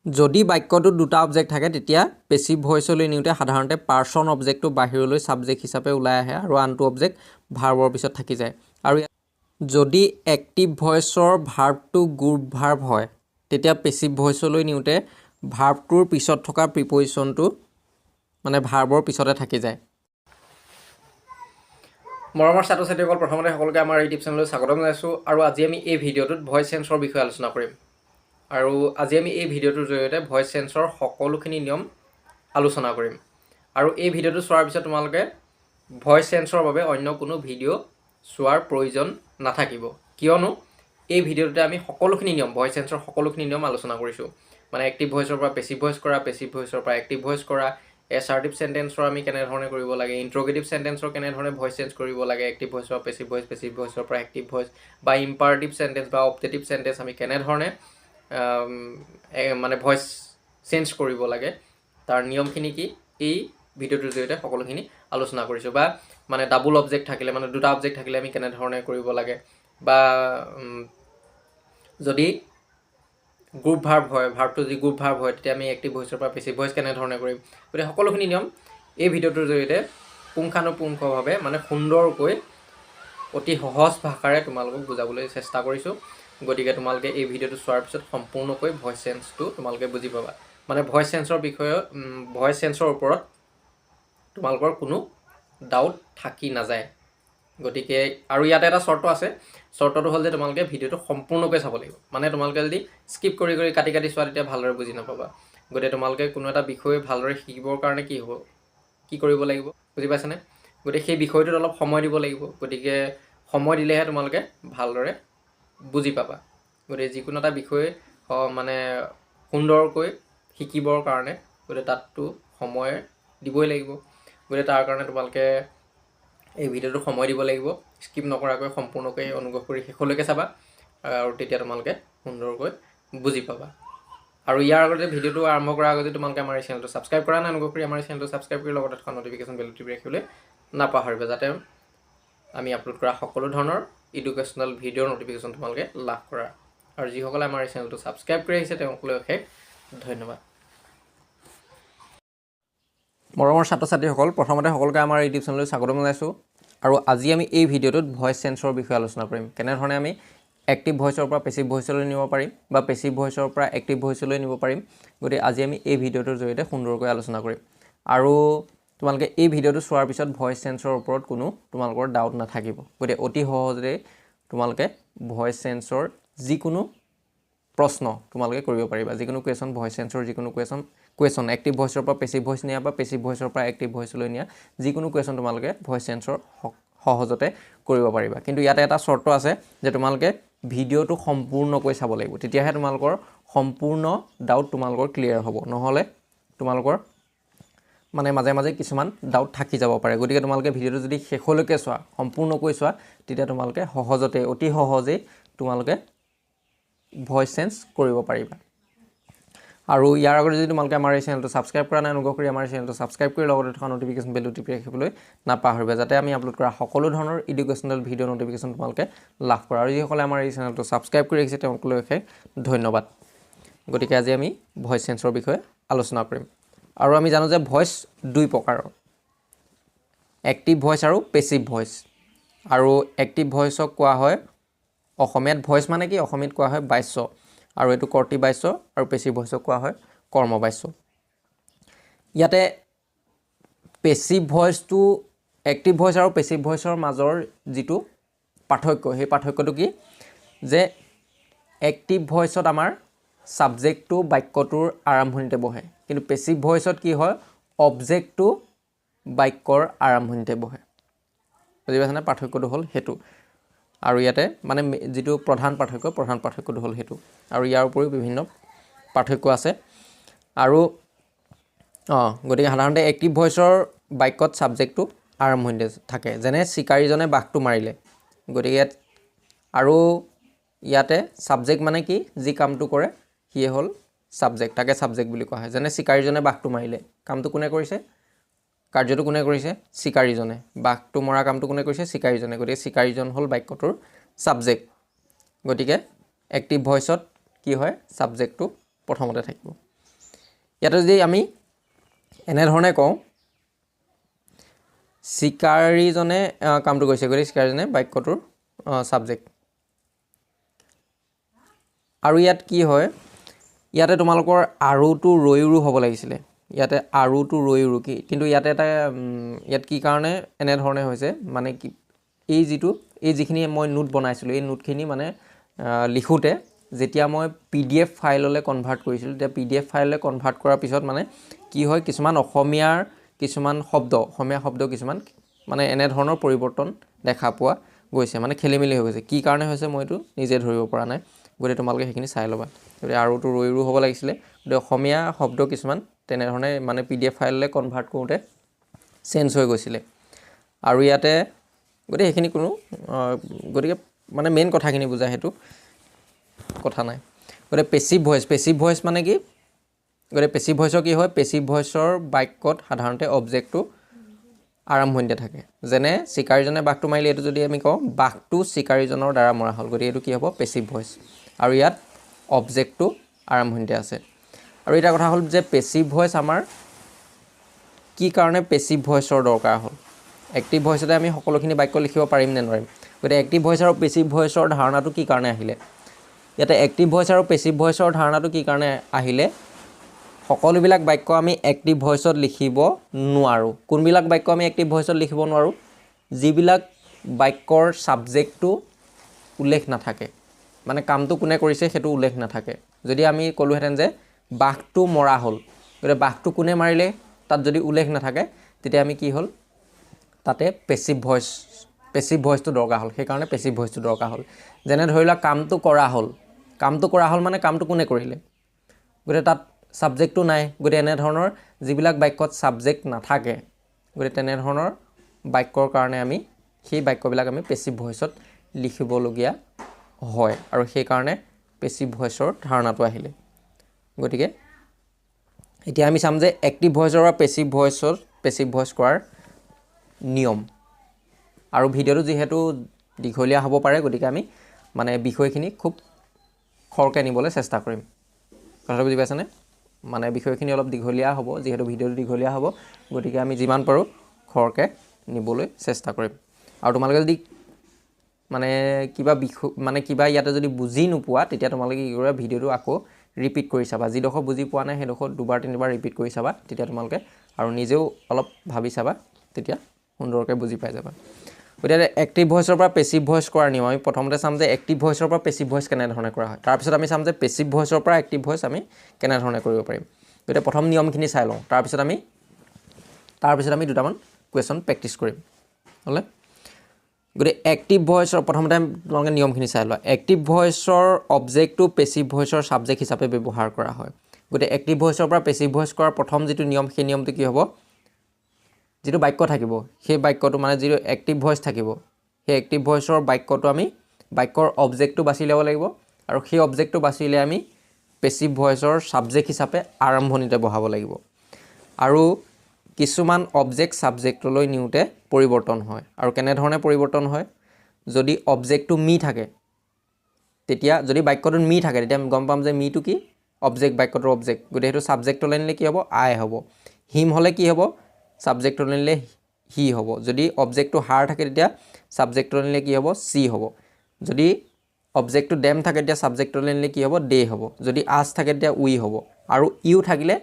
যদি বাক্যটোত দুটা অবজেক্ট থাকে তেতিয়া পেছিভ ভইচলৈ নিওঁতে সাধাৰণতে পাৰ্চন অবজেক্টটো বাহিৰলৈ ছাবজেক্ট হিচাপে ওলাই আহে আৰু আনটো অবজেক্ট ভাৰ্বৰ পিছত থাকি যায়। আৰু যদি এক্টিভ ভইচৰ ভাৰ্বটো গ্ৰুপ ভাৰ্ব হয় তেতিয়া পেছিভ ভইচলৈ নিওঁতে ভাৰ্বটোৰ পিছত থকা প্ৰিপজিশ্যনটো মানে ভাৰ্বৰ পিছতে থাকি যায়। মৰমৰ ছাত্ৰ ছাত্ৰীসকল, প্ৰথমতে সকলোকে আমাৰ ইউটিউব চেনেললৈ স্বাগতম জনাইছোঁ। আৰু আজি আমি এই ভিডিঅ'টোত ভইচ চেঞ্চৰ বিষয়ে আলোচনা কৰিম। আৰু আজি আমি এই ভিডিঅ'টোৰ জৰিয়তে ভইচ চেঞ্চৰ সকলোখিনি নিয়ম আলোচনা কৰিম। আৰু এই ভিডিঅ'টো চোৱাৰ পিছত তোমালোকে ভইচ চেঞ্চৰ বাবে অন্য কোনো ভিডিঅ' চোৱাৰ প্ৰয়োজন নাথাকিব, কিয়নো এই ভিডিঅ'টোতে আমি সকলোখিনি নিয়ম ভইচ চেঞ্চৰ সকলোখিনি নিয়ম আলোচনা কৰিছোঁ। মানে এক্টিভ ভইচৰ পৰা পেছিভ ভইচ কৰা, পেছিভ ভইচৰ পৰা এক্টিভ ভইচ কৰা, এছাৰ্টিভ চেণ্টেন্সৰ আমি কেনেধৰণে কৰিব লাগে, ইণ্ট্ৰগেটিভ চেণ্টেন্সৰ কেনেধৰণে ভইচ চেঞ্জ কৰিব লাগে, এক্টিভ ভইচৰ পৰা পেছিভ ভইচ, পেছিভ ভইচৰ পৰা এক্টিভ ভইচ, বা ইম্পাৰেটিভ চেণ্টেন্স বা অপটেটিভ চেণ্টেন্স আমি কেনেধৰণে মানে ভইচ চেঞ্জ কৰিব লাগে, তাৰ নিয়মখিনি কি এই ভিডিঅ'টোৰ জৰিয়তে সকলোখিনি আলোচনা কৰিছোঁ। বা মানে ডাবল অবজেক্ট থাকিলে, মানে দুটা অবজেক্ট থাকিলে আমি কেনেধৰণে কৰিব লাগে, বা যদি গ্ৰুপ ভাৰ্ব হয়, ভাৰ্বটো যদি গ্ৰুপ ভাৰ্ব হয় তেতিয়া আমি এক্টিভ ভইচৰ পৰা পেছিভ ভইচ কেনেধৰণে কৰিম, গতিকে সকলোখিনি নিয়ম এই ভিডিঅ'টোৰ জৰিয়তে পুংখানুপুংখভাৱে মানে সুন্দৰকৈ অতি সহজ ভাষাৰে তোমালোকক বুজাবলৈ চেষ্টা কৰিছোঁ। গতিকে তোমালোকে এই ভিডিঅ'টো চোৱাৰ পিছত সম্পূৰ্ণকৈ ভইচ চেঞ্চটো তোমালোকে বুজি পাবা। মানে ভইচ চেঞ্চৰ বিষয়ে ভইচ চেঞ্চৰ ওপৰত তোমালোকৰ কোনো ডাউট থাকি নাযায়। গতিকে আৰু ইয়াতে এটা চৰ্ত আছে, চৰ্তটো হ'ল যে তোমালোকে ভিডিঅ'টো সম্পূৰ্ণকৈ চাব লাগিব। মানে তোমালোকে যদি স্কিপ কৰি কৰি কাটি কাটি চোৱা তেতিয়া ভালদৰে বুজি নাপাবা। গতিকে তোমালোকে কোনো এটা বিষয় ভালদৰে শিকিবৰ কাৰণে কি কৰিব লাগিব বুজি পাইছানে? গতিকে সেই বিষয়টোত অলপ সময় দিব লাগিব। গতিকে সময় দিলেহে তোমালোকে ভালদৰে বুজি পাবা। গতিকে যিকোনো এটা বিষয় মানে সুন্দৰকৈ শিকিবৰ কাৰণে গতিকে তাততো সময় দিবই লাগিব। গতিকে তাৰ কাৰণে তোমালোকে এই ভিডিঅ'টো সময় দিব লাগিব, স্কিপ নকৰাকৈ সম্পূৰ্ণকৈ অনুগ্ৰহ কৰি শেষলৈকে চাবা, আৰু তেতিয়া তোমালোকে সুন্দৰকৈ বুজি পাবা। আৰু ইয়াৰ আগতে ভিডিঅ'টো আৰম্ভ কৰাৰ আগতে তোমালোকে আমাৰ এই চেনেলটো ছাবস্ক্ৰাইব কৰা নাই, অনুগ্ৰহ কৰি আমাৰ এই চেনেলটো ছাবস্ক্ৰাইব কৰি লগতে থকা নটিফিকেশ্যন বেলটো টিপি ৰাখিবলৈ নাপাহৰিবা, যাতে আমি আপলোড কৰা সকলো ধৰণৰ এডুকেশ্যনেল ভিডিঅ'ৰ নটিফিকেশ্যন তোমালোকে লাভ কৰা। আৰু যিসকলে আমাৰ এই চেনেলটো ছাবস্ক্ৰাইব কৰি আহিছে তেওঁলোকলৈ অশেষ ধন্যবাদ। মৰমৰ ছাত্ৰ ছাত্ৰীসকল, প্ৰথমতে সকলোকে আমাৰ ইউটিউব চেনেললৈ স্বাগতম জনাইছোঁ। আৰু আজি আমি এই ভিডিঅ'টোত ভইচ চেঞ্চৰ বিষয়ে আলোচনা কৰিম। কেনেধৰণে আমি এক্টিভ ভইচৰ পৰা পেছিভ ভইচলৈ নিব পাৰিম বা পেছিভ ভইচৰ পৰা এক্টিভ ভইচলৈ নিব পাৰিম। গতিকে আজি আমি এই ভিডিঅ'টোৰ জৰিয়তে সুন্দৰকৈ আলোচনা কৰিম। আৰু তোমালোকে এই ভিডিঅ'টো চোৱাৰ পিছত ভইচ চেঞ্চৰ ওপৰত কোনো তোমালোকৰ ডাউট নাথাকিব। গতিকে অতি সহজে তোমালোকে ভইচ চেঞ্চৰ যিকোনো প্ৰশ্ন তোমালোকে কৰিব পাৰিবা। যিকোনো কুৱেশ্যন, ভইচ চেঞ্চৰ যিকোনো কুৱেশ্যন এক্টিভ ভইচৰ পৰা পেছিভ ভইচ নিয়া বা পেছিভ ভইচৰ পৰা এক্টিভ ভইচলৈ নিয়া যিকোনো কুৱেশ্যন তোমালোকে ভইচ চেঞ্চৰ সহজতে কৰিব পাৰিবা। কিন্তু ইয়াতে এটা চৰ্ত আছে যে তোমালোকে ভিডিঅ'টো সম্পূৰ্ণকৈ চাব লাগিব, তেতিয়াহে তোমালোকৰ সম্পূৰ্ণ ডাউট তোমালোকৰ ক্লিয়াৰ হ'ব। নহ'লে তোমালোকৰ মানে মাজে মাজে কিছুমান ডাউট থাকি যাব পাৰে। গতিকে তোমালোকে ভিডিঅ'টো যদি শেষলৈকে চোৱা, সম্পূৰ্ণকৈ চোৱা, তেতিয়া তোমালোকে সহজতে অতি সহজেই তোমালোকে ভইচ চেঞ্চ কৰিব পাৰিবা। আৰু ইয়াৰ আগতে যদি তোমালোকে আমাৰ এই চেনেলটো ছাবস্ক্ৰাইব কৰা নাই, অনুগ্ৰহ কৰি আমাৰ এই চেনেলটো ছাবস্ক্ৰাইব কৰি লগতে থকা নটিফিকেশ্যন বেলটো টিপি ৰাখিবলৈ নাপাহৰিবা, যাতে আমি আপলোড কৰা সকলো ধৰণৰ এডুকেশ্যনেল ভিডিঅ' নটিফিকেশ্যন তোমালোকে লাভ কৰা। আৰু যিসকলে আমাৰ এই চেনেলটো ছাবস্ক্ৰাইব কৰি ৰাখিছে তেওঁলোকলৈ অশেষ ধন্যবাদ। গতিকে আজি আমি ভইচ চেঞ্চৰ বিষয়ে আলোচনা কৰিম। আৰু আমি জানো যে ভইচ দুই প্ৰকাৰৰ, এক্টিভ ভইচ আৰু পেছিভ ভইচ। আৰু এক্টিভ ভইচক কোৱা হয় অসমীয়াত ভইচ মানে কি, অসমীয়াত কোৱা হয় বাচ্য, আৰু এইটো কৰ্তৃ বাচ্য। আৰু পেছিভ ভইচক কোৱা হয় কৰ্ম বাচ্য। ইয়াতে পেছিভ ভইচটো এক্টিভ ভইচ আৰু পেছিভ ভইচৰ মাজৰ যিটো পাৰ্থক্য, সেই পাৰ্থক্যটো কি যে এক্টিভ ভইচত আমাৰ ছাবজেক্টটো বাক্যটোৰ আৰম্ভণিতে বহে, কিন্তু পেছিভ ভইচত কি হয় অবজেক্টটো বাক্যৰ আৰম্ভণিতে বহে। বুজি পাইছানে? পাৰ্থক্যটো হ'ল সেইটো। আৰু ইয়াতে মানে যিটো প্ৰধান পাৰ্থক্যটো হ'ল সেইটো। আৰু ইয়াৰ উপৰিও বিভিন্ন পাৰ্থক্য আছে। আৰু গতিকে সাধাৰণতে এক্টিভ ভইচৰ বাক্যত ছাবজেক্টটো আৰম্ভণিতে থাকে, যেনে চিকাৰীজনে বাঘটো মাৰিলে। গতিকে ইয়াত আৰু ইয়াতে ছাবজেক্ট মানে কি, যি কামটো কৰে সিয়ে হ'ল ছাবজেক্ট, তাকে ছাবজেক্ট বুলি কোৱা হয়। যেনে চিকাৰীজনে বাঘটো মাৰিলে, কামটো কোনে কৰিছে, কাৰ্যটো কোনে কৰিছে, চিকাৰীজনে। বাঘটো মৰা কামটো কোনে কৰিছে, চিকাৰীজনে। গতিকে চিকাৰীজন হ'ল বাক্যটোৰ ছাবজেক্ট। গতিকে এক্টিভ ভইচত কি হয়, ছাবজেক্টটো প্ৰথমতে থাকিব। ইয়াতে যদি আমি এনেধৰণে কওঁ চিকাৰীজনে কামটো কৰিছে গতিকে চিকাৰীজনে বাক্যটোৰ ছাবজেক্ট আৰু ইয়াত কি হয় ইয়াতে তোমালোকৰ আৰুটো ৰৈৰো হ'ব লাগিছিলে ইয়াতে আৰুটো ৰৈৰো কি কিন্তু ইয়াতে এটা ইয়াত কি কাৰণে এনেধৰণে হৈছে মানে কি এই যিখিনি মই নোট বনাইছিলোঁ এই নোটখিনি মানে লিখোঁতে যেতিয়া মই PDF ফাইললৈ কনভাৰ্ট কৰিছিলোঁ তেতিয়া PDF ফাইললৈ কনভাৰ্ট কৰাৰ পিছত মানে কি হয় কিছুমান অসমীয়া শব্দ কিছুমান মানে এনেধৰণৰ পৰিৱৰ্তন দেখা পোৱা গৈছে মানে খেলিমেলি হৈ গৈছে কি কাৰণে হৈছে মই এইটো নিজে ধৰিব পৰা নাই গতিকে তোমালোকে সেইখিনি চাই ল'বা গতিকে আৰুটো ৰৈৰো হ'ব লাগিছিলে গতিকে অসমীয়া শব্দ কিছুমান তেনেধৰণে মানে PDF ফাইললৈ কনভাৰ্ট কৰোঁতে চেঞ্জ হৈ গৈছিলে আৰু ইয়াতে গতিকে সেইখিনি কোনো গতিকে মানে মেইন কথাখিনি বুজায় সেইটো কথা নাই গতিকে পেছিভ ভইচ মানে কি গতিকে পেছিভ ভইচৰ কি হয় পেছিভ ভইচৰ বাক্যত সাধাৰণতে অবজেক্টটো আৰম্ভণিতে থাকে যেনে চিকাৰীজনে বাঘটো মাৰিলে এইটো যদি আমি কওঁ বাঘটো চিকাৰীজনৰ দ্বাৰা মৰা হ'ল গতিকে এইটো কি হ'ব পেছিভ ভইচ আৰু ইয়াত অবজেক্টটো আৰম্ভণিতে আছে আৰু এটা কথা হ'ল যে পেছিভ ভইচ আমাৰ কি কাৰণে পেছিভ ভইচৰ দৰকাৰ হ'ল এক্টিভ ভইচতে আমি সকলোখিনি বাক্য লিখিব পাৰিম নে নোৱাৰিম গতিকে এক্টিভ ভইচ আৰু পেছিভ ভইচৰ ধাৰণাটো কি কাৰণে আহিলে ইয়াতে এক্টিভ ভইচ আৰু পেছিভ ভইচৰ ধাৰণাটো কি কাৰণে আহিলে সকলোবিলাক বাক্য আমি এক্টিভ ভইচত লিখিব নোৱাৰোঁ কোনবিলাক বাক্য আমি এক্টিভ ভইচত লিখিব নোৱাৰোঁ যিবিলাক বাক্যৰ ছাবজেক্টটো উল্লেখ নাথাকে মানে কামটো কোনে কৰিছে সেইটো উল্লেখ নাথাকে যদি আমি ক'লোহেঁতেন যে বাঘটো মৰা হ'ল গতিকে বাঘটো কোনে মাৰিলে তাত যদি উল্লেখ নাথাকে তেতিয়া আমি কি হ'ল তাতে পেছিভ ভইচটো দৰকাৰ হ'ল সেইকাৰণে পেছিভ ভইচটো দৰকাৰ হ'ল যেনে ধৰি লোৱা কামটো কৰা হ'ল মানে কামটো কোনে কৰিলে গতিকে তাত ছাবজেক্টটো নাই গতিকে এনেধৰণৰ যিবিলাক বাক্যত ছাবজেক্ট নাথাকে গতিকে তেনেধৰণৰ বাক্যৰ কাৰণে আমি সেই বাক্যবিলাক আমি পেছিভ ভইচত লিখিবলগীয়া হয় আৰু সেইকাৰণে পেছিভ ভইচৰ ধাৰণাটো আহিলে গতিকে এতিয়া আমি চাম যে এক্টিভ ভইচৰ বা পেছিভ ভইচ কৰাৰ নিয়ম আৰু ভিডিঅ'টো যিহেতু দীঘলীয়া হ'ব পাৰে গতিকে আমি মানে বিষয়খিনি খুব খৰকৈ নিবলৈ চেষ্টা কৰিম কথাটো বুজি পাইছানে মানে বিষয়খিনি অলপ দীঘলীয়া হ'ব যিহেতু ভিডিঅ'টো দীঘলীয়া হ'ব গতিকে আমি যিমান পাৰোঁ খৰকৈ নিবলৈ চেষ্টা কৰিম আৰু তোমালোকে যদি মানে কিবা ইয়াতে যদি বুজি নোপোৱা তেতিয়া তোমালোকে কি কৰিবা ভিডিঅ'টো আকৌ ৰিপিট কৰি চাবা যিডোখৰ বুজি পোৱা নাই সেইডোখৰ দুবাৰ তিনিবাৰ ৰিপিট কৰি চাবা তেতিয়া তোমালোকে আৰু নিজেও অলপ ভাবি চাবা তেতিয়া সুন্দৰকৈ বুজি পাই যাবা গতিকে এক্টিভ ভইচৰ পৰা পেছিভ ভইচ কৰাৰ নিয়ম আমি প্ৰথমতে চাম যে এক্টিভ ভইচৰ পৰা পেছিভ ভইচ কেনেধৰণে কৰা হয় তাৰপিছত আমি চাম যে পেছিভ ভইচৰ পৰা এক্টিভ ভইচ আমি কেনেধৰণে কৰিব পাৰিম গতিকে প্ৰথম নিয়মখিনি চাই লওঁ তাৰপিছত আমি দুটামান কুৱেশ্যন প্ৰেক্টিছ কৰিম হ'লে গতিকে এক্টিভ ভইচৰ প্ৰথমতে তোমালোকে নিয়মখিনি চাই লোৱা এক্টিভ ভইচৰ অবজেক্টটো পেছিভ ভইচৰ ছাবজেক্ট হিচাপে ব্যৱহাৰ কৰা হয় গতিকে এক্টিভ ভইচৰ পৰা পেছিভ ভইচ কৰাৰ প্ৰথম যিটো নিয়ম সেই নিয়মটো কি হ'ব যিটো বাক্য থাকিব সেই বাক্যটো মানে যিটো এক্টিভ ভইচ থাকিব সেই এক্টিভ ভইচৰ বাক্যটো আমি বাক্যৰ অবজেক্টটো বাছি ল'ব লাগিব আৰু সেই অবজেক্টটো বাচিলে আমি পেছিভ ভইচৰ ছাবজেক্ট হিচাপে আৰম্ভণিতে বহাব লাগিব আৰু কিছুমান অবজেক্ট ছাবজেক্টলৈ নিওঁতে পৰিৱৰ্তন হয় আৰু কেনেধৰণে পৰিৱৰ্তন হয় যদি অবজেক্টটো মি থাকে তেতিয়া যদি বাক্যটোত মি থাকে তেতিয়া আমি গম পাম যে মিটো কি বাক্যটোৰ অবজেক্ট গতিকে সেইটো ছাবজেক্টলৈ নিলে কি হ'ব আই হ'ব হিম হ'লে কি হ'ব ছাবজেক্টলৈ নিলে হি হ'ব যদি অবজেক্টটো হাৰ থাকে তেতিয়া ছাবজেক্টলৈ নিলে কি হ'ব চি হ'ব যদি অবজেক্টটো ডেম থাকে তেতিয়া ছাবজেক্টলৈ নিলে কি হ'ব দে হ'ব যদি আছ থাকে তেতিয়া উই হ'ব আৰু ইউ থাকিলে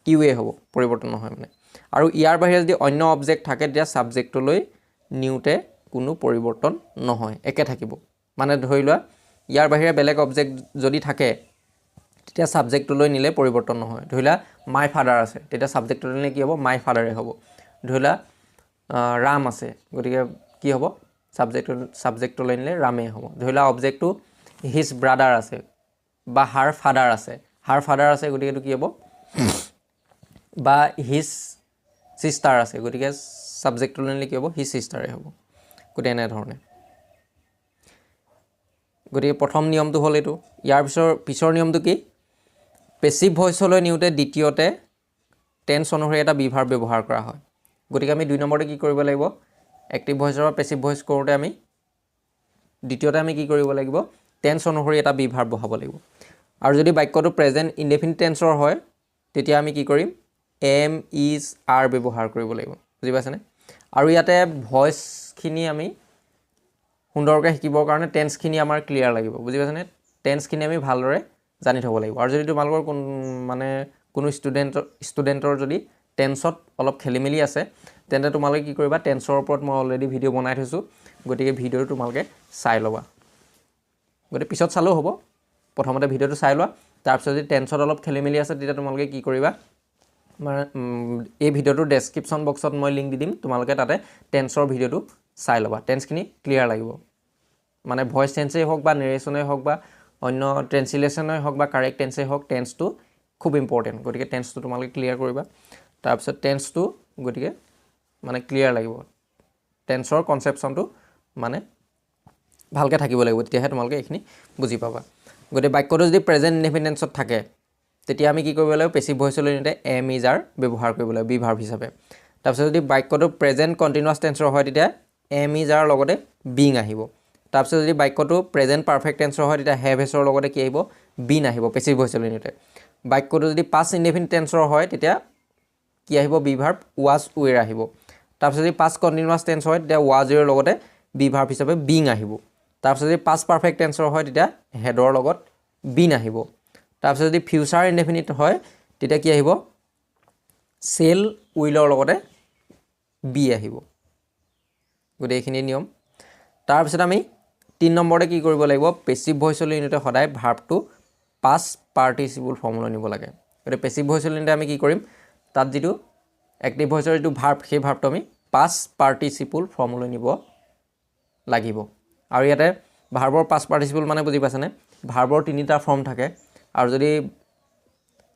টিউৱে হ'ব পৰিৱৰ্তন নহয় মানে আৰু ইয়াৰ বাহিৰে যদি অন্য অবজেক্ট থাকে তেতিয়া ছাবজেক্টলৈ নিওঁতে কোনো পৰিৱৰ্তন নহয় একে থাকিব মানে ধৰি লোৱা ইয়াৰ বাহিৰে বেলেগ অবজেক্ট যদি থাকে তেতিয়া ছাবজেক্টলৈ নিলে পৰিৱৰ্তন নহয় ধৰি লোৱা মাই ফাদাৰ আছে তেতিয়া ছাবজেক্টলৈ নিলে কি হ'ব মাই ফাদাৰে হ'ব ধৰি লোৱা ৰাম আছে গতিকে কি হ'ব ছাবজেক্টলৈ নিলে ৰামেই হ'ব ধৰি লোৱা অবজেক্টটো হিজ ব্ৰাদাৰ আছে বা হাৰ ফাদাৰ আছে গতিকে এইটো কি হ'ব বা হিজ ছিষ্টাৰ আছে গতিকে ছাবজেক্টলৈ নিলে কি হ'ব হিজ ছিষ্টাৰে হ'ব গতিকে এনেধৰণে গতিকে প্ৰথম নিয়মটো হ'ল এইটো ইয়াৰ পিছৰ নিয়মটো কি পেছিভ ভইচলৈ নিওঁতে দ্বিতীয়তে টেন্স অনুসৰি এটা বিভাৰ ব্যৱহাৰ কৰা হয় গতিকে আমি 2 নম্বৰতে কি কৰিব লাগিব এক্টিভ ভইচৰ পৰা পেছিভ ভইচ কৰোঁতে আমি দ্বিতীয়তে আমি কি কৰিব লাগিব টেন্স অনুসৰি এটা বিভাৰ বহাব লাগিব আৰু যদি বাক্যটো প্ৰেজেণ্ট ইনডেফিনিট টেন্সৰ হয় তেতিয়া আমি কি কৰিম এম ইজ আৰ ব্যৱহাৰ কৰিব লাগিব বুজি পাইছেনে আৰু ইয়াতে ভইচখিনি আমি সুন্দৰকৈ শিকিবৰ কাৰণে টেন্সখিনি আমাৰ ক্লিয়াৰ লাগিব বুজি পাইছেনে টেন্সখিনি আমি ভালদৰে জানি থ'ব লাগিব আৰু যদি তোমালোকৰ কোনো ষ্টুডেণ্টৰ যদি টেন্সত অলপ খেলিমেলি আছে তেন্তে তোমালোকে কি কৰিবা টেন্সৰ ওপৰত মই অলৰেডি ভিডিঅ' বনাই থৈছোঁ গতিকে ভিডিঅ'টো তোমালোকে চাই ল'বা গতিকে পিছত চালেও হ'ব প্ৰথমতে ভিডিঅ'টো চাই লোৱা তাৰপিছত যদি টেন্সত অলপ খেলিমেলি আছে তেতিয়া তোমালোকে কি কৰিবা এই ভিডিঅ'টোৰ ডেছক্ৰিপশ্যন বক্সত মই লিংক দি দিম তোমালোকে তাতে টেন্সৰ ভিডিঅ'টো চাই ল'বা টেন্সখিনি ক্লিয়াৰ লাগিব মানে ভইচ টেন্সেই হওক বা নেৰেশ্যনেই হওক বা অন্য ট্ৰেন্সলেশ্যনেই হওক বা কাৰেক্ট টেন্সেই হওক টেন্সটো খুব ইম্পৰ্টেণ্ট গতিকে টেন্সটো তোমালোকে ক্লিয়াৰ কৰিবা তাৰপিছত টেন্সটো গতিকে মানে ক্লিয়াৰ লাগিব টেন্সৰ কনচেপশ্যনটো মানে ভালকৈ থাকিব লাগিব তেতিয়াহে তোমালোকে এইখিনি বুজি পাবা গতিকে বাক্যটো যদি প্ৰেজেণ্ট ইনডেফিনিট টেন্সত থাকে তেতিয়া আমি কি কৰিব লাগিব পেছিভ ভইচলৈ নিওঁতে এম ইজ আৰ ব্যৱহাৰ কৰিব লাগিব বি ভাৰ্ব হিচাপে তাৰপিছত যদি বাক্যটো প্ৰেজেণ্ট কণ্টিনিউৱাছ টেন্সৰ হয় তেতিয়া এম ইজ আৰ লগতে বিং আহিব তাৰপিছত যদি বাক্যটো প্ৰেজেণ্ট পাৰফেক্ট টেন্সৰ হয় তেতিয়া হেভ হেছৰ লগতে কি আহিব বিন আহিব পেছিভ ভইচলৈ নিওঁতে বাক্যটো যদি পাষ্ট ইনডেফিনিট টেন্সৰ হয় তেতিয়া কি আহিব বি ভাৰ্ব ৱাজ ৱেৰ আহিব তাৰপিছত যদি পাষ্ট কণ্টিনিউৱাছ টেন্স হয় তেতিয়া ৱাজ ৱেৰ লগতে বি ভাৰ্ব হিচাপে বিং আহিব তাৰপিছত যদি পাষ্ট পাৰফেক্ট টেন্সৰ হয় তেতিয়া হেডৰ লগত বিন আহিব তাৰপিছত যদি ফিউচাৰ ইনডেফিনিট হয় তেতিয়া কি আহিব চেল উইলৰ লগতে বি আহিব গতিকে এইখিনি নিয়ম তাৰপিছত আমি 3 নম্বৰতে কি কৰিব লাগিব পেছিভ ভইচলৈ নিওঁতে সদায় ভাৰ্বটো পাষ্ট পাৰ্টিচিপল ফৰ্মলৈ নিব লাগে গতিকে পেছিভ ভইচলৈ নিওঁতে আমি কি কৰিম তাত যিটো এক্টিভ ভইচৰ যিটো ভাৰ্ব সেই ভাৰ্বটো আমি পাষ্ট পাৰ্টিচিপল ফৰ্মলৈ নিব লাগিব আৰু ইয়াতে ভাৰ্বৰ পাষ্ট পাৰ্টিচিপল মানে বুজি পাইছেনে ভাৰ্বৰ 3টা ফৰ্ম থাকে আৰু যদি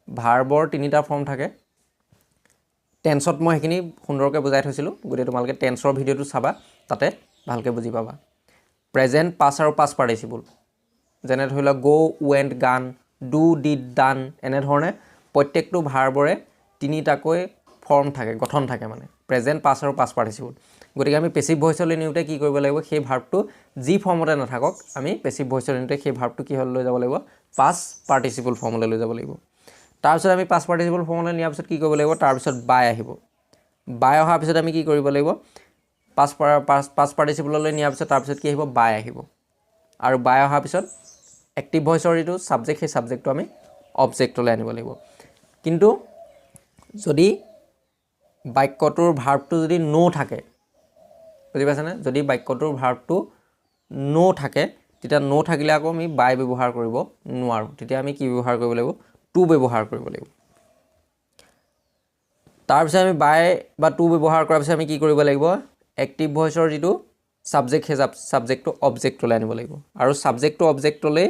ভাৰ্বৰ 3টা ফৰ্ম থাকে টেন্সত মই সেইখিনি সুন্দৰকৈ বুজাই থৈছিলোঁ গতিকে তোমালোকে টেন্সৰ ভিডিঅ'টো চাবা তাতে ভালকৈ বুজি পাবা প্ৰেজেণ্ট পাষ্ট আৰু পাষ্ট পাৰ্টিচিপল যেনে ধৰি লওক গ' ৱেণ্ট গান ডু ডিড ডান এনেধৰণে প্ৰত্যেকটো ভাৰ্বৰে 3টাকৈ ফৰ্ম থাকে গঠন থাকে মানে প্ৰেজেণ্ট পাষ্ট আৰু পাষ্ট পাৰ্টিচিপল গতিকে আমি পেছিভ ভইচলৈ নিওঁতে কি কৰিব লাগিব সেই ভাৰ্বটো যি ফৰ্মতে নাথাকক আমি পেছিভ ভইচলৈ নিওঁতে সেই ভাৰ্বটো কি হ'লে লৈ যাব লাগিব পাষ্ট পাৰ্টিচিপল ফৰ্মলৈ লৈ যাব লাগিব তাৰপিছত আমি পাষ্ট পাৰ্টিচিপল ফৰ্মলৈ নিয়াৰ পিছত কি কৰিব লাগিব তাৰপিছত বাই আহিব বাই অহাৰ পিছত আমি কি কৰিব লাগিব পাষ্ট পাৰ্টিচিপললৈ নিয়াৰ পিছত তাৰপিছত কি আহিব বাই আহিব আৰু বাই অহাৰ পিছত এক্টিভ ভইচৰ যিটো ছাবজেক্ট সেই ছাবজেক্টটো আমি অবজেক্টলৈ আনিব লাগিব কিন্তু যদি বাক্যটোৰ ভাৰ্বটো যদি নো থাকে বুজি পাইছেনে যদি বাক্যটোৰ ভাৰ্বটো নো থাকে তেতিয়া নো থাকিলে আকৌ আমি বাই ব্যৱহাৰ কৰিব নোৱাৰোঁ তেতিয়া আমি কি ব্যৱহাৰ কৰিব লাগিব টু ব্যৱহাৰ কৰিব লাগিব তাৰপিছত আমি বাই বা টু ব্যৱহাৰ কৰাৰ পিছত আমি কি কৰিব লাগিব এক্টিভ ভইচৰ যিটো ছাবজেক্ট সেই ছাবজেক্টটো অবজেক্টলৈ আনিব লাগিব আৰু ছাবজেক্টটো অবজেক্টলৈ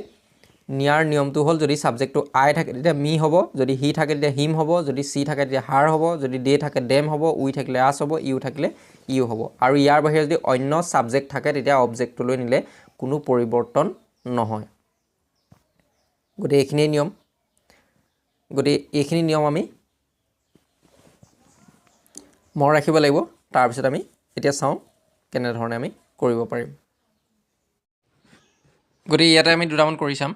নিয়াৰ নিয়মটো হ'ল যদি ছাবজেক্টটো আই থাকে তেতিয়া মি হ'ব যদি হি থাকে তেতিয়া হিম হ'ব যদি চি থাকে তেতিয়া হাৰ হ'ব যদি দে থাকে ডেম হ'ব উই থাকিলে আছ হ'ব ইউ থাকিলে ইউ হ'ব আৰু ইয়াৰ বাহিৰে যদি অন্য ছাবজেক্ট থাকে তেতিয়া অবজেক্টলৈ নিলে কোনো পৰিৱৰ্তন নহয় গতিকে এইখিনিয়ে নিয়ম গতিকে এইখিনি নিয়ম আমি মনত ৰাখিব লাগিব তাৰপিছত আমি এতিয়া চাওঁ কেনেধৰণে আমি কৰিব পাৰিম গতিকে ইয়াতে আমি দুটামান কৰি চাম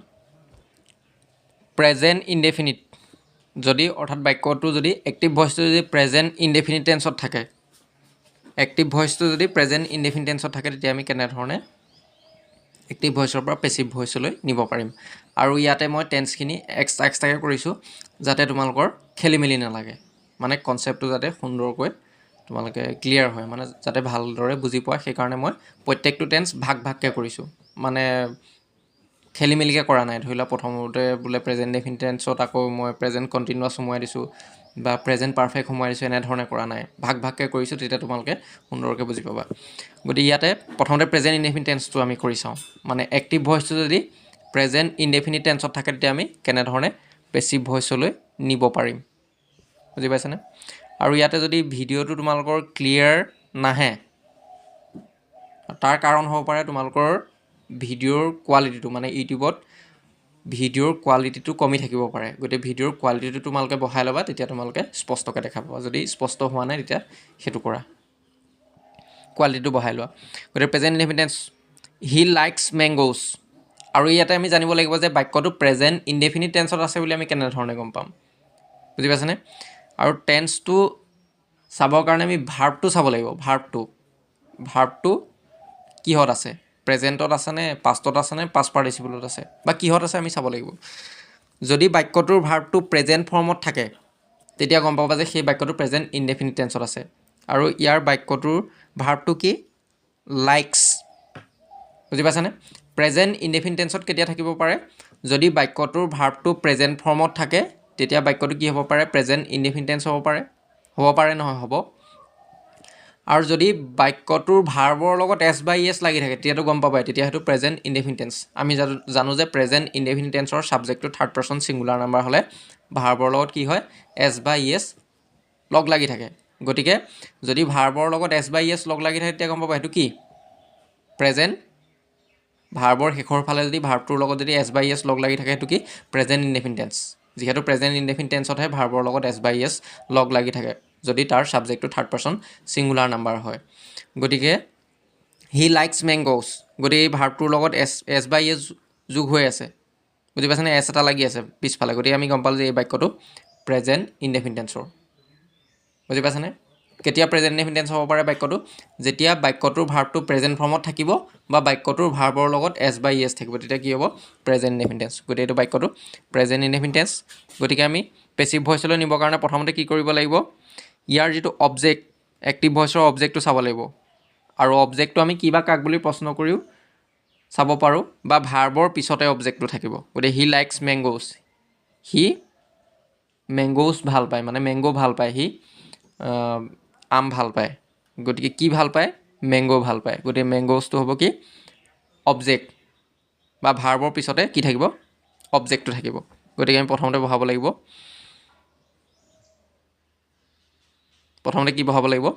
প্ৰেজেণ্ট ইনডেফিনিট যদি অৰ্থাৎ বাক্যটো যদি এক্টিভ ভইচটো যদি প্ৰেজেণ্ট ইনডেফিনিট টেন্সত থাকে এক্টিভ ভইচটো যদি প্ৰেজেণ্ট ইনডেফিনিট টেন্সত থাকে তেতিয়া আমি কেনেধৰণে এক্টিভ ভইচৰ পৰা পেছিভ ভইচলৈ নিব পাৰিম আৰু ইয়াতে মই টেন্সখিনি এক্সট্ৰাকৈ কৰিছোঁ যাতে তোমালোকৰ খেলি মেলি নালাগে মানে কনচেপ্টটো যাতে সুন্দৰকৈ তোমালোকে ক্লিয়াৰ হয় মানে যাতে ভালদৰে বুজি পোৱা সেইকাৰণে মই প্ৰত্যেকটো টেন্স ভাগকৈ কৰিছোঁ মানে খেলি মেলিকৈ কৰা নাই ধৰি লোৱা প্ৰথমতে বোলে প্ৰেজেণ্ট ইনডেফিনিট টেন্সত আকৌ মই প্ৰেজেণ্ট কণ্টিনিউৱাছ সোমোৱাই দিছোঁ বা প্ৰেজেণ্ট পাৰফেক্ট সোমোৱাই দিছোঁ এনেধৰণে কৰা নাই ভাগকৈ কৰিছোঁ তেতিয়া তোমালোকে সুন্দৰকৈ বুজি পাবা গতিকে ইয়াতে প্ৰথমতে প্ৰেজেণ্ট ইনডেফিনিট টেন্সটো আমি কৰি চাওঁ মানে এক্টিভ ভইচটো যদি প্ৰেজেণ্ট ইনডেফিনিট টেন্সত থাকে তেতিয়া আমি কেনেধৰণে পেছিভ ভইচলৈ নিব পাৰিম বুজি পাইছেনে আৰু ইয়াতে যদি ভিডিঅ'টো তোমালোকৰ ক্লিয়াৰ নাহে তাৰ কাৰণ হ'ব পাৰে তোমালোকৰ ভিডিঅ'ৰ কোৱালিটিটো মানে ইউটিউবত ভিডিঅ'ৰ কোৱালিটিটো কমি থাকিব পাৰে গতিকে ভিডিঅ'ৰ কোৱালিটিটো তোমালোকে বঢ়াই ল'বা তেতিয়া তোমালোকে স্পষ্টকৈ দেখা পাবা যদি স্পষ্ট হোৱা নাই তেতিয়া সেইটো কৰা কোৱালিটিটো বঢ়াই লোৱা গতিকে প্ৰেজেণ্ট ইনডেফিনিট হি লাইকছ মেংগ'জ আৰু ইয়াতে আমি জানিব লাগিব যে বাক্যটো প্ৰেজেণ্ট ইনডেফিনিট টেন্সত আছে বুলি আমি কেনেধৰণে গম পাম বুজি পাইছেনে আৰু টেন্সটো চাবৰ কাৰণে আমি ভাৰ্বটো চাব লাগিব ভাৰ্বটো কিহত আছে প্ৰেজেণ্টত আছেনে পাষ্টত আছেনে পাষ্ট পাৰ্টিচিপলত আছে বা কিহত আছে আমি চাব লাগিব যদি বাক্যটোৰ ভাৰ্বটো প্ৰেজেণ্ট ফৰ্মত থাকে তেতিয়া গম পাবা যে সেই বাক্যটো প্ৰেজেণ্ট ইনডেফিনিট টেন্সত আছে আৰু ইয়াৰ বাক্যটোৰ ভাৰ্বটো কি লাইকছ বুজি পাইছানে প্ৰেজেণ্ট ইনডেফিনিট টেন্সত কেতিয়া থাকিব পাৰে যদি বাক্যটোৰ ভাৰ্বটো প্ৰেজেণ্ট ফৰ্মত থাকে তেতিয়া বাক্যটো কি হ'ব পাৰে প্ৰেজেণ্ট ইনডেফিনিট টেন্স হ'ব পাৰে নহয় হ'ব আৰু যদি বাক্যটোৰ ভাৰ্বৰ লগত এছ বা ইএছ লাগি থাকে তেতিয়াতো গম পাবাই তেতিয়া সেইটো প্ৰেজেণ্ট ইনডেফিনিট টেন্স আমি জানো যে প্ৰেজেণ্ট ইনডেফিনিট টেন্সৰ ছাবজেক্টটো থাৰ্ড পাৰ্চন ছিংগুলাৰ নাম্বাৰ হ'লে ভাৰ্বৰ লগত কি হয় এছ বা ইএছ লগ লাগি থাকে গতিকে যদি ভাৰ্বৰ লগত এছ বা ইএছ লগ লাগি থাকে তেতিয়া গম পাবা সেইটো কি প্ৰেজেণ্ট ভাৰ্বৰ শেষৰ ফালে যদি ভাৰ্বটোৰ লগত যদি এছ বা ইএছ লগ লাগি থাকে সেইটো কি প্ৰেজেণ্ট ইনডেফিনিট টেন্স যিহেতু প্ৰেজেণ্ট ইনডেফিনিট টেন্সতহে ভাৰ্বৰ লগত এছ বা ইএছ লগ লাগি থাকে যদি তাৰ ছাবজেক্টটো থাৰ্ড পাৰ্চন ছিংগুলাৰ নাম্বাৰ হয় গতিকে হি লাইকছ মেংগ'ছ গতিকে এই ভাৰ্বটোৰ লগত এছ বা ইএছ যোগ হৈ আছে বুজি পাইছেনে এছ এটা লাগি আছে পিছফালে গতিকে আমি গম পালোঁ যে এই বাক্যটো প্ৰেজেণ্ট ইনডেফিনিট টেন্সৰ বুজি পাইছেনে কেতিয়া প্ৰেজেণ্ট ইনডেফিনিট টেন্স হ'ব পাৰে বাক্যটো যেতিয়া বাক্যটোৰ ভাৰ্বটো প্ৰেজেণ্ট ফৰ্মত থাকিব বা বাক্যটোৰ ভাৰ্বৰ লগত এছ বা ইএছ থাকিব তেতিয়া কি হ'ব প্ৰেজেণ্ট ইনডেফিনিট টেন্স গতিকে এইটো বাক্যটো প্ৰেজেণ্ট ইনডেফিনিট টেন্স গতিকে আমি পেছিভ ভইচলৈ নিবৰ কাৰণে প্ৰথমতে কি কৰিব লাগিব ইয়াৰ যিটো অবজেক্ট এক্টিভ ভইচৰ অবজেক্টটো চাব লাগিব আৰু অবজেক্টটো আমি কিবা কাক বুলি প্ৰশ্ন কৰিও চাব পাৰোঁ বা ভাৰ্বৰ পিছতে অবজেক্টটো থাকিব গতিকে হি লাইকছ মেংগ'ছ হি মেংগ'ছ ভাল পায় মানে মেংগ' ভাল পায় হি আম ভাল পায় গতিকে কি ভাল পায় মেংগ' ভাল পায় গতিকে মেংগ'ছটো হ'ব কি অবজেক্ট বা ভাৰ্বৰ পিছতে কি থাকিব অবজেক্টটো থাকিব গতিকে আমি প্ৰথমতে বহাব লাগিব প্ৰথমতে কি বহাব লাগিব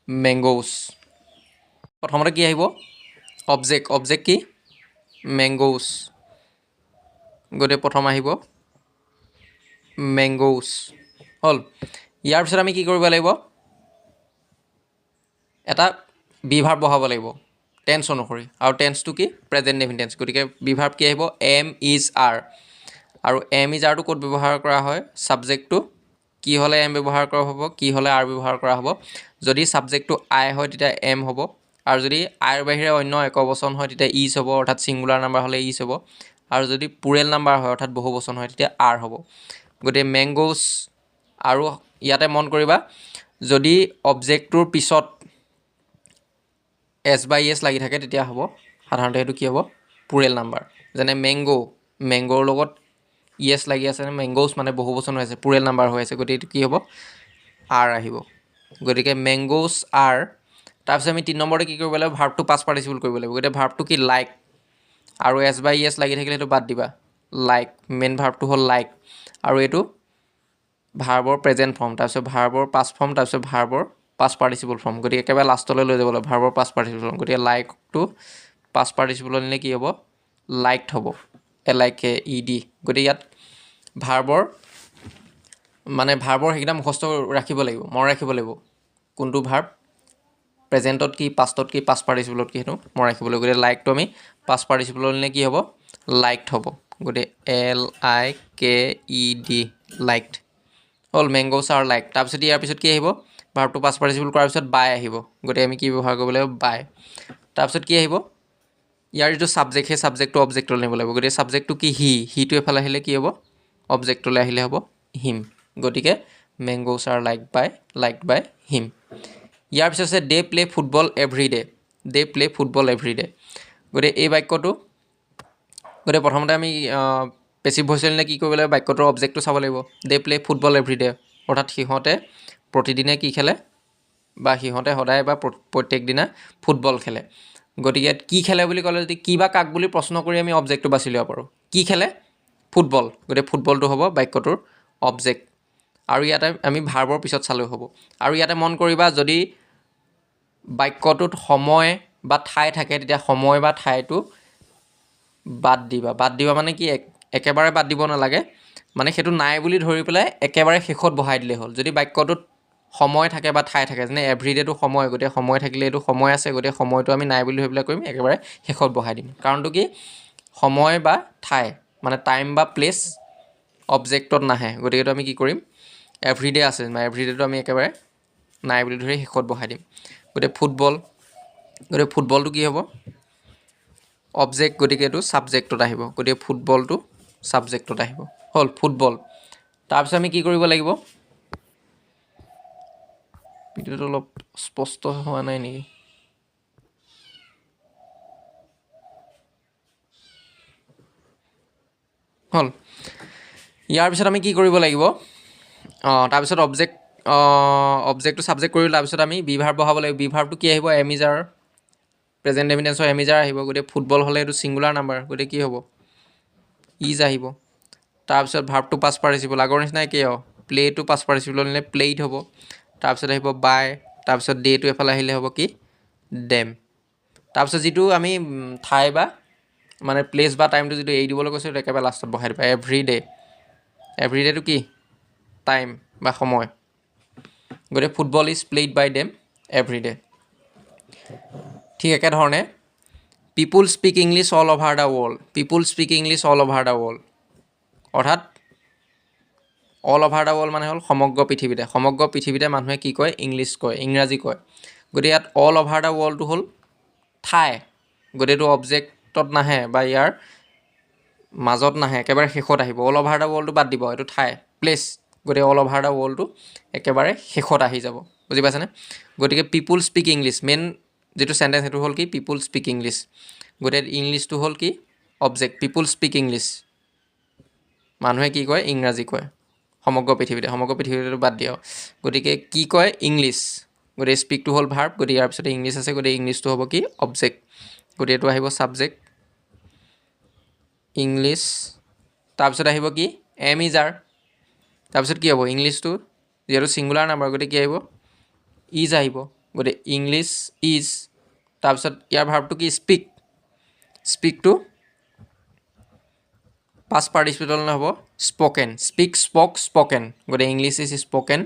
মেংগ'ছ প্ৰথমতে কি আহিব অবজেক্ট কি মেংগ'ছ গতিকে প্ৰথম আহিব মেংগ'ছ হ'ল ইয়াৰ পিছত আমি কি কৰিব লাগিব এটা বিভাৰ্ব বহাব লাগিব টেন্স অনুসৰি আৰু টেন্সটো কি প্ৰেজেণ্ট ইনডেফিনিট টেন্স গতিকে বিভাৰ্ব কি আহিব এম ইজ আৰ আৰু এম ইজ আৰটো ক'ত ব্যৱহাৰ কৰা হয় ছাবজেক্টটো কি হ'লে এম ব্যৱহাৰ কৰা হ'ব কি হ'লে আৰ ব্যৱহাৰ কৰা হ'ব যদি ছাবজেক্টটো আই হয় তেতিয়া এম হ'ব আৰু যদি আইৰ বাহিৰে অন্য একবচন হয় তেতিয়া ইজ হ'ব অৰ্থাৎ ছিংগুলাৰ নাম্বাৰ হ'লে ইজ হ'ব আৰু যদি প্লুৰেল নাম্বাৰ হয় অৰ্থাৎ বহুবচন হয় তেতিয়া আৰ হ'ব গতিকে মেংগ'ছ আৰু ইয়াতে মন কৰিবা যদি অবজেক্টটোৰ পিছত এছ বা ইএছ লাগি থাকে তেতিয়া হ'ব সাধাৰণতে সেইটো কি হ'ব প্লুৰেল নাম্বাৰ যেনে মেংগ'ৰ লগত ইএছ লাগি আছে মেংগ'ছ মানে বহুবচন হৈ আছে প্লুৰেল নাম্বাৰ হৈ আছে গতিকে এইটো কি হ'ব আৰ আহিব গতিকে মেংগ'ছ আৰ তাৰপিছত আমি 3 নম্বৰতে কি কৰিব লাগিব ভাৰ্বটো পাষ্ট পাৰ্টিচিপল কৰিব লাগিব গতিকে ভাৰ্বটো কি লাইক আৰু এছ বা ইএছ লাগি থাকিলে সেইটো বাদ দিবা লাইক মেইন ভাৰ্বটো হ'ল লাইক আৰু এইটো ভাৰ্বৰ প্ৰেজেণ্ট ফৰ্ম তাৰপিছত ভাৰ্বৰ পাষ্ট ফৰ্ম তাৰপিছত ভাৰ্বৰ পাষ্ট পাৰ্টিচিপল ফৰ্ম গতিকে একেবাৰে লাষ্টলৈ লৈ যাব লাগিব ভাৰ্বৰ পাষ্ট পাৰ্টিচিপল ফৰ্ম গতিকে লাইকটো পাষ্ট পাৰ্টিচিপলত নিলে কি হ'ব লাইকড হ'ব LIKED গতিকে ইয়াত ভাৰ্বৰ সেইকেইটা মুখস্থ ৰাখিব লাগিব মনত ৰাখিব লাগিব কোনটো ভাৰ্ব প্ৰেজেণ্টত কি পাষ্টত কি পাষ্ট পাৰ্টিচিপলত কি সেইটো মনত ৰাখিব লাগিব গতিকে লাইকটো আমি পাষ্ট পাৰ্টিচিপলত নিলে কি হ'ব লাইকড হ'ব গতিকে LIKED লাইকড হ'ল মেংগ'ছ আৰ লাইক তাৰপিছত ইয়াৰ পিছত কি আহিব ভাৰ্বটো পাষ্ট পাৰ্টিচিপল কৰাৰ পিছত বাই আহিব গতিকে আমি কি ব্যৱহাৰ কৰিব লাগিব বাই তাৰপিছত কি আহিব ইয়াৰ যিটো ছাবজেক্ট সেই ছাবজেক্টটো অবজেক্টলৈ নিব লাগিব গতিকে ছাবজেক্টটো কি হিটো এফালে আহিলে কি হ'ব অবজেক্টলৈ আহিলে হ'ব হিম গতিকে মেংগ'ছ আৰ লাইকড বাই হিম ইয়াৰ পিছত আছে they play football every day গতিকে এই বাক্যটো গতিকে প্ৰথমতে আমি পেছিভ ভইচলৈ নিলে কি কৰিব লাগিব বাক্যটোৰ অবজেক্টটো চাব লাগিব they play football every day অৰ্থাৎ সিহঁতে প্ৰতিদিনে কি খেলে বা সিহঁতে সদায় বা প্ৰত্যেক দিনা ফুটবল খেলে গতিকে ইয়াত কি খেলে বুলি ক'লে যদি কি বা কাক বুলি প্ৰশ্ন কৰি আমি অবজেক্টটো বাছি ল'ব পাৰোঁ কি খেলে ফুটবল গতিকে ফুটবলটো হ'ব বাক্যটোৰ অবজেক্ট আৰু ইয়াতে আমি ভাৰ্বৰ পিছত চালেও হ'ব আৰু ইয়াতে মন কৰিবা যদি বাক্যটোত সময় বা ঠাই থাকে তেতিয়া সময় বা ঠাইটো বাদ দিবা মানে কি একেবাৰে বাদ দিব নালাগে মানে সেইটো নাই বুলি ধৰি পেলাই একেবাৰে শেষত বহাই দিলেই হ'ল যদি বাক্যটোত সময় থাকে বা ঠাই থাকে যেনে এভৰিডেটো সময় গতিকে সময় থাকিলে এইটো সময় আছে গতিকে সময়টো আমি নাই বুলি ধৰি পেলাই কৰিম একেবাৰে শেষত বহাই দিম কাৰণটো কি সময় বা ঠাই মানে টাইম বা প্লেচ অবজেক্টত নাহে গতিকে আমি কি কৰিম এভৰিডে আছে, এভৰিডেটো আমি একেবাৰে নাই বুলি ধৰি শেষত বহাই দিম। গতিকে ফুটবল, গতিকে ফুটবলটো কি হ'ব অবজেক্ট, গতিকে এইটো ছাবজেক্টত আহিব। গতিকে ফুটবলটো ছাবজেক্টত আহিব, হ'ল ফুটবল। তাৰপিছত আমি কি কৰিব লাগিব, ভিডিঅ'টো অলপ স্পষ্ট হোৱা নাই নেকি, হ'ল। ইয়াৰ পিছত আমি কি কৰিব লাগিব, তাৰপিছত অবজেক্টটো ছাবজেক্ট কৰিলোঁ। তাৰপিছত আমি বিভাৰ্ব বহাব লাগিব। বিভাৰ্বটো কি আহিব, এমিজাৰ, প্ৰেজেণ্ট এভিডেঞ্চৰ এমিজাৰ আহিব। গতিকে ফুটবল হ'লে এইটো ছিংগুলাৰ নাম্বাৰ, গতিকে কি হ'ব ইজ আহিব। তাৰপিছত ভাৰ্বটো পাছ পাৰ্টিচিপল, আগৰ নিচিনাই কি প্লে'টো পাছ পাৰ্টিচিপল নিলে প্লেইড হ'ব। তাৰপিছত আহিব বাই, তাৰপিছত ডে'টো এফালে আহিলে হ'ব কি ডেম। তাৰপিছত যিটো আমি ঠাই বা মানে প্লেচ বা টাইমটো যিটো এৰি দিবলৈ কৈছোঁ সেইটো একেবাৰে লাষ্টত বহাই দিবা। এভৰিডেটো কি টাইম বা সময়। গতিকে football is played by them everyday. ঠিক একেধৰণে people speak English all over the world, people speak English all over the world, অৰ্থাৎ অল অভাৰ দ্য ৱৰ্ল্ড মানে হ'ল সমগ্ৰ পৃথিৱীতে, সমগ্ৰ পৃথিৱীতে মানুহে কি কয় ইংলিছ কয়, ইংৰাজী কয়। গতিকে ইয়াত অল অভাৰ দ্য ৱৰ্ল্ডটো হ'ল ঠাই, গতিকে এইটো অবজেক্টত নাহে বা ইয়াৰ মাজত নাহে, একেবাৰে শেষত আহিব। অল অভাৰ দ্য ৱৰ্ল্ডটো বাদ দিব, এইটো ঠাই প্লেচ, গতিকে অল অভাৰ দ্য ৱৰ্ল্ডটো একেবাৰে শেষত আহি যাব, বুজি পাইছেনে। গতিকে পিপুল স্পীক ইংলিছ, মেইন যিটো চেণ্টেঞ্চ সেইটো হ'ল কি পিপুল স্পীক ইংলিছ, গতিকে ইংলিছটো হ'ল কি অবজেক্ট, পিপুল স্পীক ইংলিছ, মানুহে কি কয় ইংৰাজী কয় সমগ্ৰ পৃথিৱীতে, সমগ্ৰ পৃথিৱীটো বাদ দিয়ক। গতিকে কি কয় ইংলিছ, গতিকে স্পীকটো হ'ল ভাৰ্ব, গতিকে ইয়াৰ পিছতে ইংলিছ আছে, গতিকে ইংলিছটো হ'ব কি অবজেক্ট, গতিকে এইটো আহিব ছাবজেক্ট ইংলিছ। তাৰপিছত আহিব কি এম ইজাৰ, তাৰপিছত কি হ'ব ইংলিছটো যিহেতু ছিংগুলাৰ নাম্বাৰ, গতিকে কি আহিব ইজ আহিব, গতিকে ইংলিছ ইজ। তাৰপিছত ইয়াৰ ভাৰ্বটো কি স্পীক, স্পীকটো পাষ্ট পাৰ্টিচিপল হ'ব স্পকেন, স্পীক স্পক স্পকেন, গতিকে ইংলিছ ইজ স্পকেন।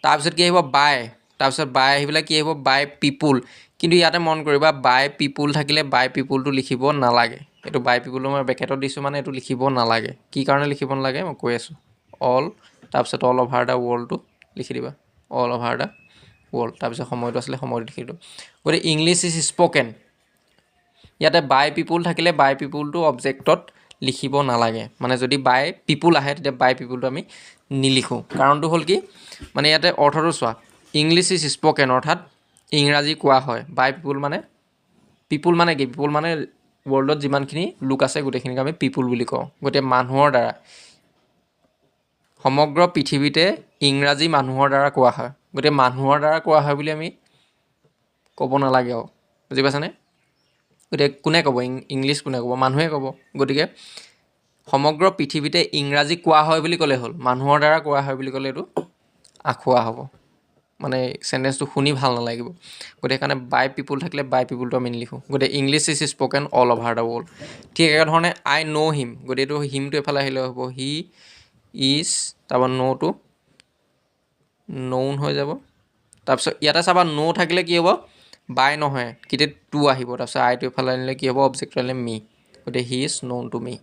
তাৰপিছত কি আহিব বাই, তাৰপিছত বাই আহি পেলাই কি আহিব বাই পিপুল, কিন্তু ইয়াতে মন কৰিবা বাই পিপুল থাকিলে বাই পিপুলটো লিখিব নালাগে, এইটো বাই পিপুলটো মই ব্ৰেকেটত দিছোঁ মানে এইটো লিখিব নালাগে। কি কাৰণে লিখিব নালাগে মই কৈ আছোঁ, অল তাৰপিছত অল অভাৰ দ্য ৱৰ্ল্ডটো লিখি দিবা, অল অভাৰ দ্য ৱৰ্ল্ড, তাৰপিছত সময়টো আছিলে সময়টো লিখি দিওঁ। গতিকে ইংলিছ ইজ স্পকেন, ইয়াতে বাই পিপুল থাকিলে বাই পিপুলটো অবজেক্টত লিখিব নালাগে, মানে যদি বাই পিপুল আহে তেতিয়া বাই পিপুলটো আমি নিলিখোঁ। কাৰণটো হ'ল কি মানে ইয়াতে অৰ্থটো চোৱা, ইংলিছ ইজ স্পকেন অৰ্থাৎ ইংৰাজী কোৱা হয়, বাই পিপুল মানে কি পিপুল মানে ৱৰ্ল্ডত যিমানখিনি লোক আছে গোটেইখিনিক আমি পিপুল বুলি কওঁ, গতিকে মানুহৰ দ্বাৰা সমগ্ৰ পৃথিৱীতে ইংৰাজী মানুহৰ দ্বাৰা কোৱা হয়, গতিকে মানুহৰ দ্বাৰা কোৱা হয় বুলি আমি ক'ব নালাগে আৰু, বুজি পাইছানে। গতিকে কোনে ক'ব ইংলিছ কোনে ক'ব, মানুহে ক'ব, গতিকে সমগ্ৰ পৃথিৱীতে ইংৰাজী কোৱা হয় বুলি ক'লে হ'ল, মানুহৰ দ্বাৰা কোৱা হয় বুলি ক'লে এইটো আখুৱা হ'ব, মানে চেণ্টেঞ্চটো শুনি ভাল নালাগিব, গতিকে সেইকাৰণে বাই পিপুল থাকিলে বাই পিপুলটো আমি নিলিখোঁ, গতিকে English is spoken all over the world. ঠিক একেধৰণে আই ন' হিম, গতিকে এইটো হিমটো এফালে আহিলে হ'ব হি ইজ, তাৰপৰা ন'টো নউন হৈ যাব। তাৰপিছত ইয়াতে চাবা ন' থাকিলে কি হ'ব বাই নহয়, কেতিয়া টু আহিব, তাৰপিছত আইটো এফালে আনিলে কি হ'ব অবজেক্টটো আনিলে মি, গতিকে he is noun to me.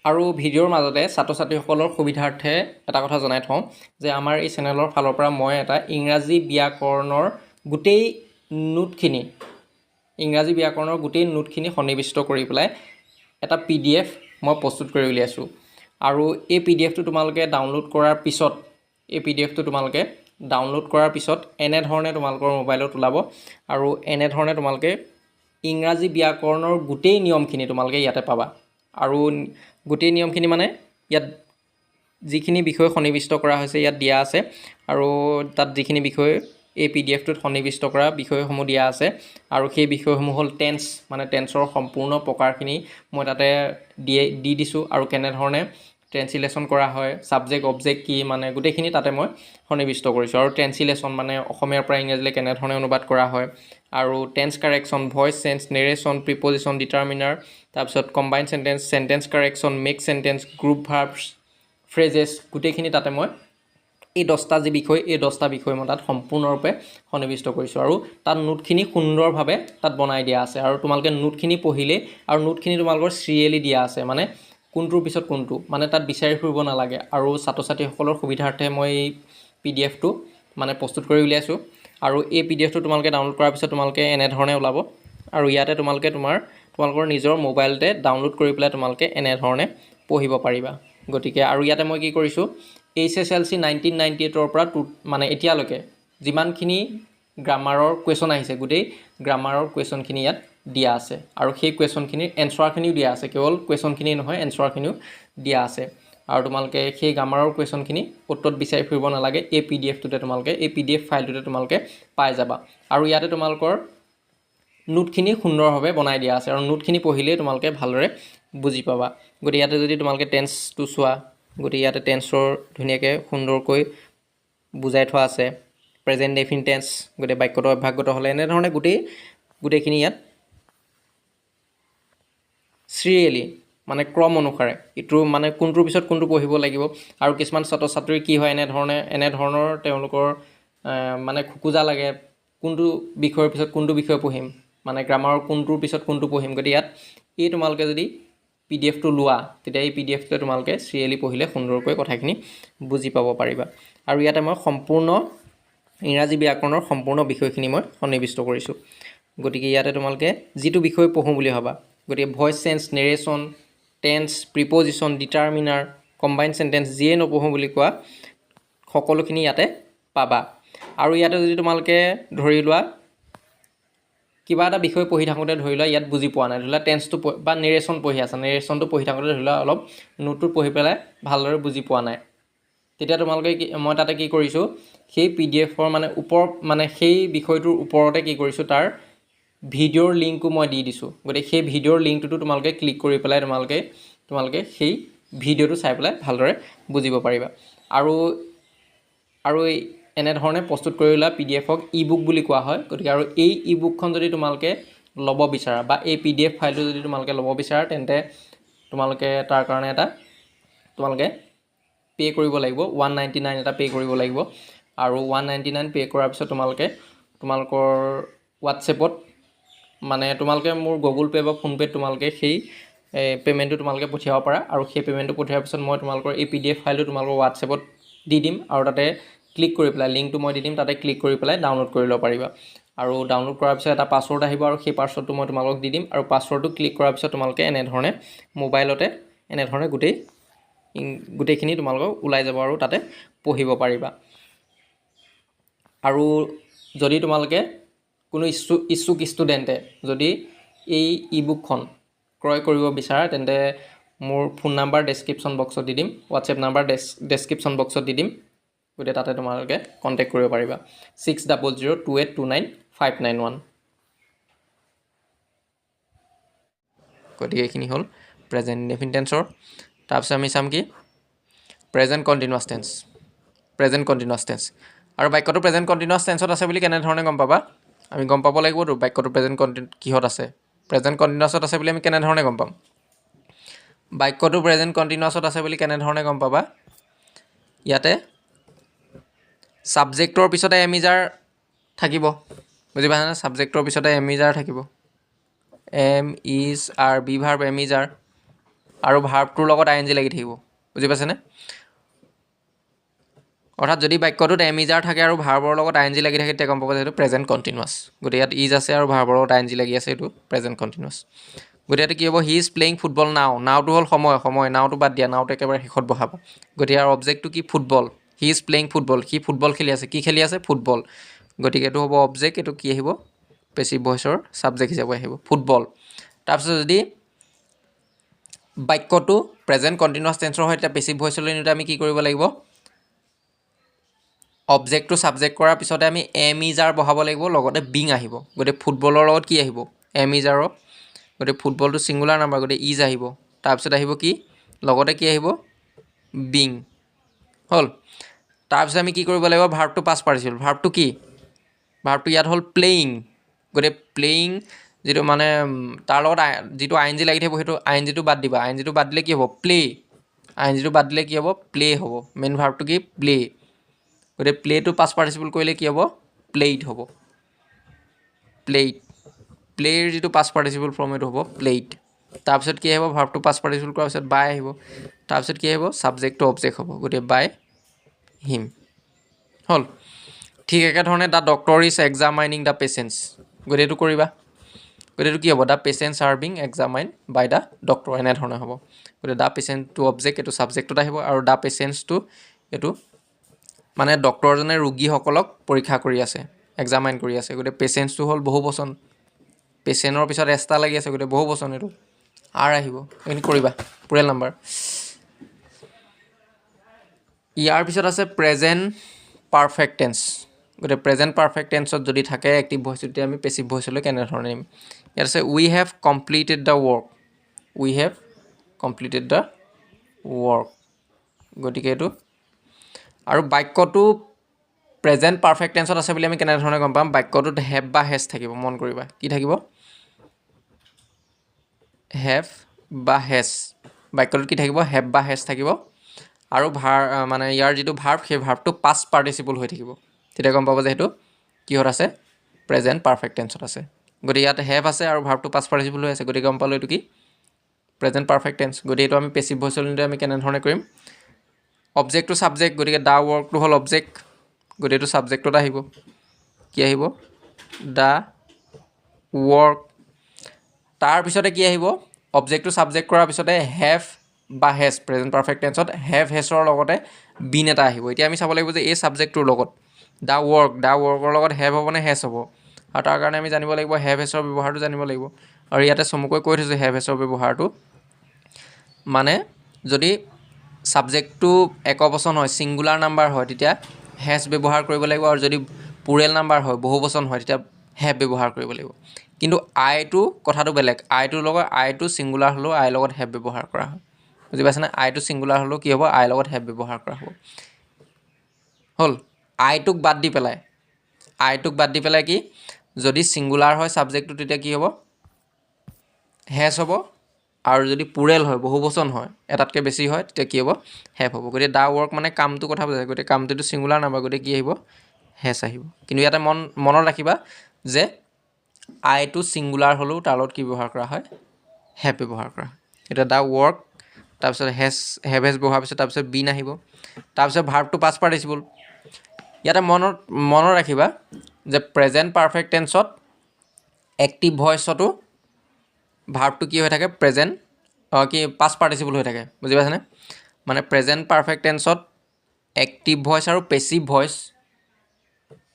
আৰু ভিডিঅ'ৰ মাজতে ছাত্ৰ ছাত্ৰীসকলৰ সুবিধাৰ্থে এটা কথা জনাই থওঁ যে আমাৰ এই চেনেলৰ ফালৰ পৰা মই এটা ইংৰাজী ব্যাকৰণৰ গোটেই নোটখিনি সন্নিৱিষ্ট কৰি পেলাই এটা PDF মই প্ৰস্তুত কৰি উলিয়াইছোঁ। আৰু এই PDFটো তোমালোকে ডাউনলোড কৰাৰ পিছত এনেধৰণে তোমালোকৰ মোবাইলত ওলাব, আৰু এনেধৰণে তোমালোকে ইংৰাজী ব্যাকৰণৰ গোটেই নিয়মখিনি তোমালোকে ইয়াতে পাবা। আৰু গোটেই নিয়মখিনি মানে ইয়াত যিখিনি বিষয় সন্নিৱিষ্ট কৰা হৈছে ইয়াত দিয়া আছে, আৰু তাত যিখিনি বিষয় এই PDFটোত সন্নিৱিষ্ট কৰা বিষয়সমূহ দিয়া আছে, আৰু সেই বিষয়সমূহ হ'ল টেন্স, মানে টেন্সৰ সম্পূৰ্ণ প্ৰকাৰখিনি মই তাতে দি দিছোঁ, আৰু কেনেধৰণে ট্ৰেন্সলেশ্যন কৰা হয়, ছাবজেক্ট অবজেক্ট কি, মানে গোটেইখিনি তাতে মই সন্নিৱিষ্ট কৰিছোঁ। আৰু ট্ৰেন্সলেশ্যন মানে অসমীয়াৰ পৰা ইংৰাজীলৈ কেনেধৰণে অনুবাদ কৰা হয়, আৰু tense correction, voice change, narration, preposition, determiner, তাৰপিছত combine sentence correction, make sentence, group verbs, phrases, গোটেইখিনি তাতে মই এই 10টা যি বিষয়, এই 10টা বিষয় মই তাত সম্পূৰ্ণৰূপে সন্নিৱিষ্ট কৰিছোঁ, আৰু তাত নোটখিনি সুন্দৰভাৱে তাত বনাই দিয়া আছে, আৰু তোমালোকে নোটখিনি পঢ়িলে, আৰু নোটখিনি তোমালোকৰ চিৰিয়েলি দিয়া আছে, মানে কোনটোৰ পিছত কোনটো মানে তাত বিচাৰি ফুৰিব নালাগে আৰু ছাত্ৰ ছাত্ৰীসকলৰ সুবিধাৰ্থে মই এই PDF-টো মানে প্ৰস্তুত কৰি উলিয়াইছোঁ আৰু এই PDF-টো তোমালোকে ডাউনলোড কৰাৰ পিছত তোমালোকে এনেধৰণে ওলাব আৰু ইয়াতে তোমালোকে তোমালোকৰ নিজৰ মোবাইলতে ডাউনলোড কৰি পেলাই তোমালোকে এনেধৰণে পঢ়িব পাৰিবা গতিকে আৰু ইয়াতে মই কি কৰিছোঁ HSLC 1998-ৰ পৰা মানে এতিয়ালৈকে যিমানখিনি গ্ৰামাৰৰ কুৱেশ্যন আহিছে গোটেই গ্ৰামাৰৰ কুৱেশ্যনখিনি ইয়াত দিয়া আছে আৰু সেই কুৱেশ্যনখিনিৰ এনচাৰখিনিও দিয়া আছে কেৱল কুৱেশ্যনখিনি নহয় এনচাৰখিনিও দিয়া আছে আৰু তোমালোকে সেই গ্ৰামাৰৰ কুৱেশ্যনখিনি অ'ত বিচাৰি ফুৰিব নালাগে এই PDF-টোতে তোমালোকে এই PDF ফাইলটোতে তোমালোকে পাই যাবা আৰু ইয়াতে তোমালোকৰ নোটখিনি সুন্দৰভাৱে বনাই দিয়া আছে আৰু নোটখিনি পঢ়িলেই তোমালোকে ভালদৰে বুজি পাবা গতিকে ইয়াতে যদি তোমালোকে টেন্সটো চোৱা গতিকে ইয়াতে টেন্সৰ ধুনীয়াকৈ সুন্দৰকৈ বুজাই থোৱা আছে প্ৰেজেণ্ট ডেফিনিট টেন্স গোটেই বাক্যটো অভ্যাসগত হ'লে এনেধৰণে গোটেইখিনি ইয়াত চিৰিয়েলি মানে ক্ৰম অনুসাৰে ইটো মানে কোনটোৰ পিছত কোনটো পঢ়িব লাগিব আৰু কিছুমান ছাত্ৰ ছাত্ৰীৰ কি হয় এনেধৰণৰ তেওঁলোকৰ মানে খোকোজা লাগে কোনটো বিষয়ৰ পিছত কোনটো বিষয় পঢ়িম মানে গ্ৰামাৰৰ কোনটোৰ পিছত কোনটো পঢ়িম গতিকে ইয়াত এই তোমালোকে যদি PDF-টো লোৱা তেতিয়া এই PDF-টোতে তোমালোকে চিৰিয়েলি পঢ়িলে সুন্দৰকৈ কথাখিনি বুজি পাব পাৰিবা আৰু ইয়াতে মই সম্পূৰ্ণ ইংৰাজী ব্যাকৰণৰ সম্পূৰ্ণ বিষয়খিনি মই সন্নিৱিষ্ট কৰিছোঁ গতিকে ইয়াতে তোমালোকে যিটো বিষয় পঢ়োঁ বুলি ভাবা গতিকে voice change narration tense preposition determiner combine sentence যিয়ে নপঢ়োঁ বুলি কোৱা সকলোখিনি ইয়াতে পাবা আৰু ইয়াতে যদি তোমালোকে ধৰি লোৱা কিবা এটা বিষয় পঢ়ি থাকোঁতে ধৰি লোৱা ইয়াত বুজি পোৱা নাই ধৰি লোৱা টেন্সটো বা নেৰেশ্যন পঢ়ি আছা নেৰেশ্যনটো পঢ়ি থাকোঁতে ধৰি লোৱা অলপ নোটটো পঢ়ি পেলাই ভালদৰে বুজি পোৱা নাই তেতিয়া তোমালোকে মই তাতে কি কৰিছোঁ সেই PDF-ৰ মানে সেই বিষয়টোৰ ওপৰতে কি কৰিছোঁ তাৰ ভিডিঅ'ৰ লিংকো মই দি দিছোঁ গতিকে সেই ভিডিঅ'ৰ লিংকটোতো তোমালোকে ক্লিক কৰি পেলাই তোমালোকে সেই ভিডিঅ'টো চাই পেলাই ভালদৰে বুজিব পাৰিবা আৰু এনেধৰণে প্ৰস্তুত কৰি লোৱা PDF-ক ই-বুক বুলি কোৱা হয় গতিকে আৰু এই ই-বুকখন যদি তোমালোকে ল'ব বিচাৰা বা এই PDF ফাইলটো যদি তোমালোকে ল'ব বিচাৰা তেন্তে তোমালোকে তাৰ কাৰণে তোমালোকে পে' কৰিব লাগিব 199 এটা পে' কৰিব লাগিব আৰু 199 পে' কৰাৰ পিছত তোমালোকৰ হোৱাটছএপত মানে তোমালোকে মোৰ গুগল পে' বা ফোনপে'ত তোমালোকে সেই পে'মেণ্টটো তোমালোকে পঠিয়াব পাৰা আৰু সেই পে'মেণ্টটো পঠিওৱাৰ পিছত মই তোমালোকৰ এই PDF ফাইলটো তোমালোকৰ হোৱাটছএপত দি দিম আৰু তাতে ক্লিক কৰি পেলাই লিংকটো মই দি দিম তাতে ক্লিক কৰি পেলাই ডাউনলোড কৰি ল'ব পাৰিবা আৰু ডাউনলোড কৰাৰ পিছত এটা পাছৱৰ্ড আহিব আৰু সেই পাছৱৰ্ডটো মই তোমালোকক দি দিম আৰু পাছৱৰ্ডটো ক্লিক কৰাৰ পিছত তোমালোকে এনেধৰণে মোবাইলতে এনেধৰণে গোটেইখিনি তোমালোকক ওলাই যাব আৰু তাতে পঢ়িব পাৰিবা আৰু যদি তোমালোকে কোনো ইচ্ছুক ষ্টুডেণ্টে যদি এই ই-বুকখন ক্ৰয় কৰিব বিচাৰে তেন্তে মোৰ ফোন নাম্বাৰ ডেছক্ৰিপশ্যন বক্সত দি দিম হোৱাটছএপ নাম্বাৰ ডেছক্ৰিপশ্যন বক্সত দি দিম গতিকে তাতে তোমালোকে কণ্টেক্ট কৰিব পাৰিবা 6002829591 গতিকে এইখিনি হ'ল প্ৰেজেণ্ট ইনডেফিনিট টেন্সৰ তাৰপিছত আমি চাম কি প্ৰেজেণ্ট কণ্টিনিউৱাছ টেন্স আৰু বাক্যটো প্ৰেজেণ্ট কণ্টিনিউৱাছ টেন্সত আছে বুলি কেনেধৰণে গম পাবা আমি গম পাব লাগিবতো বাক্যটো কিহত আছে প্ৰেজেণ্ট কণ্টিনিউৱাছত আছে বুলি আমি কেনেধৰণে গম পাম বাক্যটো প্ৰেজেণ্ট কণ্টিনিউৱাছত আছে বুলি কেনেধৰণে গম পাবা ইয়াতে ছাবজেক্টৰ পিছতে এমিজাৰ থাকিব বুজি পাইছানে ছাবজেক্টৰ পিছতে এমিজাৰ থাকিব MIS ভাৰ্ব এমিজাৰ আৰু ভাৰ্বটোৰ লগত ING লাগি থাকিব বুজি পাইছেনে অৰ্থাৎ যদি বাক্যটোত এমিজাৰ থাকে আৰু ভাৰ্বৰ লগত ING লাগি থাকে তেতিয়া গম পাব যে এইটো প্ৰেজেণ্ট কণ্টিনিউৱাছ গতিকে ইয়াত ইজ আছে আৰু ভাৰ্বৰ লগত ING লাগি আছে এইটো প্ৰেজেণ্ট কণ্টিনিউৱাছ গতিকে ইয়াতে কি হ'ব হি ইজ প্লেয়িং ফুটবল নাওটো হ'ল সময় নাওটো বাদ দিয়া নাওটো একেবাৰে শেষত বহাবা গতিকে ইয়াৰ অবজেক্টটো কি football he is playing football সি ফুটবল খেলি আছে কি খেলি আছে ফুটবল গতিকে এইটো হ'ব অবজেক্ট এইটো কি আহিব পেছিভ ভইচৰ ছাবজেক্ট হিচাপে আহিব ফুটবল তাৰপিছত যদি বাক্যটো প্ৰেজেণ্ট কণ্টিনিউৱাছ টেন্সৰ হয় তেতিয়া পেছিভ ভইচলৈ নিওঁতে আমি কি কৰিব লাগিব অবজেক্টটো ছাবজেক্ট কৰাৰ পিছতে আমি এমিজাৰ বহাব লাগিব লগতে বিং আহিব গতিকে ফুটবলৰ লগত কি আহিব এমিজাৰৰ গতিকে ফুটবলটো ছিংগুলাৰ নাম্বাৰ গতিকে ইজ আহিব তাৰপিছত আহিব কি লগতে কি আহিব বিং হ'ল তাৰপিছত আমি কি কৰিব লাগিব ভাৰ্বটো পাছ পাৰ্টিচিপল ভাৰ্বটো কি ভাৰ্বটো ইয়াত হ'ল প্লেয়িং গতিকে প্লেয়িং যিটো মানে তাৰ লগত যিটো ING লাগি থাকিব সেইটো INGটো বাদ দিবা INGটো বাদ দিলে কি হ'ব INGটো বাদ দিলে কি হ'ব প্লে হ'ব মেইন ভাৰ্বটো কি প্লে গতিকে প্লেটো পাছ পাৰ্টিচিপল কৰিলে কি হ'ব প্লেইড হ'ব প্লে'ৰ যিটো পাছ পাৰ্টিচিপল ফৰ্ম এইটো হ'ব প্লেইড তাৰপিছত কি আহিব ভাৰ্বটো পাষ্ট পাৰ্টিচিপল কৰাৰ পিছত বাই আহিব তাৰপিছত কি আহিব ছাবজেক্টটো অবজেক্ট হ'ব গতিকে বাই হিম হ'ল ঠিক একেধৰণে the doctor is examining the patients গতিকে এইটো কৰিবা গতিকে এইটো কি হ'ব the patients are being examine by the doctor এনেধৰণে হ'ব গতিকে দ্য পেচেণ্টটো অবজেক্ট এইটো ছাবজেক্টত আহিব আৰু দ্য পেচেণ্টছটো এইটো মানে ডক্টৰজনে ৰোগীসকলক পৰীক্ষা কৰি আছে এক্সামাইন কৰি আছে গতিকে পেচেণ্টছটো হ'ল বহু বচন পেচেণ্টৰ পিছত এষ্টা লাগি আছে গতিকে বহু বচন এইটো আৰ আহিব এইখিনি কৰিবা পুৰেল নাম্বাৰ ইয়াৰ পিছত আছে প্ৰেজেণ্ট পাৰফেক্ট টেন্স গতিকে প্ৰেজেণ্ট পাৰফেক্ট টেন্সত যদি থাকে এক্টিভ ভইচ তেতিয়া আমি পেছিভ ভইচলৈ কেনেধৰণে নিম ইয়াত আছে we have completed the work we have completed the work গতিকে এইটো আৰু বাক্যটো প্ৰেজেণ্ট পাৰফেক্ট টেন্সত আছে বুলি আমি কেনেধৰণে গম পাম বাক্যটোত হেভ বা হেজ থাকিব মন কৰিবা কি থাকিব হেভ বা হেজ বাক্যটোত কি থাকিব হেভ বা হেজ থাকিব আৰু মানে ইয়াৰ যিটো ভাৰ্ব সেই ভাৰ্বটো পাষ্ট পাৰ্টিচিপল হৈ থাকিব তেতিয়া গম পাব যে সেইটো কিহত আছে প্ৰেজেণ্ট পাৰফেক্ট টেন্সত আছে গতিকে ইয়াত হেভ আছে আৰু ভাৰ্বটো পাষ্ট পাৰ্টিচিপল হৈ আছে গতিকে গম পালোঁ এইটো কি প্ৰেজেণ্ট পাৰফেক্ট টেন্স গতিকে এইটো আমি পেছিভ ভইচলৈ নিলে আমি কেনেধৰণে কৰিম অবজেক্টটো ছাবজেক্ট গতিকে দ্য ৱৰ্কটো হ'ল অবজেক্ট গতিকে এইটো ছাবজেক্টত আহিব কি আহিব দ্য ৱৰ্ক তাৰপিছতে কি আহিব অবজেক্টটো ছাবজেক্ট কৰাৰ পিছতে হেভ বা হেজ প্ৰেজেণ্ট পাৰফেক্ট টেন্সত হেভ হেজৰ লগতে বিন এটা আহিব এতিয়া আমি চাব লাগিব যে এই ছাবজেক্টটোৰ লগত দ্য ৱৰ্কৰ লগত হেভ হ'ব নে হেজ হ'ব আৰু তাৰ কাৰণে আমি জানিব লাগিব হেভ হেজৰ ব্যৱহাৰটো জানিব লাগিব আৰু ইয়াতে চমুকৈ কৈ থৈছোঁ হেভ হেজৰ ব্যৱহাৰটো মানে যদি ছাবজেক্টটো একবচন হয় ছিংগুলাৰ নাম্বাৰ হয় তেতিয়া হেজ ব্যৱহাৰ কৰিব লাগিব আৰু যদি পুৰেল নাম্বাৰ হয় বহু বচন হয় তেতিয়া হেভ ব্যৱহাৰ কৰিব লাগিব কিন্তু আইটো কথাটো বেলেগ আইটোৰ লগত আইটো ছিংগুলাৰ হ'লেও আইৰ লগত হেভ ব্যৱহাৰ কৰা হয় বুজি পাইছেনে আইটো ছিংগুলাৰ হ'লেও কি হ'ব আইৰ লগত হেভ ব্যৱহাৰ কৰা হ'ব হ'ল আইটোক বাদ দি পেলাই কি যদি ছিংগুলাৰ হয় ছাবজেক্টটো তেতিয়া কি হ'ব হেজ হ'ব আৰু যদি পুৰেল হয় বহু বচন হয় এটাতকৈ বেছি হয় তেতিয়া কি হ'ব হেভ হ'ব গতিকে দ্য ৱৰ্ক মানে কামটো কথা বুজায় গতিকে কামটোতো ছিংগুলাৰ নাম্বাৰ গতিকে কি আহিব হেজ আহিব কিন্তু ইয়াতে মনত ৰাখিবা যে আইটো ছিংগুলাৰ হ'লেও তাৰ লগত কি ব্যৱহাৰ কৰা হয় হেভ ব্যৱহাৰ কৰা হয় এতিয়া দ্য ৱৰ্ক তাৰপিছত হেভ হেজ ব্যৱহাৰ পিছত তাৰপিছত বিন আহিব তাৰপিছত ভাৰ্বটো পাষ্ট পাৰ্টিচিপল ইয়াতে মনত ৰাখিবা যে প্ৰেজেণ্ট পাৰফেক্ট টেন্সত এক্টিভ ভইচতো ভাৰ্বটো কি হৈ থাকে প্ৰেজেণ্ট কি পাষ্ট পাৰ্টিচিপল হৈ থাকে বুজি পাইছেনে মানে প্ৰেজেণ্ট পাৰফেক্ট টেন্সত এক্টিভ ভইচ আৰু পেছিভ ভইচ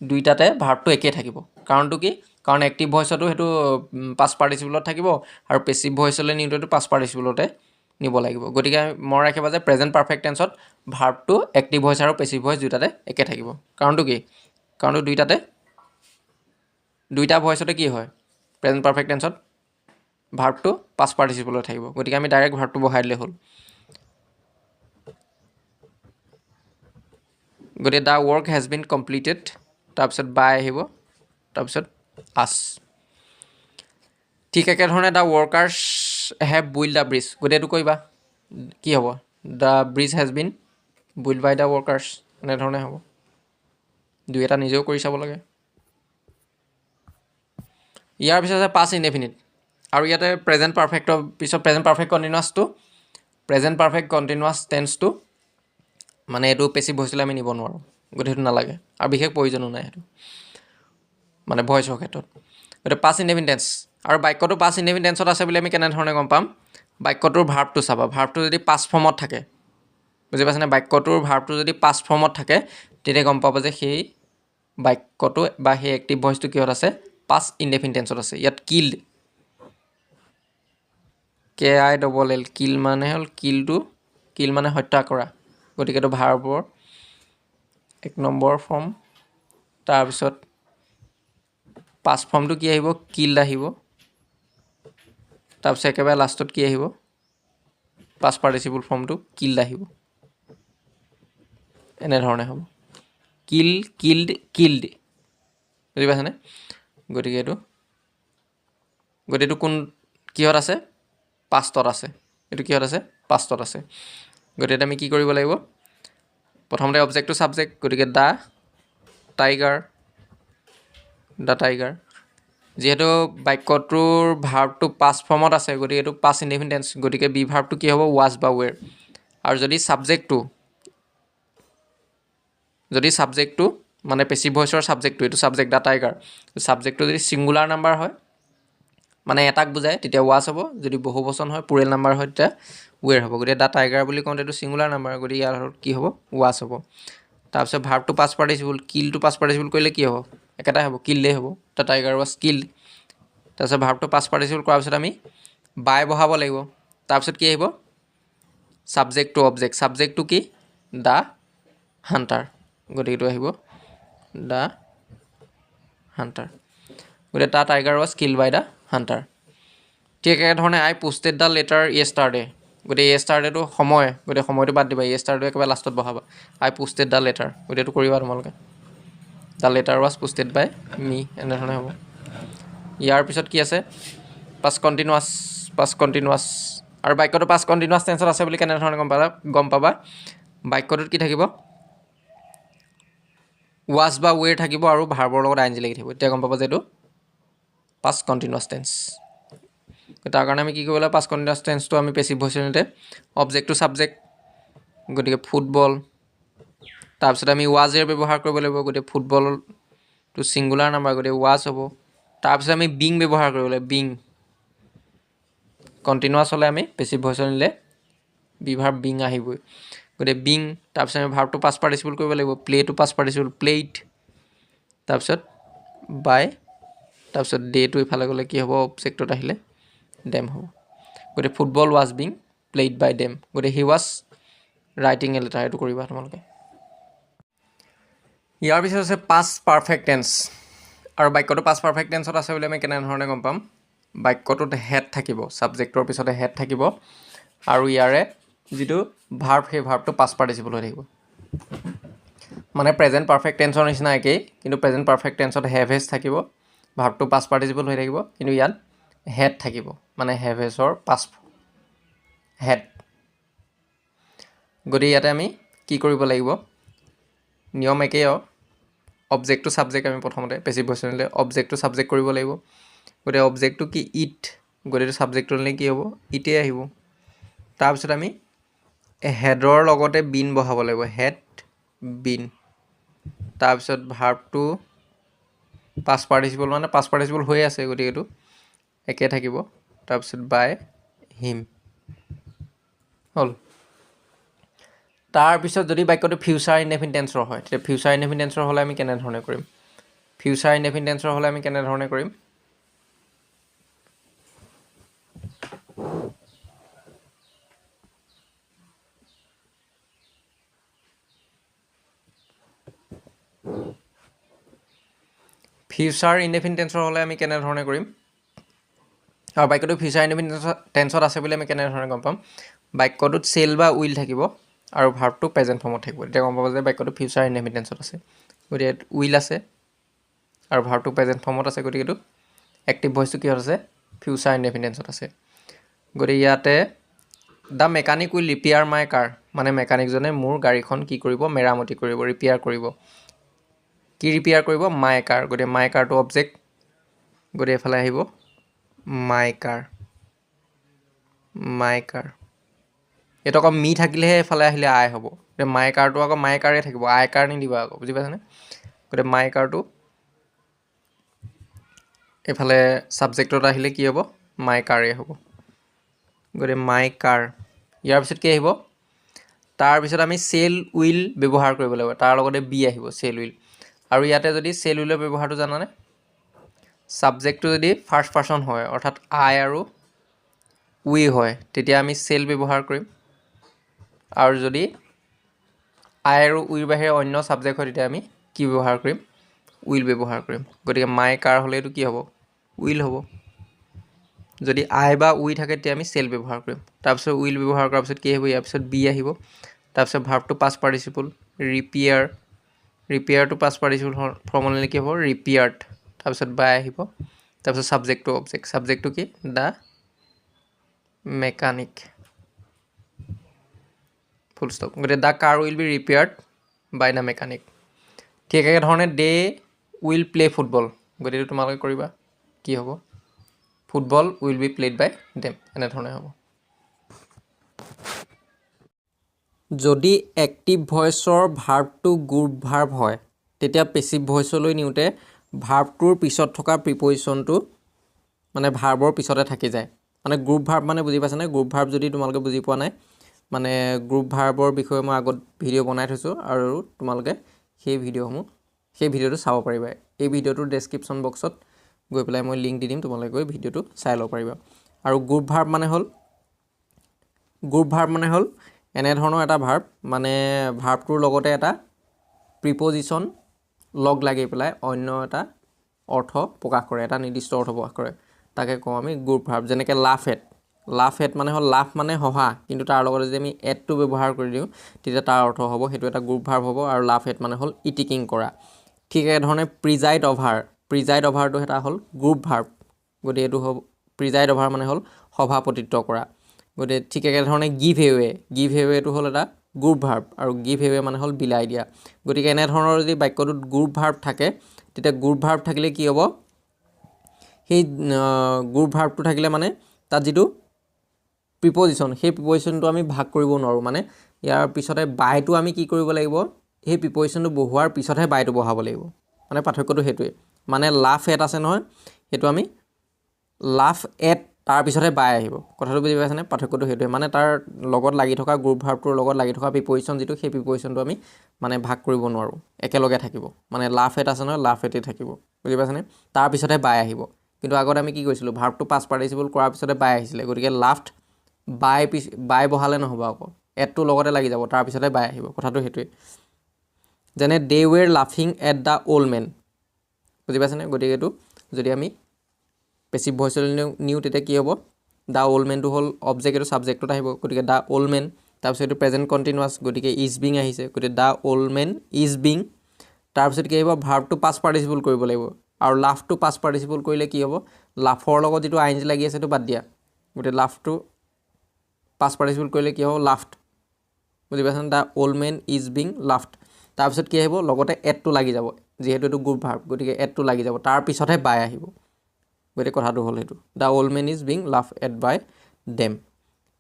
দুইটাতে ভাৰ্বটো একেই থাকিব কাৰণটো কি কাৰণ এক্টিভ ভইচতো সেইটো পাষ্ট পাৰ্টিচিপলত থাকিব আৰু পেছিভ ভইচলৈ নিওঁতেতো পাষ্ট পাৰ্টিচিপলতে নিব লাগিব গতিকে মনত ৰাখিবা যে প্ৰেজেণ্ট পাৰফেক্ট টেন্সত ভাৰ্বটো এক্টিভ ভইচ আৰু পেছিভ ভইচ দুইটাতে একে থাকিব কাৰণটো কি কাৰণটো দুইটা ভইচতে কি হয় প্ৰেজেণ্ট পাৰফেক্ট টেন্সত ভাৰ্বটো পাষ্ট পাৰ্টিচিপলত থাকিব গতিকে আমি ডাইৰেক্ট ভাৰ্বটো বহাই দিলে হ'ল গতিকে the work has been completed তাৰপিছত বাই আহিব তাৰপিছত আছ ঠিক একেধৰণে the workers have build the bridge গতিকে এইটো কৰিবা কি হ'ব the bridge has been build by the workers এনেধৰণে হ'ব দুই এটা নিজেও কৰি চাব লাগে ইয়াৰ পিছত আছে পাষ্ট ইনডেফিনিট আৰু ইয়াতে প্ৰেজেণ্ট পাৰফেক্টৰ পিছত প্ৰেজেণ্ট পাৰফেক্ট কণ্টিনিউৱাছ টেন্সটো মানে এইটো পেছিভ ভইচলৈ আমি নিব নোৱাৰোঁ গতিকে সেইটো নালাগে আৰু বিশেষ প্ৰয়োজনো নাই সেইটো মানে ভইচৰ ক্ষেত্ৰত গতিকে পাষ্ট ইনডেফিনিট টেন্স আৰু বাক্যটো পাষ্ট ইনডেফিনিট টেন্সত আছে বুলি আমি কেনেধৰণে গম পাম বাক্যটোৰ ভাৰ্বটো চাবা ভাৰ্বটো যদি পাষ্ট ফৰ্মত থাকে বুজি পাইছেনে বাক্যটোৰ ভাৰ্বটো যদি পাষ্ট ফৰ্মত থাকে তেতিয়া গম পাব যে সেই বাক্যটো বা সেই এক্টিভ ভইচটো কিহত আছে পাষ্ট ইনডেফিনিট টেন্সত আছে ইয়াত কিল্ড KILL কিল মানে হ'ল কিল মানে হত্যা কৰা গতিকে এইটো ভাৰ্বৰ 1 নম্বৰ ফৰ্ম তাৰপিছত পাষ্ট ফৰ্মটো কি আহিব কিল্ড আহিব তাৰপিছত একেবাৰে লাষ্টত কি আহিব পাষ্ট পাৰ্টিচিপল ফৰ্মটো কিল্ড আহিব এনেধৰণে হ'ব কিল্ড বুজি পাইছেনে গতিকে এইটো কোন কিহত আছে পাষ্টত আছে এইটো কিহত আছে পাষ্টত আছে গতিকে আমি কি কৰিব লাগিব প্ৰথমতে অবজেক্টটো ছাবজেক্ট গতিকে দ্য টাইগাৰ যেহেতু বাক্যটোৰ ভাৰ্বটো পাষ্ট ফৰ্মত আছে গতিকে এইটো পাষ্ট ইনডেফিনিট টেন্স গতিকে বি ভাৰ্বটো কি হ'ব ৱাজ বা ৱেৰ আৰু যদি ছাবজেক্টটো মানে পেছিভ ভইচৰ ছাবজেক্টটো এইটো ছাবজেক্ট দা টাইগাৰ ছাবজেক্টটো যদি ছিংগুলাৰ নাম্বাৰ হয় মানে এটাক বুজায় তেতিয়া ৱাজ হ'ব যদি বহু বচন হয় প্লুৰেল নাম্বাৰ হয় তেতিয়া ৱেৰ হ'ব গতিকে দা টাইগাৰ বুলি কওঁতে এইটো ছিংগুলাৰ নাম্বাৰ গতিকে ইয়াৰ কি হ'ব ৱাজ হ'ব তাৰপিছত ভাৰ্বটো পাষ্ট পাৰ্টিচিপল কিলটো পাষ্ট পাৰ্টিচিপল কৰিলে কি হ'ব একেটাই হ'ব কিলডেই হ'ব দা টাইগাৰ ৱাজ কিল্ড তাৰপিছত ভাৰ্বটো পাষ্ট পাৰ্টিচিপল কৰাৰ পিছত আমি বাই বহাব লাগিব তাৰপিছত কি আহিব ছাবজেক্টটো অবজেক্ট ছাবজেক্টটো কি দা হাণ্টাৰ গতিকে এইটো আহিব দা হাণ্টাৰ গতিকে the tiger was killed by the hunter ঠিক একেধৰণে আই পোষ্টেড দা লেটাৰ য়েষ্টাৰডে গতিকে য়েষ্টাৰডেটো সময় গতিকে সময়টো বাদ দিবা য়েষ্টাৰডে একেবাৰে লাষ্টত বহাবা আই পোষ্টেড দা লেটাৰ গতিকে এইটো কৰিবা তোমালোকে দা লেটাৰ ৱাজ পোষ্টেড বাই মি এনেধৰণে হ'ব ইয়াৰ পিছত কি আছে পাষ্ট কণ্টিনিউৱাছ আৰু বাক্যটো পাষ্ট কণ্টিনিউৱাছ টেন্সত আছে বুলি কেনেধৰণে গম পাবা বাক্যটোত কি থাকিব ৱাজ বা ৱেৰ থাকিব আৰু ভাৰ্বৰ লগত আইএনজি লাগি থাকিব এতিয়া গম পাবা যে এইটো পাষ্ট কণ্টিনিউৱাছ টেন্স তাৰ কাৰণে আমি কি কৰিব লাগিব পাষ্ট কণ্টিনিউৱাছ টেন্সটো আমি পেছিভ ভইচ ইউনিটে অবজেক্টটো ছাবজেক্ট গতিকে ফুটবল তাৰপিছত আমি ৱাজেৰ ব্যৱহাৰ কৰিব লাগিব গতিকে ফুটবলটো ছিংগুলাৰ নাম্বাৰ গতিকে ৱাজ হ'ব তাৰপিছত আমি বিং ব্যৱহাৰ কৰিব লাগিব বিং কণ্টিনিউৱাছ হ'লে আমি পেছিভ ভইচ ইউনিটে বিভাৰ্ব বিং আহিবই গতিকে বিং তাৰপিছত আমি ভাৰ্বটো পাষ্ট পাৰ্টিচিপল কৰিব লাগিব প্লেটো পাষ্ট পাৰ্টিচিপল প্লেইড তাৰপিছত বাই তাৰপিছত ডেটো ইফালে গ'লে কি হ'ব অবজেক্টত আহিলে ডেম হ'ব গতিকে football was being played by them গতিকে he was writing a letter এইটো কৰিবা তোমালোকে ইয়াৰ পিছত আছে পাষ্ট পাৰফেক্ট টেন্স আৰু বাক্যটো পাষ্ট পাৰফেক্ট টেন্সত আছে বুলি আমি কেনেধৰণে গম পাম বাক্যটোত হেড থাকিব ছাবজেক্টৰ পিছতে হেড থাকিব আৰু ইয়াৰে যিটো ভাৰ্ব সেই ভাৰ্বটো পাষ্ট পাৰ্টিচিপল হৈ থাকিব মানে প্ৰেজেণ্ট পাৰফেক্ট টেন্সৰ নিচিনা একেই কিন্তু প্ৰেজেণ্ট পাৰফেক্ট টেন্সত হেভ হেজ থাকিব ভাৰ্বটো পাষ্ট পাৰ্টিচিপল হৈ থাকিব কিন্তু ইয়াত হেড থাকিব মানে হেভ হেজৰ পাষ্ট হেড গতিকে ইয়াতে আমি কি কৰিব লাগিব নিয়ম একেই আৰু অবজেক্টটো ছাবজেক্ট আমি প্ৰথমতে পেছিভ ভইচ ইউনিটে অবজেক্টটো ছাবজেক্ট কৰিব লাগিব গতিকে অবজেক্টটো কি ইট গতিকে ছাবজেক্টটো হ'লে কি হ'ব ইটেই আহিব তাৰপিছত আমি হেডৰ লগতে বিন বহাব লাগিব হেড বিন তাৰপিছত ভাৰ্বটো পাষ্ট পাৰ্টিচিপল মানে পাষ্ট পাৰ্টিচিপল হৈ আছে গতিকে এইটো একে থাকিব তাৰপিছত বাই হিম হ'ল তাৰপিছত যদি বাক্যটো ফিউচাৰ ইনডেফিনিট টেন্সৰ হয় তেতিয়া ফিউচাৰ ইনডেফিনিট টেন্সৰ হ'লে আমি কেনেধৰণে কৰিম ফিউচাৰ ইনডেফিনিট টেন্সৰ হ'লে আমি কেনেধৰণে কৰিম ফিউচাৰ ইনডেফিনিট টেন্সৰ হ'লে আমি কেনেধৰণে কৰিম আৰু বাক্যটো ফিউচাৰ ইনডেফিনিট টেন্সত আছে বুলি আমি কেনেধৰণে গম পাম বাক্যটোত চেল বা উইল থাকিব আৰু ভাৰ্বটো প্ৰেজেণ্ট ফৰ্মত থাকিব তেতিয়া গম পাব যে বাক্যটো ফিউচাৰ ইনডেফিনিট টেন্সত আছে গতিকে উইল আছে আৰু ভাৰ্বটো প্ৰেজেণ্ট ফৰ্মত আছে গতিকে এইটো এক্টিভ ভইচটো কিহত আছে ফিউচাৰ ইনডেফিনিট টেন্সত আছে গতিকে ইয়াতে দ্য মেকানিক উইল ৰিপেয়াৰ মাই কাৰ মানে মেকানিকজনে মোৰ গাড়ীখন কি কৰিব মেৰামতি কৰিব ৰিপেয়াৰ কৰিব কি ৰিপেয়াৰ কৰিব মাই কাৰ গতিকে মাই কাৰটো অবজেক্ট গতিকে এফালে আহিব মাই কাৰ এইটো আকৌ মি থাকিলেহে এফালে আহিলে আই হ'ব গতিকে মাই কাৰটো আকৌ মাই কাৰেই থাকিব আই কাৰ নিদিবা আকৌ বুজি পাইছানে গতিকে মাই কাৰটো এইফালে ছাবজেক্টত আহিলে কি হ'ব মাই কাৰেই হ'ব গতিকে মাই কাৰ ইয়াৰ পিছত কি আহিব তাৰপিছত আমি চেল উইল ব্যৱহাৰ কৰিব লাগিব তাৰ লগতে বি আহিব চেল উইল আৰু ইয়াতে যদি চেল উইলৰ ব্যৱহাৰটো জানানে ছাবজেক্টটো যদি ফাৰ্ষ্ট পাৰ্চন হয় অৰ্থাৎ আই আৰু উই হয় তেতিয়া আমি চেল ব্যৱহাৰ কৰিম আৰু যদি আই আৰু উইৰ বাহিৰে অন্য ছাবজেক্ট হয় তেতিয়া আমি কি ব্যৱহাৰ কৰিম উইল ব্যৱহাৰ কৰিম গতিকে মাই কাৰ হ'লে এইটো কি হ'ব উইল হ'ব যদি আই বা উই থাকে তেতিয়া আমি চেল ব্যৱহাৰ কৰিম তাৰপিছত উইল ব্যৱহাৰ কৰাৰ পিছত কি আহিব ইয়াৰ পিছত বি আহিব তাৰপিছত ভাৰ্বটো পাষ্ট পাৰ্টিচিপল ৰিপেয়াৰটো পাষ্ট পাৰ্টিচিপল ফৰ্মলৈ কি হ'ব ৰিপেয়াৰ্ড তাৰপিছত বাই আহিব তাৰপিছত ছাবজেক্টটো অবজেক্ট ছাবজেক্টটো কি দ্য মেকানিক ফুল ষ্টপ গতিকে the car will be repaired by the mechanic ঠিক একেধৰণে দে উইল প্লে ফুটবল গতিকে তোমালোকে কৰিবা কি হ'ব football will be played by them এনেধৰণে হ'ব যদি এক্টিভ ভইচৰ ভাৰ্বটো গ্ৰুপ ভাৰ্ব হয় তেতিয়া পেছিভ ভইচলৈ নিওঁতে ভাৰ্বটোৰ পিছত থকা প্ৰিপজিশ্যনটো মানে ভাৰ্বৰ পিছতে থাকি যায় মানে গ্ৰুপ ভাৰ্ব মানে বুজি পাইছানে গ্ৰুপ ভাৰ্ব যদি তোমালোকে বুজি পোৱা নাই মানে গ্ৰুপ ভাৰ্বৰ বিষয়ে মই আগত ভিডিঅ' বনাই থৈছোঁ আৰু তোমালোকে সেই ভিডিঅ'টো চাব পাৰিবা এই ভিডিঅ'টোৰ ডেছক্ৰিপশ্যন বক্সত গৈ পেলাই মই লিংক দি দিম তোমালোকে গৈ ভিডিঅ'টো চাই ল'ব পাৰিবা আৰু গ্ৰুপ ভাৰ্ব মানে হ'ল এনেধৰণৰ এটা ভাৰ্ব মানে ভাৰ্বটোৰ লগতে এটা প্ৰিপজিশ্যন লগ লাগি পেলাই অন্য এটা অৰ্থ প্ৰকাশ কৰে এটা নিৰ্দিষ্ট অৰ্থ প্ৰকাশ কৰে তাকে কওঁ আমি গ্ৰুপ ভাৰ্ব যেনেকৈ লাফ এট মানে হ'ল লাফ মানে হহা কিন্তু তাৰ লগতে যদি আমি এটটো ব্যৱহাৰ কৰি দিওঁ তেতিয়া তাৰ অৰ্থ হ'ব সেইটো এটা গ্ৰুপ ভাৰ্ব হ'ব আৰু লাফ এট মানে হ'ল ইটিকিং কৰা ঠিক একেধৰণে প্ৰিজাইড অভাৰটো এটা হ'ল গ্ৰুপ ভাৰ্ব গতিকে এইটো হ'ব প্ৰিজাইড অভাৰ মানে হ'ল সভাপতিত্ব কৰা গতিকে ঠিক একেধৰণে গিভ এৱেটো হ'ল এটা গ্ৰুপ ভাৰ্ব আৰু গিভ এৱে মানে হ'ল বিলাই দিয়া গতিকে এনেধৰণৰ যদি বাক্যটোত গ্ৰুপ ভাৰ্ব থাকে তেতিয়া গ্ৰুপ ভাৰ্ব থাকিলে কি হ'ব সেই গ্ৰুপ ভাৰ্বটো থাকিলে মানে তাত যিটো প্ৰিপজিশ্যন সেই প্ৰিপজিশ্যনটো আমি ভাগ কৰিব নোৱাৰোঁ মানে ইয়াৰ পিছতে বাইটো আমি কি কৰিব লাগিব সেই প্ৰিপজিশ্যনটো বহোৱাৰ পিছতহে বাইটো বহাব লাগিব মানে পাৰ্থক্যটো সেইটোৱে মানে লাফ এট আছে নহয় সেইটো আমি লাফ এট তাৰপিছতহে বাই আহিব কথাটো বুজি পাইছেনে পাৰ্থক্যটো সেইটোৱে মানে তাৰ লগত লাগি থকা গ্ৰুপ ভাৰ্বটোৰ লগত লাগি থকা প্ৰিপজিশ্যন যিটো সেই প্ৰিপজিশ্যনটো আমি মানে ভাগ কৰিব নোৱাৰোঁ একেলগে থাকিব মানে লাফ এট আছে নহয় লাফ এটেই থাকিব বুজি পাইছেনে তাৰপিছতহে বাই আহিব কিন্তু আগত আমি কি কৰিছিলোঁ ভাৰ্বটো পাষ্ট পাৰ্টিচিপল কৰাৰ পিছতে বাই আহিছিলে গতিকে লাফট বাই বহালে নহ'ব আকৌ এটটো লগতে লাগি যাব তাৰপিছতে বাই আহিব কথাটো সেইটোৱে যেনে দে ৱেৰ লাফিং এট দ্য অল্ড মেন বুজি পাইছেনে গতিকে এইটো যদি আমি পেছিভ ভইচলৈ নিওঁ তেতিয়া কি হ'ব দ্য অল্ড মেনটো হ'ল অবজেক্ট এইটো ছাবজেক্টত আহিব গতিকে দ্য অল্ড মেন তাৰপিছত এইটো প্ৰেজেণ্ট কণ্টিনিউৱাছ গতিকে ইজ বিং আহিছে গতিকে the old man is being তাৰপিছত কি আহিব ভাৰ্বটো পাষ্ট পাৰ্টিচিপল কৰিব লাগিব আৰু লাফটো পাষ্ট পাৰ্টিচিপল কৰিলে কি হ'ব লাফৰ লগত যিটো আইন জি লাগি আছে সেইটো বাদ দিয়া গতিকে লাফটো পাষ্ট পাৰ্টিচিপল কৰিলে কি হ'ব লাফট বুজি পাইছেনে the old man is being laughed তাৰপিছত কি আহিব লগতে এটটো লাগি যাব যিহেতু এইটো গ্ৰুপ ভাৰ্ব গতিকে এটটো লাগি যাব তাৰপিছতহে বাই আহিব গতিকে কথাটো হ'ল সেইটো the old man is being laugh at by them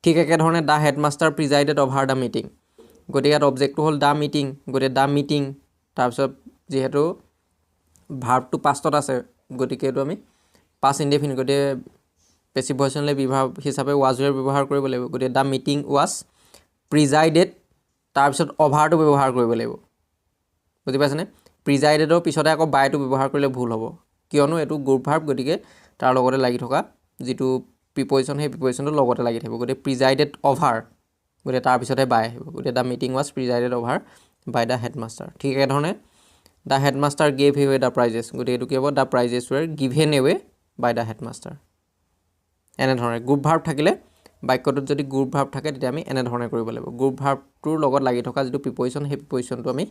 ঠিক একেধৰণে the headmaster presided over the meeting গতিকে ইয়াত অবজেক্টটো হ'ল দ্য মিটিং গতিকে দ্য মিটিং তাৰপিছত যিহেতু ভাৰ্বটো পাষ্টত আছে গতিকে এইটো আমি পাষ্ট ইনডেফিনিট গতিকে পেছিভ ভইচলৈ বিভাগ হিচাপে ৱাজৰ ব্যৱহাৰ কৰিব লাগিব গতিকে দ্য মিটিং ৱাজ প্ৰিজাইডেড তাৰপিছত অভাৰটো ব্যৱহাৰ কৰিব লাগিব বুজি পাইছেনে প্ৰিজাইডেডৰ পিছতে আকৌ বাইটো ব্যৱহাৰ কৰিলে ভুল হ'ব কিয়নো এইটো গ্ৰুপ ভাৰ্ব গতিকে তাৰ লগতে লাগি থকা যিটো প্ৰিপজিশ্যন সেই প্ৰিপজিশ্যনটো লগতে লাগি থাকিব গতিকে প্ৰিজাইডেড অভাৰ গতিকে তাৰপিছতে বাই আহিব গতিকে the meeting was presided over by the headmaster ঠিক একেধৰণে the headmaster gave away the prizes গতিকে এইটো কি হ'ব the prizes were given away by the headmaster এনেধৰণে গ্ৰুপ ভাৰ্ব থাকিলে বাক্যটোত যদি গ্ৰুপ ভাৰ্ব থাকে তেতিয়া আমি এনেধৰণে কৰিব লাগিব গ্ৰুপ ভাৰ্বটোৰ লগত লাগি থকা যিটো প্ৰিপজিশ্যন সেই প্ৰিপজিশ্যনটো আমি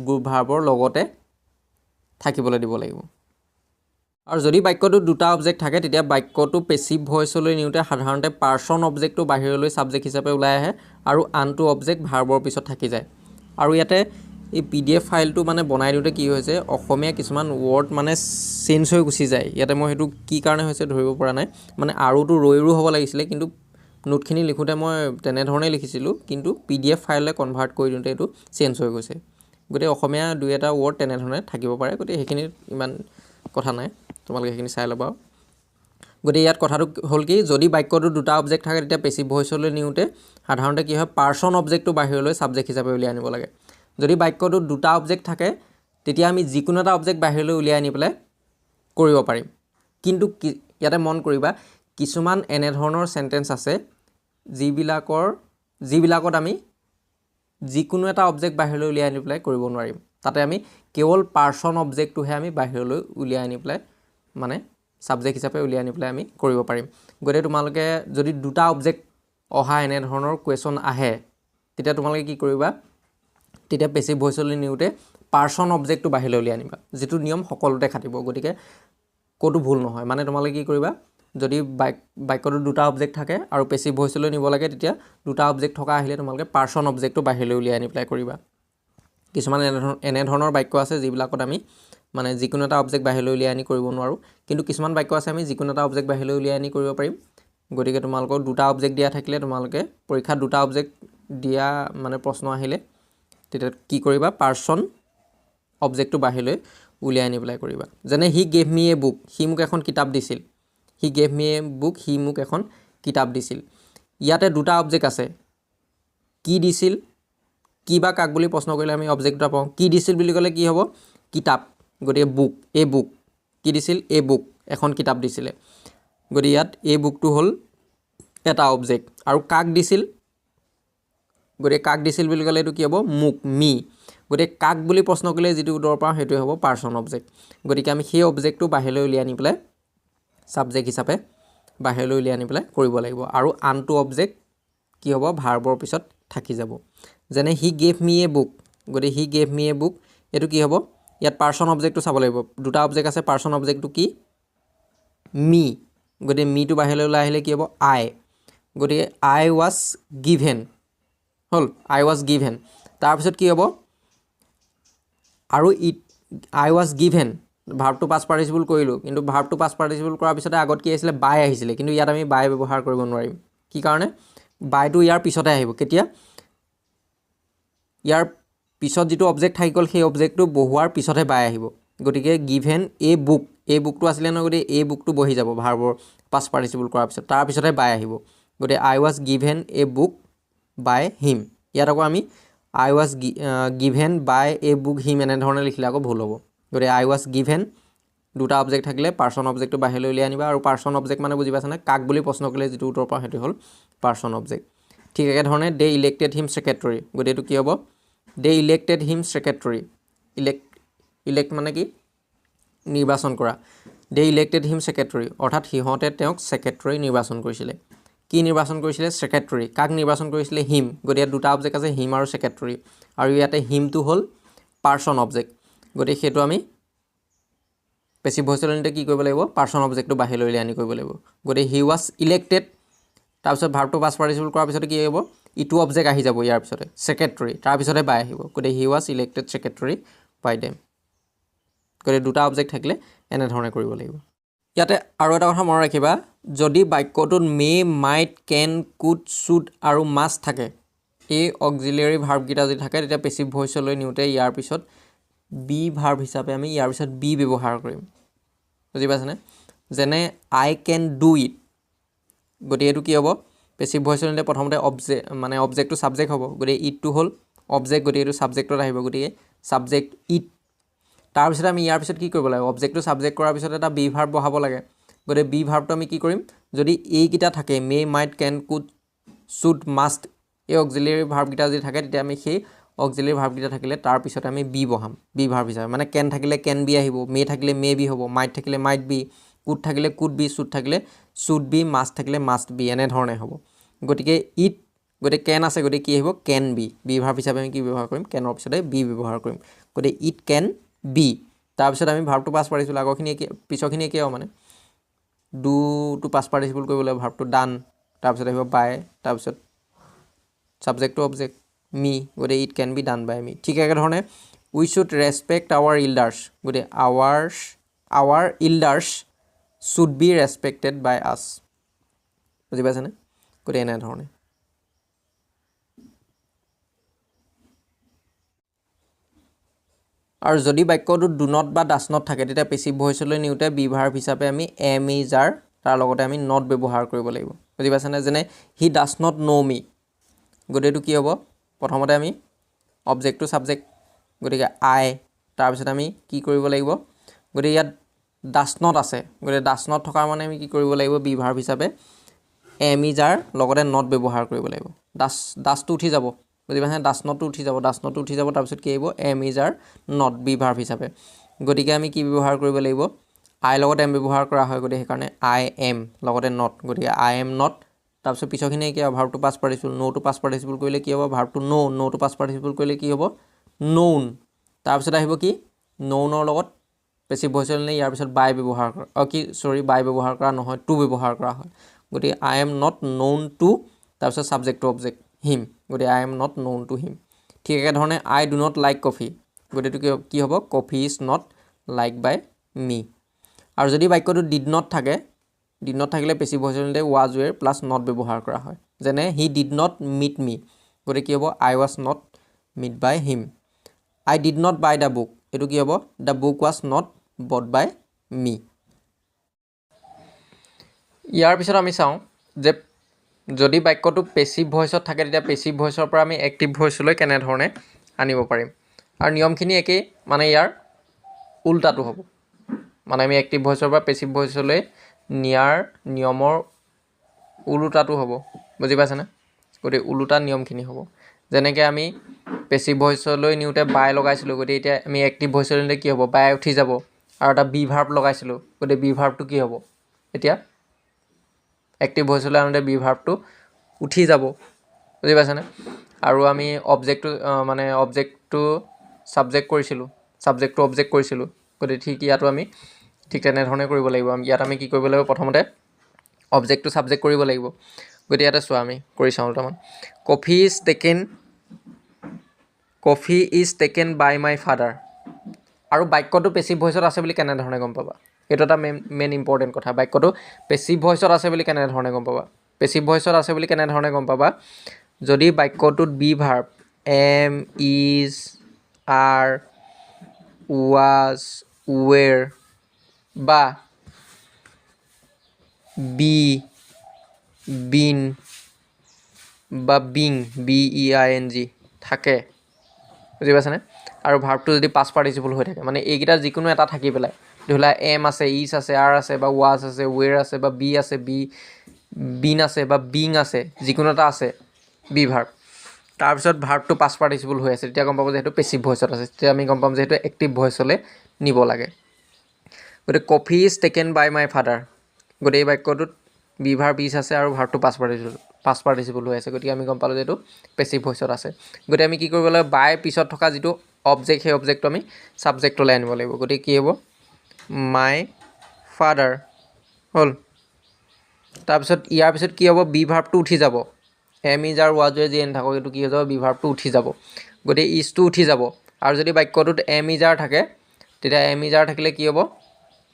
গ্ৰুপ ভাৰ্বৰ লগতে থাকিবলৈ দিব লাগিব আৰু যদি বাক্যটোত দুটা অবজেক্ট থাকে তেতিয়া বাক্যটো পেছিভ ভইচলৈ নিওঁতে সাধাৰণতে পাৰ্চন অবজেক্টটো বাহিৰলৈ ছাবজেক্ট হিচাপে ওলাই আহে আৰু আনটো অবজেক্ট ভাৰ্বৰ পিছত থাকি যায় আৰু ইয়াতে এই PDF ফাইলটো মানে বনাই দিওঁতে কি হৈছে অসমীয়া কিছুমান ৱৰ্ড মানে চেঞ্জ হৈ গুচি যায় ইয়াতে মই সেইটো কি কাৰণে হৈছে ধৰিব পৰা নাই মানে আৰুটো ৰৈৰো হ'ব লাগিছিলে কিন্তু নোটখিনি লিখোঁতে মই তেনেধৰণেই লিখিছিলোঁ কিন্তু PDF ফাইললৈ কনভাৰ্ট কৰি দিওঁতে এইটো চেঞ্জ হৈ গৈছে গতিকে অসমীয়া দুই এটা ৱৰ্ড তেনেধৰণে থাকিব পাৰে গতিকে সেইখিনি ইমান কথা নাই তোমালোকে সেইখিনি চাই ল'বা গতিকে ইয়াত কথাটো হ'ল কি যদি বাক্যটো দুটা অবজেক্ট থাকে তেতিয়া পেছিভ ভইচলৈ নিওঁতে সাধাৰণতে কি হয় পাৰ্চন অবজেক্টটো বাহিৰলৈ ছাবজেক্ট হিচাপে উলিয়াই আনিব লাগে যদি বাক্যটো দুটা অবজেক্ট থাকে তেতিয়া আমি যিকোনো এটা অবজেক্ট বাহিৰলৈ উলিয়াই আনি পেলাই কৰিব পাৰিম কিন্তু ইয়াতে মন কৰিবা কিছুমান এনেধৰণৰ সেন্টেন্স আছে যিবিলাকত আমি যিকোনো এটা অবজেক্ট বাহিৰলৈ উলিয়াই আনি পেলাই কৰিব নোৱাৰিম তাতে আমি কেৱল পাৰ্চন অবজেক্টটোহে আমি বাহিৰলৈ উলিয়াই আনি পেলাই মানে সাবজেক্ট হিচাপে উলিয়াই আনি পেলাই আমি কৰিব পাৰিম গতিকে তোমালোকে যদি দুটা অবজেক্ট অহা এনেধৰণৰ কোৱেশ্যন আহে তেতিয়া তোমালোকে কি কৰিবা তেতিয়া পেছিভ ভইচলৈ নিওঁতে পাৰ্চন অবজেক্টটো বাহিৰলৈ উলিয়াই আনিবা যিটো নিয়ম সকলোতে খাটিব গতিকে ক'তো ভুল নহয় মানে তোমালোকে কি কৰিবা যদি বাক্যটো দুটা অবজেক্ট থাকে আৰু পেছিভ ভইচলৈ নিব লাগে তেতিয়া দুটা অবজেক্ট থকা আহিলে তোমালোকে পাৰ্চন অবজেক্টটো বাহিৰলৈ উলিয়াই আনি পেলাই কৰিবা কিছুমান এনেধৰণৰ বাক্য আছে যিবিলাকত আমি মানে যিকোনো এটা অবজেক্ট বাহিৰলৈ উলিয়াই আনি কৰিব নোৱাৰোঁ কিন্তু কিছুমান বাক্য আছে আমি যিকোনো এটা অবজেক্ট বাহিৰলৈ উলিয়াই আনি কৰিব পাৰিম গতিকে তোমালোকক দুটা অবজেক্ট দিয়া থাকিলে তোমালোকে পৰীক্ষাত দুটা অবজেক্ট দিয়া মানে প্ৰশ্ন আহিলে তেতিয়া কি কৰিবা পাৰ্চন অবজেক্টটো বাহিৰলৈ উলিয়াই আনি পেলাই কৰিবা যেনে he gave me a book হি মোক এখন কিতাপ দিছিল he gave me a book হি মোক এখন কিতাপ দিছিল ইয়াতে দুটা অবজেক্ট আছে কি দিছিল কি বা কাক বুলি প্ৰশ্ন কৰিলে আমি অবজেক্ট দুটা পাওঁ কি দিছিল বুলি ক'লে কি হ'ব কিতাপ গতিকে বুক এ বুক কি দিছিল এ বুক এখন কিতাপ দিছিলে গতিকে ইয়াত এ বুকটো হ'ল এটা অবজেক্ট আৰু কাক দিছিল গতিকে কাক দিছিল বুলি ক'লে এইটো কি হ'ব মোক মি গতিকে কাক বুলি প্ৰশ্ন কৰিলে যিটো উত্তৰ পাওঁ সেইটোৱে হ'ব পাৰ্চন অবজেক্ট গতিকে আমি সেই অবজেক্টটো বাহিৰলৈ উলিয়াই আনি পেলাই ছাবজেক্ট হিচাপে বাহিৰলৈ উলিয়াই আনি পেলাই কৰিব লাগিব আৰু আনটো অবজেক্ট কি হ'ব ভাৰ্বৰ পিছত থাকি যাব যেনে he gave me a book গতিকে he gave me a book এইটো কি হ'ব ইয়াত পাৰ্চন অবজেক্টটো চাব লাগিব দুটা অবজেক্ট আছে পাৰ্চন অবজেক্টটো কি মি গতিকে মিটো বাহিৰলৈ ওলাই আহিলে কি হ'ব আই গতিকে আই ৱাজ গিভেন হ'ল আই ৱাজ গিভেন তাৰপিছত কি হ'ব আৰু ইট আই ৱাজ গিভেন ভাৰ্বটো পাষ্ট পাৰ্টিচিপল কৰিলোঁ কিন্তু ভাৰ্বটো পাষ্ট পাৰ্টিচিপল কৰাৰ পিছতে আগত কি আহিছিলে বাই আহিছিলে কিন্তু ইয়াত আমি বাই ব্যৱহাৰ কৰিব নোৱাৰিম কি কাৰণে বাইটো ইয়াৰ পিছতে আহিব কেতিয়া ইয়াৰ পিছত যিটো অবজেক্ট থাকি গ'ল সেই অবজেক্টটো বহোৱাৰ পিছতহে বাই আহিব গতিকে গিভেন এ বুক এই বুকটো আছিলে নহয় গতিকে এই বুকটো বহি যাব ভাৰ্বৰ পাষ্ট পাৰ্টিচিপল কৰাৰ পিছত তাৰপিছতহে বাই আহিব গতিকে I was given a book by him ইয়াত আকৌ আমি I was given by a book him এনেধৰণে লিখিলে আকৌ ভুল হ'ব গতিকে আই ৱাজ গিভেন দুটা অবজেক্ট থাকিলে পাৰ্চন অবজেক্টটো বাহিৰলৈ উলিয়াই আনিবা আৰু পাৰ্চন অবজেক্ট মানে বুজি পাইছানে কাক বুলি প্ৰশ্ন কৰিলে যিটো উত্তৰ পাওঁ সেইটো হ'ল পাৰ্চন অবজেক্ট ঠিক একেধৰণে দে ইলেক্টেড হিম ছেক্ৰেটৰী গতিকে এইটো কি হ'ব দে ইলেক্টেড হিম ছেক্ৰেটৰী ইলেক্ট মানে কি নিৰ্বাচন কৰা দে ইলেক্টেড হিম ছেক্ৰেটৰী অৰ্থাৎ সিহঁতে তেওঁক ছেক্ৰেটৰী নিৰ্বাচন কৰিছিলে কি নিৰ্বাচন কৰিছিলে ছেক্ৰেটৰী কাক নিৰ্বাচন কৰিছিলে হিম গতিকে দুটা অবজেক্ট আছে হিম আৰু ছেক্ৰেটৰী আৰু ইয়াতে হিমটো হ'ল পাৰ্চন অবজেক্ট গতিকে সেইটো আমি পেছিভ ভইচৰ লগতে কি কৰিব লাগিব পাৰ্চন অবজেক্টটো বাহিৰলৈ উলিয়াই আনি কৰিব লাগিব গতিকে হি ৱাজ ইলেক্টেড তাৰপিছত ভাৰ্বটো পাষ্ট পাৰ্টিচিপল কৰাৰ পিছতে কি হ'ব ইটো অবজেক্ট আহি যাব ইয়াৰ পিছতে ছেক্ৰেটৰী তাৰপিছতে বাই আহিব গতিকে he was elected secretary by them গতিকে দুটা অবজেক্ট থাকিলে এনেধৰণে কৰিব লাগিব ইয়াতে আৰু এটা কথা মনত ৰাখিবা যদি বাক্যটোত মে মাইট কেন কুড শুড আৰু মাষ্ট থাকে এই অক্সিলিয়াৰী ভাৰ্বকেইটা যদি থাকে তেতিয়া পেছিভ ভইচলৈ নিওঁতে ইয়াৰ পিছত বি ভাৰ্ব হিচাপে আমি ইয়াৰ পিছত বি ব্যৱহাৰ কৰিম বুজি পাইছেনে যেনে আই কেন ডু ইট গতিকে এইটো কি হ'ব পেছিভ ভইচৰ নিতে প্ৰথমতে অবজেক্টটো ছাবজেক্ট হ'ব গতিকে ইটটো হ'ল অবজেক্ট গতিকে এইটো ছাবজেক্টত আহিব গতিকে ছাবজেক্ট ইট তাৰপিছত আমি ইয়াৰ পিছত কি কৰিব লাগে অবজেক্টটো ছাবজেক্ট কৰাৰ পিছত এটা বি ভাৰ্ব বহাব লাগে গতিকে বি ভাৰ্বটো আমি কি কৰিম যদি এইকেইটা থাকে মে মাইট কেন কুড শুড মাষ্ট এই অক্সিলিয়াৰী ভাৰ্বকেইটা যদি থাকে তেতিয়া আমি সেই অক্সিলিয়াৰী ভাৰ্বকেইটা থাকিলে তাৰপিছত আমি বি বহাম বি ভাৰ্ব হিচাপে মানে কেন থাকিলে কেন বি আহিব মে থাকিলে মে বি হ'ব মাইট থাকিলে মাইট বি কুড থাকিলে কুড বি শুড থাকিলে শুড বি মাষ্ট থাকিলে মাষ্ট বি এনেধৰণে হ'ব গতিকে ইট গতিকে কেন আছে গতিকে কি আহিব কেন বি বি ভাৰ্ব হিচাপে আমি কি ব্যৱহাৰ কৰিম কেনৰ পিছতে বি ব্যৱহাৰ কৰিম গতিকে ইট কেন বি তাৰপিছত আমি ভাৰ্বটো পাষ্ট পাৰ্টিচিপল আগৰখিনি পিছৰখিনি একেই হ'ব মানে ডুটো পাষ্ট পাৰ্টিচিপল কৰিব লাগিব ভাৰ্বটো ডান তাৰপিছত আহিব বাই তাৰপিছত ছাবজেক্টটো অবজেক্ট মি গতিকে it can be done by মি ঠিক একেধৰণে উই শ্বুড ৰেচপেক্ট আৱাৰ ইল্ডাৰ্ছ গতিকে আৱাৰ ইল্ডাৰ্ছ শ্বুড বি ৰেচপেক্টেড বাই আছ বুজি পাইছেনে গতিকে এনেধৰণে আৰু যদি বাক্যটো ডু নট বা ডাছ নট থাকে তেতিয়া পেছিভ ভইচলৈ নিওঁতে বি ভাৰ্ব হিচাপে আমি এম ই জাৰ তাৰ লগতে আমি নট ব্যৱহাৰ কৰিব লাগিব বুজি পাইছেনে যেনে হি ডাছ নট ন' মি গতিকে এইটো কি হ'ব প্ৰথমতে আমি অবজেক্টটো ছাবজেক্ট গতিকে আই তাৰপিছত আমি কি কৰিব লাগিব গতিকে ইয়াত ডাছ নট আছে গতিকে ডাছ নট থকাৰ মানে আমি কি কৰিব লাগিব বি ভাৰ্ব হিচাপে এম ই জাৰ লগতে নট ব্যৱহাৰ কৰিব লাগিব ডাছটো উঠি যাব বুজি পাইছেনে ডাছ নটটো উঠি যাব তাৰপিছত কি আহিব am is are not be verb হিচাপে গতিকে আমি কি ব্যৱহাৰ কৰিব লাগিব আই লগত এম ব্যৱহাৰ কৰা হয় গতিকে সেইকাৰণে আই এম লগতে নট গতিকে আই এম নট তাৰপিছত পিছৰখিনি কি হ'ব ভাৰ্বটো পাষ্ট পাৰ্টিচিপল ন'টো পাষ্ট পাৰ্টিচিপল কৰিলে কি হ'ব ভাৰ্বটো ন'টো পাষ্ট পাৰ্টিচিপল কৰিলে কি হ'ব নৌন তাৰপিছত আহিব কি নৌনৰ লগত পেছিভ ভইচৰ নিলে ইয়াৰ পিছত বাই ব্যৱহাৰ কৰা বাই ব্যৱহাৰ কৰা নহয় টু ব্যৱহাৰ কৰা হয় গতিকে I am not known to তাৰপিছত ছাবজেক্টটো অবজেক্ট হিম গতিকে I am not known to him ঠিক একেধৰণে I do not like coffee গতিকে কি হ'ব coffee is not like by me আৰু যদি বাক্যটো ডিড নট থাকে ডিড নট থাকিলে পেচিভ ভইচৰ নিমিত্তে ৱাজ ৱেৰ প্লাছ নট ব্যৱহাৰ কৰা হয় যেনে he did not meet me গতিকে কি হ'ব I was not met by him I did not buy the book এইটো কি হ'ব the book was not bought by মি ইয়াৰ পিছত আমি চাওঁ যে যদি বাক্যটো পেচিভ ভইচত থাকে তেতিয়া পেচিভ ভইচৰ পৰা আমি এক্টিভ ভইচলৈ কেনেধৰণে আনিব পাৰিম আৰু নিয়মখিনি একেই মানে ইয়াৰ উল্টাটো হ'ব মানে আমি এক্টিভ ভইচৰ পৰা পেচিভ ভইচলৈ নিয়াৰ নিয়মৰ ওলোটাটো হ'ব বুজি পাইছেনে গতিকে ওলোটা নিয়মখিনি হ'ব যেনেকৈ আমি পেচিভ ভইচলৈ নিওঁতে বাই লগাইছিলোঁ গতিকে এতিয়া আমি এক্টিভ ভইচলৈ নিলে কি হ'ব বাই উঠি যাব আৰু এটা বি ভাৰ্ব লগাইছিলোঁ গতিকে বি ভাৰ্বটো কি হ'ব এতিয়া এক্টিভ ভইচলৈ আনোতে বি ভাৰ্বটো উঠি যাব বুজি পাইছেনে আৰু আমি অবজেক্টটো মানে অবজেক্টটো ছাবজেক্ট কৰিছিলোঁ ছাবজেক্টটো অবজেক্ট কৰিছিলোঁ গতিকে ঠিক ইয়াতো আমি ঠিক তেনেধৰণে কৰিব লাগিব ইয়াত আমি কি কৰিব লাগিব প্ৰথমতে অবজেক্টটো ছাবজেক্ট কৰিব লাগিব গতিকে ইয়াতে চোৱা আমি কৰি চাওঁ দুটামান coffee is taken by my father আৰু বাক্যটো পেচিভ ভইচত আছে বুলি কেনেধৰণে গম পাবা এইটো এটা মেইন ইম্পৰ্টেণ্ট কথা বাক্যটো পেচিভ ভইচত আছে বুলি কেনেধৰণে গম পাবা পেচিভ ভইচত আছে বুলি কেনেধৰণে গম পাবা যদি বাক্যটোত B verb M is R was ৱেৰ বা বি বিন বা বিং BEING থাকে বুজি পাইছেনে আৰু ভাৰ্বটো যদি পাষ্ট পাৰ্টিচিপল হৈ থাকে মানে এইকেইটা যিকোনো এটা থাকি পেলাই ধৰি লোৱা এম আছে ইজ আছে আৰ আছে বা ৱাজ আছে ৱেৰ আছে বা বি আছে বিন আছে বা বিং আছে যিকোনো এটা আছে বি ভাৰ্ব তাৰপিছত ভাৰ্বটো পাষ্ট পাৰ্টিচিপল হৈ আছে তেতিয়া গম পাব যে সেইটো পেচিভ ভইচত আছে তেতিয়া আমি গম পাম যে সেইটো এক্টিভ ভইচলৈ নিব লাগে গতিকে coffee is taken by my father গতিকে এই বাক্যটোত বি ভাৰ্ব ইজ আছে আৰু ভাৰ্বটো পাষ্ট পাৰ্টিচিপল হৈ আছে গতিকে আমি গম পালোঁ যে এইটো পেচিভ ভইচত আছে গতিকে আমি কি কৰিব লাগিব বাই পিছত থকা যিটো অবজেক্ট সেই অবজেক্টটো আমি ছাবজেক্টলৈ আনিব লাগিব গতিকে কি হ'ব মাই ফাদাৰ হ'ল তাৰপিছত ইয়াৰ পিছত কি হ'ব বি ভাৰ্বটো উঠি যাব এম ইজ আৰু ৱাজে যি এন থাকক এইটো কি হৈ যাব বি ভাৰ্বটো উঠি যাব গতিকে ইজটো উঠি যাব আৰু যদি বাক্যটোত এম ইজ আৰ থাকে তেতিয়া এম ইজ আৰ থাকিলে কি হ'ব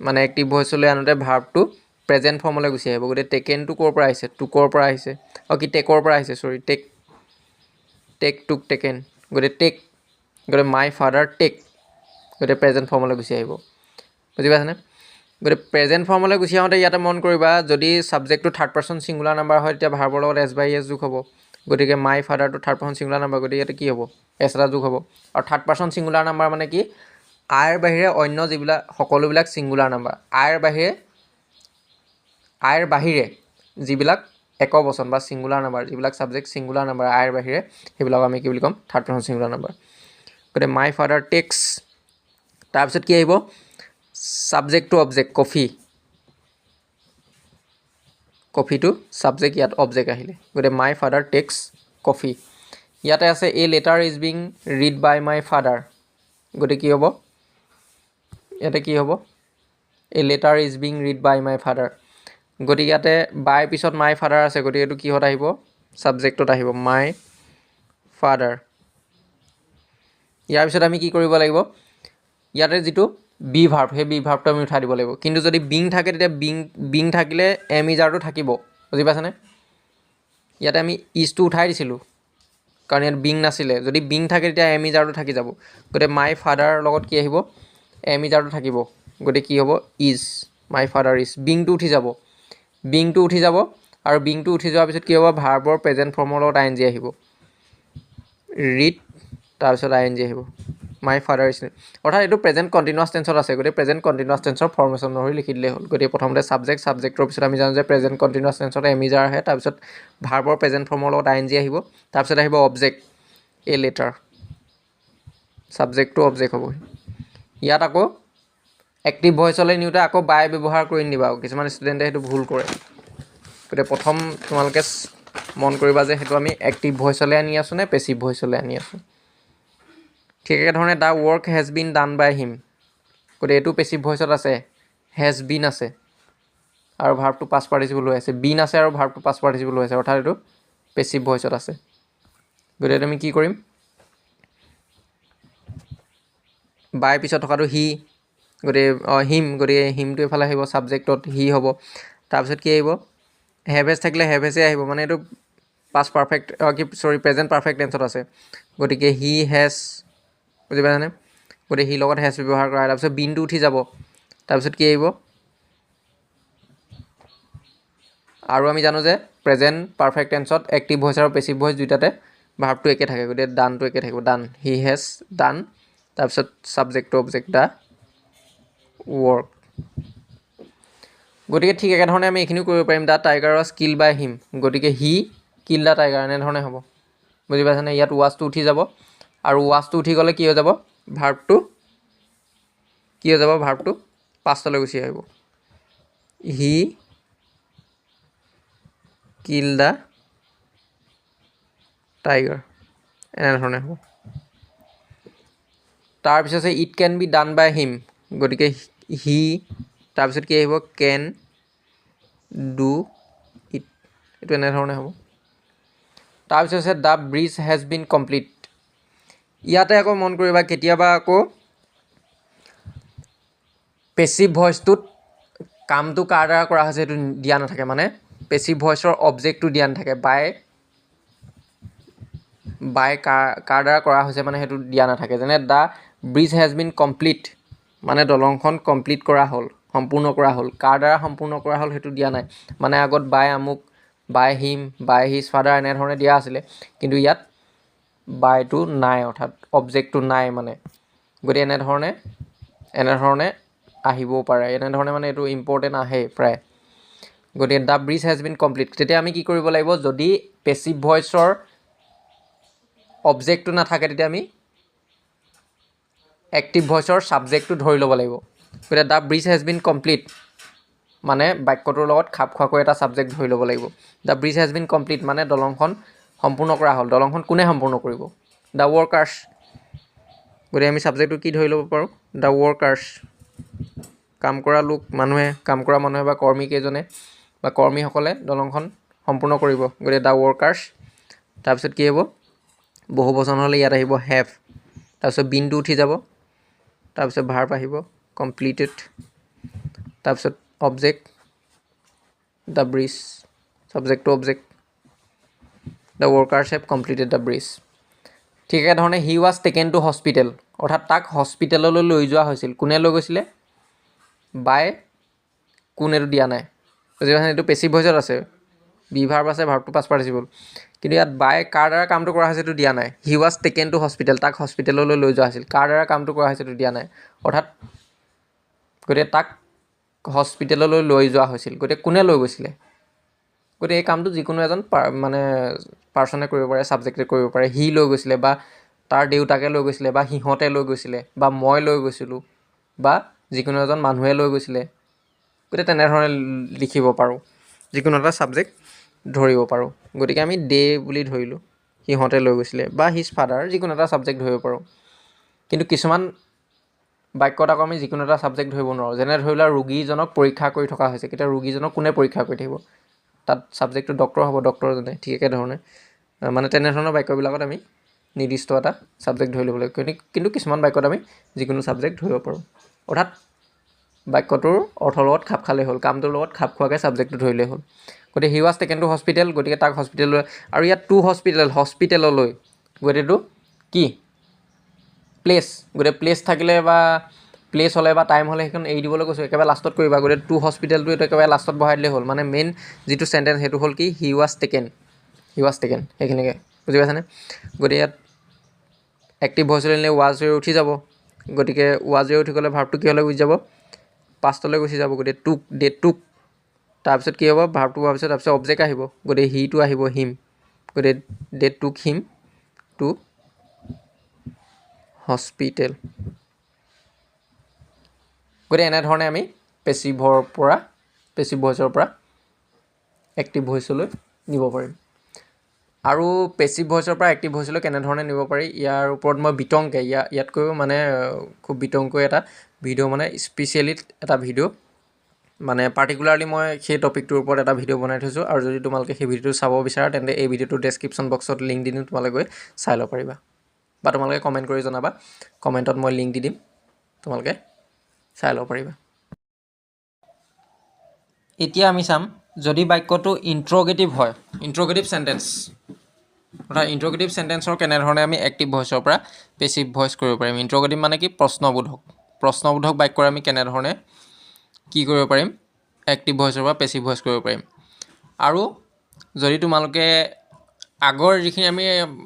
মানে এক্টিভ ভইচলৈ আনোতে ভাৰ্বটো প্ৰেজেণ্ট ফৰ্মলৈ গুচি আহিব গতিকে টেকেনটো ক'ৰ পৰা আহিছে টুকৰ পৰা আহিছে টেকৰ পৰা আহিছে টেক টুক টেকেন গতিকে মাই ফাদাৰ টেক গতিকে প্ৰেজেণ্ট ফৰ্মলৈ গুচি আহিব বুজি পাইছেনে গতিকে প্ৰেজেণ্ট ফৰ্মলৈ গুচি আহোঁতে ইয়াতে মন কৰিবা যদি ছাবজেক্টটো থাৰ্ড পাৰ্চন ছিংগুলাৰ নাম্বাৰ হয় তেতিয়া ভাৰ্বৰ লগত এছ বাই এছ যোগ হ'ব গতিকে মাই ফাদাৰটো থাৰ্ড পাৰ্চন ছিংগুলাৰ নাম্বাৰ গতিকে ইয়াতে কি হ'ব এছ এটা যোগ হ'ব আৰু থাৰ্ড পাৰ্চন ছিংগুলাৰ নাম্বাৰ মানে কি আইৰ বাহিৰে অন্য যিবিলাক সকলোবিলাক ছিংগুলাৰ নাম্বাৰ আইৰ বাহিৰে যিবিলাক একবচন বা ছিংগুলাৰ নাম্বাৰ যিবিলাক ছাবজেক্ট ছিংগুলাৰ নাম্বাৰ আইৰ বাহিৰে সেইবিলাক আমি কি বুলি ক'ম থাৰ্ড পাৰ্চন ছিংগুলাৰ নাম্বাৰ গতিকে মাই ফাদাৰ টেক্স তাৰপিছত কি আহিব ছাবজেক্ট টু অবজেক্ট কফিটো ছাবজেক্ট ইয়াত অবজেক্ট আহিলে গতিকে মাই ফাদাৰ টেক্স কফি ইয়াতে আছে a letter is being read by my father গতিকে কি হ'ব ইয়াতে কি হ'ব a letter is being read by my father গতিকে ইয়াতে বাই পিছত মাই ফাদাৰ আছে গতিকে এইটো কিহত আহিব ছাবজেক্টত আহিব মাই ফাদাৰ ইয়াৰ পিছত আমি কি কৰিব লাগিব ইয়াতে যিটো বি ভাৰ্ব সেই বি ভাৰ্বটো আমি উঠাই দিব লাগিব কিন্তু যদি বিং থাকে তেতিয়া বিং থাকিলে এম ইজাৰটো থাকিব বুজি পাইছেনে ইয়াতে আমি ইজটো উঠাই দিছিলোঁ কাৰণ ইয়াত বিং নাছিলে যদি বিং থাকে তেতিয়া এম ইজাৰটো থাকি যাব গতিকে মাই ফাদাৰ লগত কি আহিব এম ইজাৰটো থাকিব গতিকে কি হ'ব ইজ মাই ফাদাৰ ইজ বিংটো উঠি যাব আৰু বিংটো উঠি যোৱাৰ পিছত কি হ'ব ভাৰ্বৰ প্ৰেজেণ্ট ফৰ্মৰ লগত আই এন জি আহিব ৰিড তাৰপিছত আই এন জি আহিব মাই ফাদাৰ ইজ অৰ্থাৎ এইটো প্ৰেজেণ্ট কণ্টিনিউৱাছ টেন্সত আছে গতিকে প্ৰেজেণ্ট কণ্টিনিউৱাছ টেন্সৰ ফৰ্মেশ্যন ধৰি লিখি দিলেই হ'ল গতিকে প্ৰথমতে ছাবজেক্টৰ পিছত আমি জানো যে প্ৰেজেণ্ট কণ্টিনিউৱাছ টেন্সত এম ইজাৰ আহে তাৰপিছত ভাৰ্বৰ প্ৰেজেণ্ট ফৰ্মৰ লগত আই এন জি আহিব তাৰপিছত আহিব অবজেক্ট এ লেটাৰ ছাবজেক্টটো অবজেক্ট হ'ব ইয়াত আকৌ এক্টিভ ভইচলৈ নিওঁতে আকৌ বাই ব্যৱহাৰ কৰি নিদিবা কিছুমান ষ্টুডেণ্টে সেইটো ভুল কৰে গতিকে প্ৰথম তোমালোকে মন কৰিবা যে সেইটো আমি এক্টিভ ভইচলৈ আনি আছোঁ নে পেচিভ ভইচলৈ আনি আছোঁ ঠিক একেধৰণে the work has been done by him গতিকে এইটো পেচিভ ভইচত আছে হেজ বিন আছে আৰু ভাৰ্বটো পাষ্ট পাৰ্টিচিপল হৈ আছে বিন আছে আৰু ভাৰ্বটো পাষ্ট পাৰ্টিচিপল হৈ আছে অৰ্থাৎ এইটো পেচিভ ভইচত আছে গতিকে আমি কি কৰিম বাই পিছত থকাটো হি গতিকে হিম, গতিকে হিমটো এইফালে আহিব, ছাবজেক্টত হি হ'ব। তাৰপিছত কি আহিব, হেভ হেজ থাকিলে হেভ হেজে আহিব, মানে এইটো পাষ্ট পাৰফেক্ট প্ৰেজেণ্ট পাৰফেক্ট টেন্সত আছে। গতিকে হি হেজ, বুজি পাইছানে? গতিকে সি লগত হেজ ব্যৱহাৰ কৰা হয়। তাৰপিছত বিনটো উঠি যাব। তাৰপিছত কি আহিব, আৰু আমি জানো যে প্ৰেজেণ্ট পাৰফেক্ট টেন্সত এক্টিভ ভইচ আৰু পেছিভ ভইচ দুইটাতে ভাৰ্বটো একে থাকে, গতিকে ডানটো একে থাকিব, ডান, হি হেজ ডান। তাৰপিছত ছাবজেক্ট অবজেক্ট দ্য ৱৰ্ক। গতিকে ঠিক একেধৰণে আমি এইখিনিও কৰিব পাৰিম, the tiger was kill by him. গতিকে হি কিল দ্য টাইগাৰ, এনেধৰণে হ'ব, বুজি পাইছানে? ইয়াত ৱাজটো উঠি যাব, আৰু ৱাজটো উঠি গ'লে কি হৈ যাব, ভাৰ্বটো পাষ্টলৈ গুচি আহিব, হি কিল দ্য টাইগাৰ, এনেধৰণে হ'ব। তাৰপিছত আছে it can be done by him. গতিকে হি, তাৰপিছত কি আহিব, কেন ডু ইট, এইটো এনেধৰণে হ'ব। তাৰপিছত আছে the bridge has bin complete. ইয়াতে আকৌ মন কৰিবা, কেতিয়াবা আকৌ পেছিভ ভইচটোত কামটো কাৰ দ্বাৰা কৰা হৈছে সেইটো দিয়া নাথাকে, মানে পেছিভ ভইচৰ অবজেক্টটো দিয়া নাথাকে, বাই কাৰ দ্বাৰা কৰা হৈছে মানে সেইটো দিয়া নাথাকে। যেনে the bridge has bin complete, মানে দলংখন কমপ্লিট কৰা হ'ল, সম্পূৰ্ণ কৰা হ'ল। কাৰ দ্বাৰা সম্পূৰ্ণ কৰা হ'ল সেইটো দিয়া নাই, মানে আগত বাই আমুক, by him, by his father এনেধৰণে দিয়া আছিলে, কিন্তু ইয়াত বাইটো নাই, অৰ্থাৎ অবজেক্টটো নাই মানে। গতিকে এনেধৰণে আহিবও পাৰে, এনেধৰণে মানে এইটো ইম্পৰ্টেণ্ট আহে প্ৰায়। গতিকে the bridge has bin complete, তেতিয়া আমি কি কৰিব লাগিব, যদি পেছিভ ভইচৰ অবজেক্টটো নাথাকে তেতিয়া আমি এক্টিভ ভইচৰ ছাবজেক্টটো ধৰি ল'ব লাগিব। গতিকে the bridge has bin complete, মানে বাক্যটোৰ লগত খাপ খোৱাকৈ এটা ছাবজেক্ট ধৰি ল'ব লাগিব। The bridge has bin complete মানে দলংখন সম্পূৰ্ণ কৰা হ'ল। দলংখন কোনে সম্পূৰ্ণ কৰিব, দ্য ৱৰ্কাৰ্ছ। গতিকে আমি ছাবজেক্টটো কি ধৰি ল'ব পাৰোঁ, দ্য ৱৰ্কাৰ্ছ, কাম কৰা মানুহে বা কৰ্মীকেইজনে বা কৰ্মীসকলে দলংখন সম্পূৰ্ণ কৰিব, গতিকে দ্য ৱৰ্কাৰ্ছ। তাৰপিছত কি হ'ব, বহু বচন হ'লে ইয়াত আহিব হেভ, তাৰপিছত বিনটো উঠি যাব, তাৰপিছত ভাৰ্ব আহিব কমপ্লিটেড, তাৰপিছত অবজেক্ট দ্য ব্ৰিজ, ছাবজেক্টটো object, the workers have completed the bridge. ঠিক একেধৰণে he was taken to hospital, অৰ্থাৎ তাক হস্পিটেললৈ লৈ যোৱা হৈছিল। কোনে লৈ গৈছিলে, বাই কোন, এইটো দিয়া নাই, বুজি পাইছেনে? এইটো পেছিভ ভইচত আছে, বি ভাৰ্ব আছে, ভাৰ্বটো পাষ্ট পাৰ্টিচিপল, কিন্তু ইয়াত বাই কাৰ দ্বাৰা কামটো কৰা হৈছে এইটো দিয়া নাই। He was taken to hospital, তাক হস্পিটেললৈ লৈ যোৱা হৈছিল, কাৰ দ্বাৰা কামটো কৰা হৈছে এইটো দিয়া নাই, অৰ্থাৎ গতিকে তাক হস্পিটেললৈ লৈ যোৱা হৈছিল। গতিকে কোনে লৈ গৈছিলে, গতিকে এই কামটো যিকোনো এজন মানে পাৰ্চনে কৰিব পাৰে, ছাবজেক্টে কৰিব পাৰে। সি লৈ গৈছিলে, বা তাৰ দেউতাকে লৈ গৈছিলে, বা সিহঁতে লৈ গৈছিলে, বা মই লৈ গৈছিলোঁ, বা যিকোনো এজন মানুহে লৈ গৈছিলে। গতিকে তেনেধৰণে লিখিব পাৰোঁ, যিকোনো এটা ছাবজেক্ট ধৰিব পাৰোঁ। গতিকে আমি দে বুলি ধৰিলোঁ, সিহঁতে লৈ গৈছিলে, বা হিজ ফাদাৰ, যিকোনো এটা ছাবজেক্ট ধৰিব পাৰোঁ। কিন্তু কিছুমান বাক্যত আকৌ আমি যিকোনো এটা ছাবজেক্ট ধৰিব নোৱাৰোঁ। যেনে ধৰি লোৱা ৰোগীজনক পৰীক্ষা কৰি থকা হৈছে, কেতিয়া ৰোগীজনক কোনে পৰীক্ষা কৰি থাকিব, তাত ছাবজেক্টটো ডক্টৰ হ'ব, ডক্টৰজনে। ঠিক একেধৰণে মানে তেনেধৰণৰ বাক্যবিলাকত আমি নিৰ্দিষ্ট এটা ছাবজেক্ট ধৰি ল'ব লাগিব, কিন্তু কিছুমান বাক্যত আমি যিকোনো ছাবজেক্ট ধৰিব পাৰোঁ। অৰ্থাৎ বাক্যটোৰ অৰ্থৰ লগত খাপ খালেই হ'ল, কামটোৰ লগত খাপ খোৱাকৈ ছাবজেক্টটো ধৰিলেই হ'ল। গতিকে he was taken to hospital, গতিকে তাক হস্পিটেললৈ, আৰু ইয়াত টু হস্পিটেললৈ, গতিকেটো কি প্লেচ, গতিকে প্লেচ থাকিলে বা প্লেচ হ'লে বা টাইম হ'লে সেইখন এৰি দিবলৈ কৈছোঁ, একেবাৰে লাষ্টত কৰিবা। গতিকে টু হস্পিটেলটো এইটো একেবাৰে লাষ্টত বহাই দিলেই হ'ল, মানে মেইন যিটো চেণ্টেঞ্চ সেইটো হ'ল কি, হি ৱাজ টেকেন, সেইখিনিকে, বুজি পাইছানে? গতিকে ইয়াত এক্টিভ ভইচলৈ নিলে ৱাজে উঠি যাব, গতিকে ৱাজে উঠি গ'লে ভাৰ্বটো কি হ'লে গুচি যাব, পাষ্টলৈ গুচি যাব। গতিকে টুক, দে টুক, তাৰপিছত কি হ'ব, ভাৰ্বটো হোৱাৰ পিছত তাৰপিছত অবজেক্ট আহিব, গতিকে হিটো আহিব, হিম, গতিকে দে টুক হিম টু হস্পিটেল। গতিকে এনেধৰণে আমি পেছিভ ভইচৰ পৰা এক্টিভ ভইচলৈ নিব পাৰিম। আৰু পেছিভ ভইচৰ পৰা এক্টিভ ভইচলৈ কেনেধৰণে নিব পাৰি, ইয়াৰ ওপৰত মই বিতংকৈ ইয়াতকৈও মানে খুব বিতংকৈ এটা ভিডিঅ', মানে স্পেচিয়েলি এটা ভিডিঅ', মানে পাৰ্টিকুলাৰলি মই সেই টপিকটোৰ ওপৰত এটা ভিডিঅ' বনাই থৈছোঁ। আৰু যদি তোমালোকে সেই ভিডিঅ'টো চাব বিচাৰা তেন্তে এই ভিডিঅ'টোৰ ডেছক্ৰিপশ্যন বক্সত লিংক দি দিম, তোমালোকে গৈ চাই ল'ব পাৰিবা, বা তোমালোকে কমেণ্ট কৰি জনাবা, কমেণ্টত মই লিংক দি দিম, তোমালোকে চাই ল'ব পাৰিবা এতিয়া আমি চাম যদি বাক্যটো ইন্ট্ৰগেটিভ হয় ইন্ট্ৰগেটিভ সেন্টেন্স অৰ্থাৎ ইন্ট্ৰগেটিভ সেন্টেন্সৰ কেনেধৰণে আমি এক্টিভ ভইচৰ পৰা পেছিভ ভইচ কৰিব পাৰিম ইন্ট্ৰগেটিভ মানে কি প্ৰশ্নবোধক বাক্যৰ আমি কেনেধৰণে কি কৰিব পাৰিম এক্টিভ ভইচৰ পৰা পেছিভ ভইচ কৰিব পাৰিম আৰু যদি তোমালোকে আগৰ যিখিনি আমি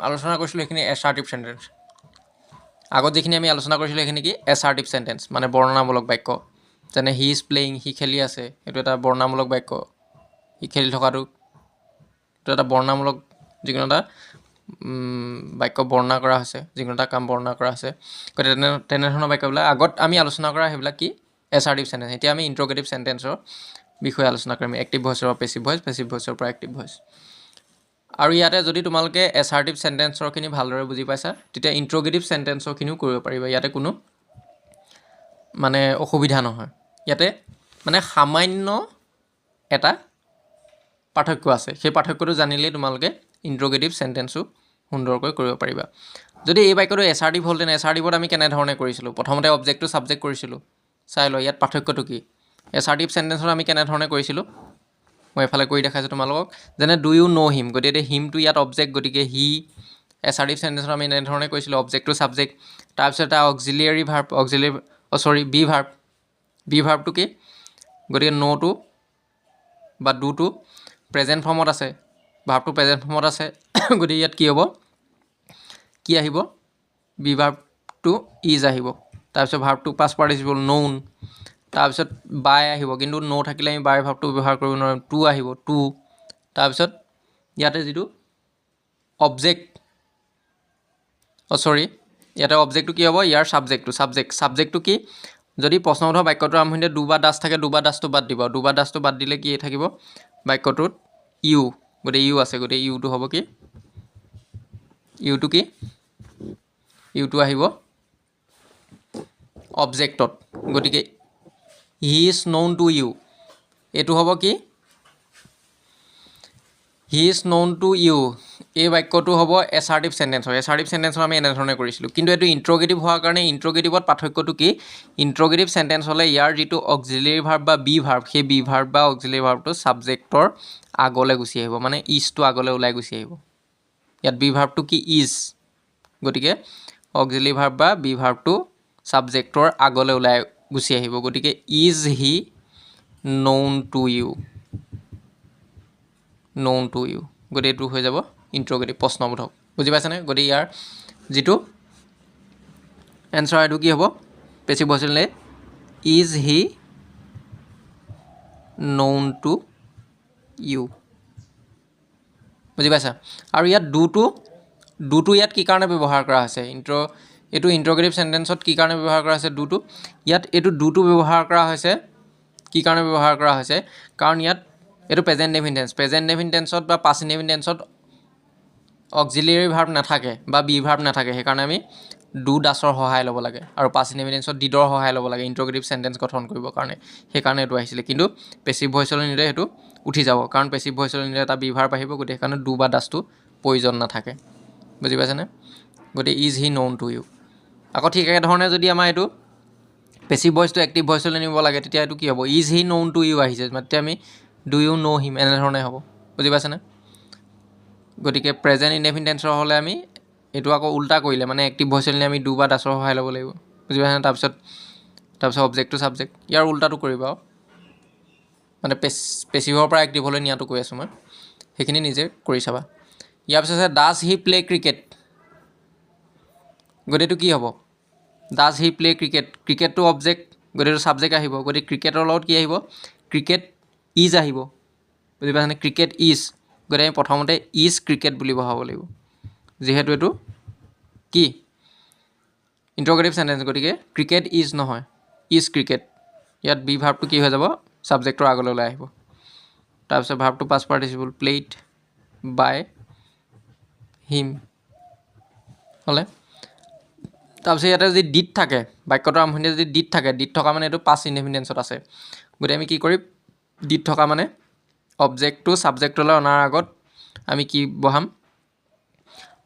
আলোচনা কৰিছিলোঁ সেইখিনি এছাৰ্টিভ সেন্টেন্স আগত যিখিনি আমি আলোচনা কৰিছিলোঁ সেইখিনি কি এছাৰ্টিভ সেন্টেন্স মানে বৰ্ণনামূলক বাক্য যেনে হি ইজ প্লেয়িং সি খেলি আছে এইটো এটা বৰ্ণনামূলক বাক্য সি খেলি থকাটো এইটো এটা বৰ্ণনামূলক যিকোনো এটা বাক্য বৰ্ণনা কৰা হৈছে যিকোনো এটা কাম বৰ্ণনা কৰা হৈছে গতিকে তেনেধৰণৰ বাক্যবিলাক আগত আমি আলোচনা কৰা সেইবিলাক কি এছাৰ্টিভ সেন্টেন্স এতিয়া আমি ইন্ট্ৰগেটিভ সেন্টেন্সৰ বিষয়ে আলোচনা কৰিম এক্টিভ ভইচৰ পৰা পেছিভ ভইচৰ পৰা এক্টিভ ভইচ আৰু ইয়াতে যদি তোমালোকে এছাৰ্টিভ সেন্টেন্সৰখিনি ভালদৰে বুজি পাইছা তেতিয়া ইন্ট্ৰগেটিভ সেন্টেন্সৰখিনিও কৰিব পাৰিবা ইয়াতে কোনো মানে অসুবিধা নহয় ইয়াতে মানে সামান্য এটা পাৰ্থক্য আছে সেই পাৰ্থক্যটো জানিলেই তোমালোকে ইন্ট্ৰগেটিভ সেন্টেন্সও সুন্দৰকৈ কৰিব পাৰিবা যদি এই বাক্যটো এছাৰ্টিভ হ'লহেঁতেন এছাৰ্টিভত আমি কেনেধৰণে কৰিছিলোঁ প্ৰথমতে অবজেক্টটো সাবজেক্ট কৰিছিলোঁ চাই লওঁ ইয়াত পাৰ্থক্যটো কি এছাৰ্টিভ সেন্টেন্সত আমি কেনেধৰণে কৰিছিলোঁ মই এফালে কৰি দেখাইছোঁ তোমালোকক যেনে ডু ইউ ন' হিম গতিকে হিমটো ইয়াত অবজেক্ট গতিকে হি এছাৰ্টিভ সেন্টেন্সত আমি এনেধৰণে কৰিছিলোঁ অবজেক্টটো সাবজেক্ট তাৰপিছত এটা অক্সিলিয়াৰী ভাৰ্ব বি ভাৰ্বটো কি গতিকে ন'টো বা ডুটো প্ৰেজেণ্ট ফৰ্মত আছে ভাৰ্বটো প্ৰেজেণ্ট ফৰ্মত আছে গতিকে ইয়াত কি হ'ব কি আহিব বি ভাৰ্বটো ইজ আহিব তাৰপিছত ভাৰ্বটো পাষ্ট পাৰ্টিচিপল ন'ন তাৰপিছত বাই আহিব কিন্তু ন' থাকিলে আমি বাই ভাৰ্বটো ব্যৱহাৰ কৰিব নোৱাৰিম টু আহিব টু তাৰপিছত ইয়াতে যিটো অবজেক্ট ইয়াতে অবজেক্টটো কি হ'ব ইয়াৰ ছাবজেক্টটো কি যদি প্ৰশ্নবোধক বাক্যটোৰ আৰম্ভণিতে ডু বা ডাছ থাকে ডু বা ডাছটো বাদ দিব ডু বা ডাছটো বাদ দিলে কি থাকিব বাক্যটোত ইউ গতিকে ইউ আছে গতিকে ইউটো হ'ব কি ইউটো আহিব অবজেক্টত গতিকে he is known to you এইটো হ'ব কি he is known to you এই বাক্যটো হ'ব এছাৰ্টিভ সেন্টেন্সত আমি এনেধৰণে কৰিছিলোঁ কিন্তু এইটো ইন্ট্ৰগেটিভ হোৱাৰ কাৰণে ইন্ট্ৰগেটিভত পাৰ্থক্যটো কি ইন্ট্ৰগেটিভ সেন্টেন্স হ'লে ইয়াৰ যিটো অক্সিলিয়াৰী ভাৰ্ব বা বি ভাৰ্ব সেই বি ভাৰ্ব বা অক্সিলিয়াৰী ভাৰ্বটো ছাবজেক্টৰ আগলৈ গুচি আহিব মানে ইজটো আগলৈ ওলাই গুচি আহিব ইয়াত বি ভাৰ্বটো কি ইজ গতিকে অক্সিলিয়াৰী ভাৰ্ব বা বি ভাৰ্বটো ছাবজেক্টৰ আগলৈ ওলাই গুচি আহিব গতিকে is he known to you গতিকে এইটো হৈ যাব ইন্ট্ৰগেটিভ প্ৰশ্নবোধক বুজি পাইছেনে গতিকে ইয়াৰ যিটো এনচাৰ এইটো কি হ'ব পেছিভ ভইচ হ'লে is he known to you বুজি পাইছা আৰু ইয়াত ডুটো ইয়াত কি কাৰণে ব্যৱহাৰ কৰা হৈছে এইটো ইন্ট্ৰগেটিভ সেন্টেন্সত কি কাৰণে ব্যৱহাৰ কৰা হৈছে ডুটো ইয়াত এইটো ডুটো ব্যৱহাৰ কৰা হৈছে কি কাৰণে ব্যৱহাৰ কৰা হৈছে কাৰণ ইয়াত এইটো প্ৰেজেণ্ট নেভ ইনটেন্সত বা পাষ্ট নেভ ইনটেন্সত অক্সিলিয়াৰী ভাৰ্ব নাথাকে বা বি ভাৰ্ব নাথাকে সেইকাৰণে আমি ডু ডাছৰ সহায় ল'ব লাগে আৰু পাষ্ট নেভ ইনটেন্সত ডিডৰ সহায় ল'ব লাগে ইন্ট্ৰগেটিভ সেন্টেন্স গঠন কৰিবৰ কাৰণে সেইকাৰণে এইটো আহিছিলে কিন্তু পেছিভ ভইচলৈ নিলে সেইটো উঠি যাব কাৰণ পেছিভ ভইচলৈ নিলে এটা বি ভাৰ্ব আহিব গতিকে সেইকাৰণে ডু বা ডাছটো প্ৰয়োজন নাথাকে বুজি পাইছেনে গতিকে is he known to you আকৌ ঠিক একেধৰণে যদি আমাৰ এইটো পেছিভ ভইচটো এক্টিভ ভইচলৈ নিব লাগে তেতিয়া এইটো কি হ'ব is he known to you আহিছে তেতিয়া আমি ডু ইউ ন' হিম এনেধৰণে হ'ব বুজি পাইছেনে গতিকে প্ৰেজেণ্ট ইনডেফিনিট হ'লে আমি এইটো আকৌ উল্টা কৰিলে মানে এক্টিভ ভইচলৈ নিলে আমি ডু বা ডাছৰ সহায় ল'ব লাগিব বুজি পাইছেনে তাৰপিছত অবজেক্টটো ছাবজেক্ট ইয়াৰ উল্টাটো কৰিবা মানে পেছিভৰ পৰা এক্টিভলৈ নিয়াটো কৈ আছোঁ মই সেইখিনি নিজে কৰি চাবা ইয়াৰ পিছত আছে ডাজ হি প্লে ক্ৰিকেট গতিকেটো কি হ'ব ডাজ হি প্লে ক্ৰিকেটটো অবজেক্ট গতিকে ছাবজেক্ট আহিব গতিকে ক্ৰিকেটৰ লগত কি আহিব ক্ৰিকেট ইজ আহিব বুজি পাইছেনে ক্ৰিকেট ইজ গতিকে আমি প্ৰথমতে ইজ ক্ৰিকেট বুলি বহাব লাগিব যিহেতু এইটো কি ইন্ট্ৰগেটিভ সেন্টেন্স গতিকে ক্ৰিকেট ইজ নহয় ইজ ক্ৰিকেট ইয়াত বি ভাৰ্বটো কি হৈ যাব ছাবজেক্টৰ আগলৈ ওলাই আহিব তাৰপিছত ভাৰ্বটো past participle played by him হ'লে তাৰপিছত ইয়াতে যদি ডিড থাকে বাক্যটোৰ আৰম্ভণিতে যদি ডিড থাকে ডিড থকা মানে এইটো পাষ্ট ইনডেফিনিটত আছে গতিকে আমি কি কৰিম ডিড থকা মানে অবজেক্টটো ছাবজেক্টলৈ অনাৰ আগত আমি কি বহাম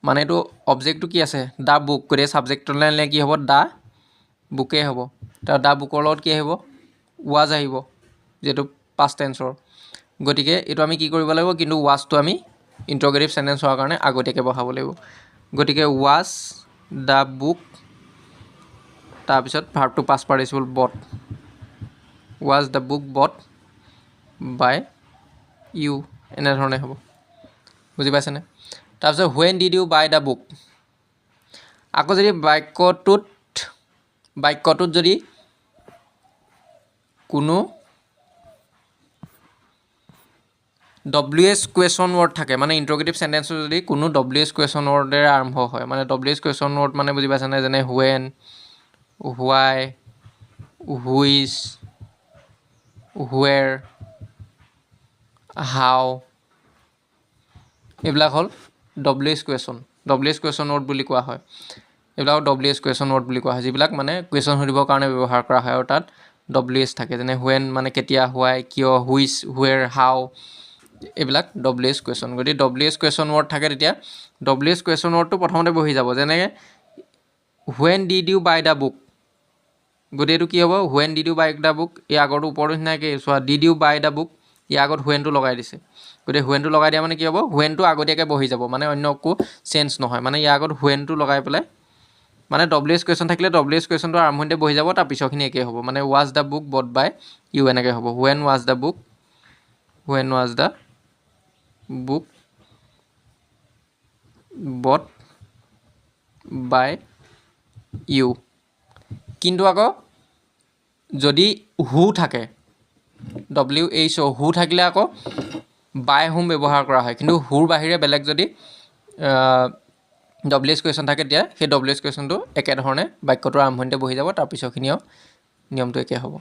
মানে এইটো অবজেক্টটো কি আছে দ্য বুক গতিকে ছাবজেক্টলৈ আনিলে কি হ'ব দ্য বুকেই হ'ব তাৰ দা বুকৰ লগত কি আহিব ৱাজ আহিব যেটো পাষ্ট টেন্সৰ গতিকে এটো আমি কি কৰিব লাগিব কিন্তু ৱাজটো আমি ইন্টাৰগেটিভ সেন্টেন্স হোৱাৰ কাৰণে আগতীয়াকৈ বহাব লাগিব গতিকে ৱাজ দা বুক তাৰ পিছত ভাৰ্বটো পাষ্ট পাৰ্টিচিপল বট was the book bought by U এনে ধৰণে হ'ব বুজি পাইছেনে তাৰপিছত when did you buy the book আকৌ যদি বাক্যটোত যদি কোনো WH question word থাকে মানে ইন্টাৰগেটিভ সেন্টেন্স যদি কোনো WH question word এৰে আৰম্ভ হয় মানে WH question word মানে বুজি পাইছেনে যেনে when why which where how এইবিলাক হল WH question word বুলি কোৱা হয় এইবিলাক WH question word বুলি কোৱা হয় যিবিলাক মানে question সুধিবৰ কাৰণে ব্যৱহাৰ কৰা হয় আৰু তাত WH থাকে যেনে when মানে কেতিয়া why কিয় which where how এইবিলাক WH question গতি WH question word থাকে তেতিয়া WH question word টো প্ৰথমতে বহি যাব যেনে when did you buy the book গতি এটো কি হ'ব when did you buy the book এই আগৰটো ওপৰৰ নিচিনাকৈ চোৱা did you buy the book এই আগত when টো লগাই দিছে গতি when টো লগাই দিয়া মানে কি হ'ব when টো আগতীয়াকৈ বহি যাব মানে অন্য একো চেঞ্জ নহয় মানে এই আগত when টো লগাই পেলাই মানে WH question থাকিলে WH question টো আৰম্ভণিতে বহি যাব তাৰ পিছৰখিনি একে হ'ব মানে was the book bought by you এনেকৈ হ'ব when was the book bought by you কিন্তু আকৌ যদি who থাকে WH who থাকিলে আকৌ by whom ব্যৱহাৰ কৰা হয় কিন্তু whoৰ বাহিৰে বেলেগ যদি WH question থাকে তেতিয়া সেই WH questionটো একে ধৰণে বাক্যটোৰ আৰম্ভণিতে বহি যাব তাৰ পিছৰখিনিও নিয়মটো একে হ'ব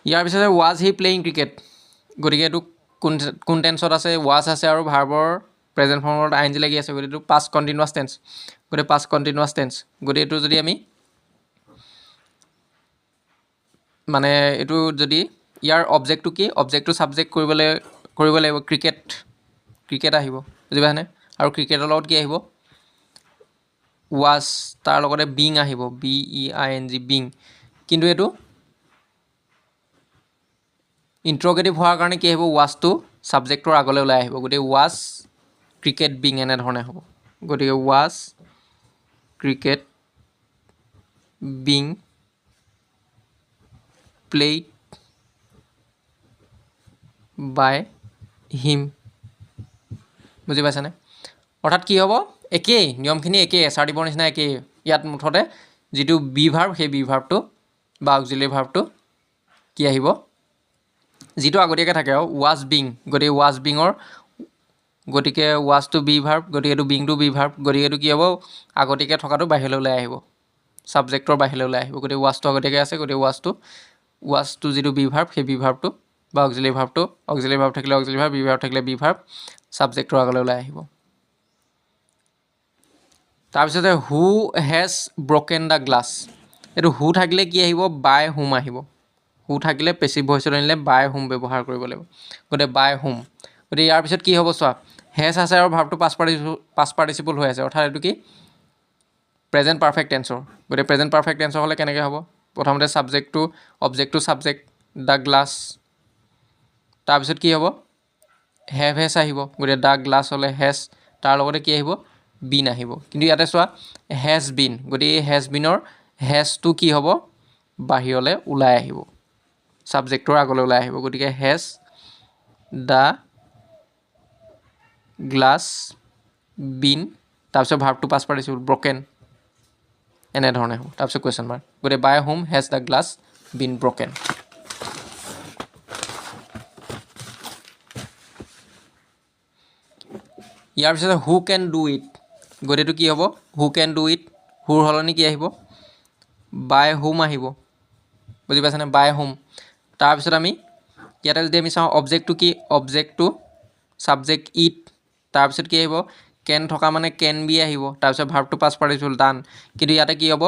ইয়াৰ পিছতে was he playing cricket গতিকে এটো কোন টেন্সত আছে was আছে আৰু ভাৰ্বৰ প্ৰেজেন্ট ফৰ্মত ing লাগি আছে গতিকে এটো past continuous tense গতিকে এটো যদি আমি মানে এটো যদি ইয়াৰ অবজেক্টটো কি অবজেক্টটো সাবজেক্ট কৰিব লাগিব ক্ৰিকেট আহিব বুজি পাইছানে আৰু ক্ৰিকেটৰ লগত কি আহিব was তাৰ লগতে being আহিব BEING being কিন্তু এটো ইন্টাৰগেটিভ হোৱাৰ কাৰণে কি আহিব was টো সাবজেক্টৰ আগলৈ ওলাই আহিব গতিকে was cricket being এনে ধৰণে হ'ব গতিকে was cricket being played by him বুজি পাইছানে অৰ্থাৎ কি হ'ব একেই নিয়মখিনি একেই এছাৰ দিবৰ নিচিনা একেই ইয়াত মুঠতে যেটো বি ভাৰ্ব সেই বি ভাৰ্বটো বা অক্সিলাৰি ভাৰ্বটো কি আহিব যেটো আগতীয়াকৈ থাকে আৰু was being গতিকে was beingৰ গতিকে was to be verb গতিকে এটো being to be verb গতিকে এটো কি হ'ব আগতীয়াকৈ থকাটো বাহিৰলৈ ওলাই আহিব সাবজেক্টৰ বাহিৰলৈ ওলাই আহিব গতিকে was টো আগতীয়াকৈ আছে গতিকে was to যেটো be verb সেই be verb টো বা অক্সিলাৰি ভাৰ্ব থাকিলে অক্সিলাৰি ভাৰ্ব বি ভাৰ্ব থাকিলে বি ভাৰ্ব সাবজেক্টৰ আগলৈ ওলাই আহিব তাৰপিছতে who has broken the glass এটো who থাকিলে কি আহিব by whom আহিব who থাকিলে পেসিভ ভইচত আনিলে by whom ব্যৱহাৰ কৰিব লাগিব গতে by whom গতে ইয়াৰ পিছত কি হ'ব চোৱা has আছে আৰু ভাৰ্বটো পাষ্ট পাৰ্টিসিপল হৈ আছে অৰ্থাৎ এটো কি প্ৰেজেন্ট পাৰফেক্ট টেন্সৰ গতে প্ৰেজেন্ট পাৰফেক্ট টেন্সৰ হলে কেনেকৈ হ'ব প্ৰথমতে সাবজেক্টটো অবজেক্টটো সাবজেক্ট দা গ্লাস তাৰ পিছত কি হ'ব have has আহিব গতে দা গ্লাস হলে has তাৰ লগতে কি আহিব been আহিব কিন্তু ইয়াতে চোৱা has been গতে has beenৰ has টো কি হ'ব বাহিৰলৈ ওলাই আহিব সাবজেক্টৰ আগলৈ ওলাই আহিব গতিকে has the glass been তাৰপিছত ভাৰ্বটো পাষ্ট পাৰ্টিসিপল broken এনে ধৰণে হ'ব তাৰপিছত কোৱেশ্চন মাৰ্ক গতে by whom has the glass been broken ইয়াৰ পিছত who can do it গতেটো কি হ'ব who can do it whoৰ হলনি কি আহিব by whom আহিব বুজি পাইছানে by whom তাৰ পিছত আমি ইয়াতে যদি আমি চাওঁ অবজেক্টটো কি অবজেক্টটো সাবজেক্ট ইট তাৰ পিছত কি আহিব can থকা মানে can be আহিব তাৰ পিছত ভাৰ্বটো পাষ্ট পাৰ্টিসিপল done কিন্তু ইয়াতে কি হ'ব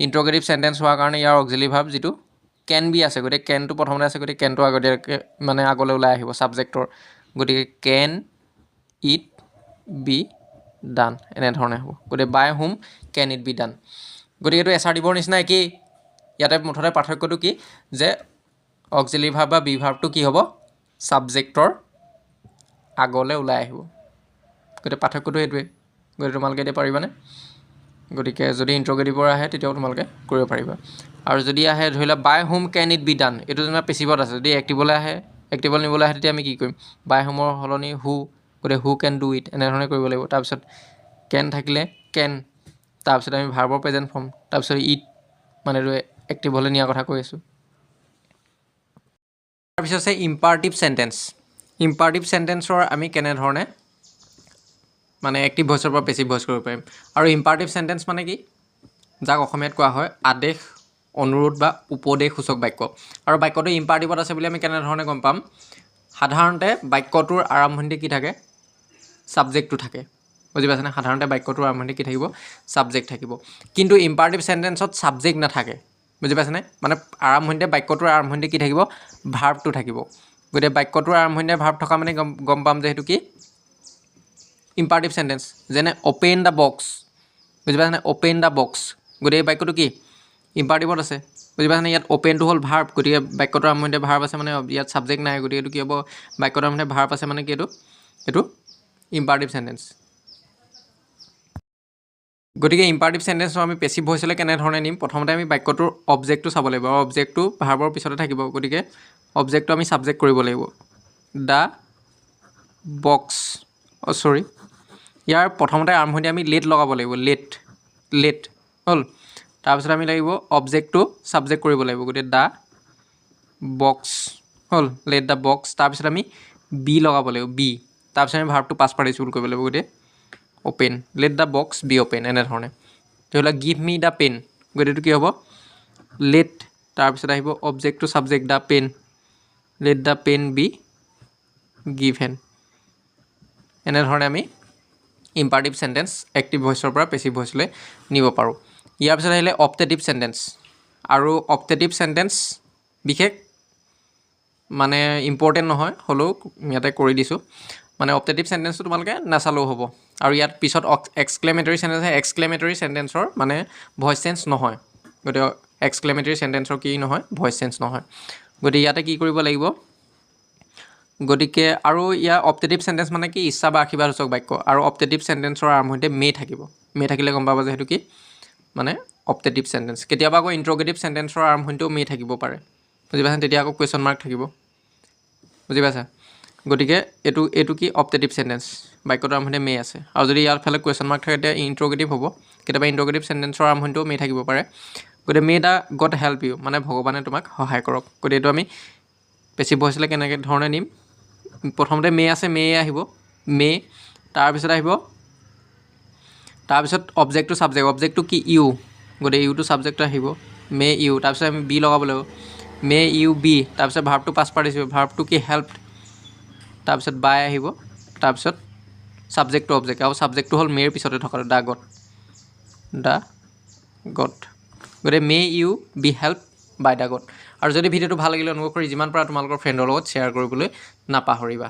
ইন্টাৰগেটিভ সেন্টেন্স হোৱাৰ কাৰণে ইয়াৰ অক্সিলাৰি ভাৰ্ব যেটো can be আছে গতে can টো প্ৰথমতে আছে গতে can টো আগতীয়াকৈ মানে আগলৈ ওলাই আহিব সাবজেক্টৰ গতিকে can it be done এনে ধৰণে হ'ব গতে by whom can it be done গতিকে এইটো এছাৰ দিবৰ নিচিনা একেই ইয়াতে মুঠতে পাৰ্থক্যটো কি যে অক্সিলাৰী ভাৰ্ব বা বি ভাৰ্বটো কি হ'ব ছাবজেক্টৰ আগলৈ ওলাই আহিব গতিকে পাৰ্থক্যটো এইটোৱে গতিকে তোমালোকে এতিয়া পাৰিবানে গতিকে যদি ইণ্ট্ৰগেটিভৰ আহে তেতিয়াও তোমালোকে কৰিব পাৰিবা আৰু যদি আহে ধৰি লোৱা by whom can it be done এইটো যেনিবা পেচিভত আছে যদি এক্টিভলৈ আহে এক্টিভলৈ নিবলৈ আহে তেতিয়া আমি কি কৰিম বাই হোমৰ সলনি হু গতিকে হু কেন ডু ইট এনেধৰণে কৰিব লাগিব তাৰপিছত কেন থাকিলে কেন তাৰপিছত আমি ভাৰ্বৰ প্ৰেজেণ্ট ফৰ্ম তাৰপিছত ইট মানে এইটো এক্টিভলৈ নিয়াৰ কথা কৈ আছোঁ তাৰপিছত আছে ইম্পাৰটিভ চেণ্টেন্স ইম্পাৰটিভ চেণ্টেন্সৰ আমি কেনেধৰণে মানে এক্টিভ ভইচৰ পৰা পেচিভ ভইচ কৰিব পাৰিম আৰু ইম্পাৰটিভ চেণ্টেন্স মানে কি যাক অসমীয়াত কোৱা হয় আদেশ অনুৰোধ বা উপদেশসূচক বাক্য আৰু বাক্যটো ইম্পাৰটিভত আছে বুলি আমি কেনেধৰণে গম পাম সাধাৰণতে বাক্যটোৰ আৰম্ভণিতে কি থাকে ছাবজেক্টটো থাকে বুজি পাইছেনে সাধাৰণতে বাক্যটোৰ আৰম্ভণিতে কি থাকিব ছাবজেক্ট থাকিব কিন্তু ইম্পাৰটিভ চেণ্টেন্সত ছাবজেক্ট নাথাকে বুজি পাইছেনে মানে আৰম্ভণিতে বাক্যটোৰ আৰম্ভণিতে কি থাকিব ভাৰ্বটো থাকিব গতিকে বাক্যটোৰ আৰম্ভণিতে ভাৰ্ব থকা মানে গম পাম যে সেইটো কি ইম্পাৰটিভ চেণ্টেন্স যেনে অ'পেন দ্য বক্স বুজি পাইছেনে অ'পেন দ্য বক্স গতিকে এই বাক্যটো কি ইম্পাৰটিভত আছে বুজি পাইছেনে ইয়াত অ'পেনটো হ'ল ভাৰ্ব গতিকে বাক্যটোৰ আৰম্ভণিতে ভাৰ্ব আছে মানে ইয়াত ছাবজেক্ট নাই গতিকে এইটো কি হ'ব বাক্যটোৰ আৰম্ভণিতে ভাৰ্ব আছে মানে কি এইটো ইম্পাৰটিভ চেণ্টেন্স গতিকে ইম্পাৰটিভ চেণ্টেন্সটো আমি পেচিভ ভইচলৈ কেনেধৰণে নিম প্ৰথমতে আমি বাক্যটোৰ অবজেক্টটো চাব লাগিব আৰু অবজেক্টটো ভাৰ্বৰ পিছতে থাকিব গতিকে অবজেক্টটো আমি ছাবজেক্ট কৰিব লাগিব দ্য বক্স চৰি ইয়াৰ প্ৰথমতে আৰম্ভণি আমি লেট লগাব লাগিব লেট হ'ল তাৰপিছত আমি লাগিব অবজেক্টটো ছাবজেক্ট কৰিব লাগিব গতিকে দ্য বক্স হ'ল লেট দ্য বক্স তাৰপিছত আমি বি লগাব লাগিব বি তাৰপিছত আমি ভাৰ্বটো পাষ্ট পাৰ্টিচিপল কৰিব লাগিব গতিকে open let the box be open এনেধৰণে ধৰি লওক গিভ মি দ্য পেন গতিকে কি হ'ব লেট তাৰপিছত আহিব অবজেক্টটো subject the pen let the pen be given এনেধৰণে আমি ইম্পাৰটিভ চেণ্টেন্স এক্টিভ ভইচৰ পৰা পেচিভ ভইচলৈ নিব পাৰোঁ ইয়াৰ পিছত আহিলে অপটেটিভ চেণ্টেন্স আৰু অপটেটিভ চেণ্টেন্স বিশেষ মানে ইম্পৰ্টেণ্ট নহয় হ'লেও ইয়াতে কৰি দিছোঁ মানে অপটেটিভ চেণ্টেন্সটো তোমালোকে নাচালেও হ'ব আৰু ইয়াত পিছত এক্সক্লেমেটৰী চেণ্টেন্স এক্সক্লেমেটৰী চেণ্টেন্সৰ মানে ভইচ চেঞ্জ নহয় গতিকে এক্সক্লেমেটৰী চেণ্টেন্সৰ কি নহয় ভইচ চেঞ্জ নহয় গতিকে ইয়াতে কি কৰিব লাগিব গতিকে আৰু ইয়াৰ অপটেটিভ চেণ্টেন্স মানে কি ইচ্ছা বা আশীৰ্বাদসূচক বাক্য আৰু অপটেটিভ চেণ্টেন্সৰ আৰম্ভণিতে মে থাকিব মে থাকিলে গম পাব যে সেইটো কি মানে অপটেটিভ চেণ্টেন্স কেতিয়াবা আকৌ ইণ্ট্ৰগেটিভ চেণ্টেন্সৰ আৰম্ভণিতেও মে থাকিব পাৰে বুজি পাইছে তেতিয়া আকৌ কুৱেশ্যন মাৰ্ক থাকিব বুজি পাইছা গতিকে এইটো কি অপটেটিভ চেণ্টেন্স বাক্যটোৰ আৰম্ভণিতে মে আছে আৰু যদি ইয়াৰ ফালে কুৱেশ্যন মাৰ্ক থাকে তেতিয়া ইণ্ট্ৰগেটিভ হ'ব কেতিয়াবা ইণ্ট্ৰগেটিভ চেণ্টেন্সৰ আৰম্ভণিতেও মে থাকিব পাৰে গতিকে মে দ্য গড হেল্প ইউ মানে ভগৱানে তোমাক সহায় কৰক গতিকে এইটো আমি পেচিভ ভইচলৈ কেনেকৈ ধৰণে নিম প্ৰথমতে মে আছে মে আহিব মে তাৰপিছত আহিব তাৰপিছত অবজেক্টটো ছাবজেক্ট অবজেক্টটো কি ইউ গতিকে ইউটো ছাবজেক্ট আহিব মে ইউ তাৰপিছত আমি বি লগাব লাগিব মে ইউ বি তাৰপিছত ভাৰ্বটো পাষ্ট পাৰ্টিচিপল ভাৰ্বটো কি হেল্প তাৰপিছত বাই আহিব তাৰপিছত ছাবজেক্টটো অবজেক্ট আৰু ছাবজেক্টটো হ'ল মেৰ পিছতে থকাটো দ্য গড গতিকে may you be help by the God আৰু যদি ভিডিঅ'টো ভাল লাগিলে অনুগ্ৰহ কৰি যিমান পাৰা তোমালোকৰ ফ্ৰেণ্ডৰ লগত শ্বেয়াৰ কৰিবলৈ নাপাহৰিবা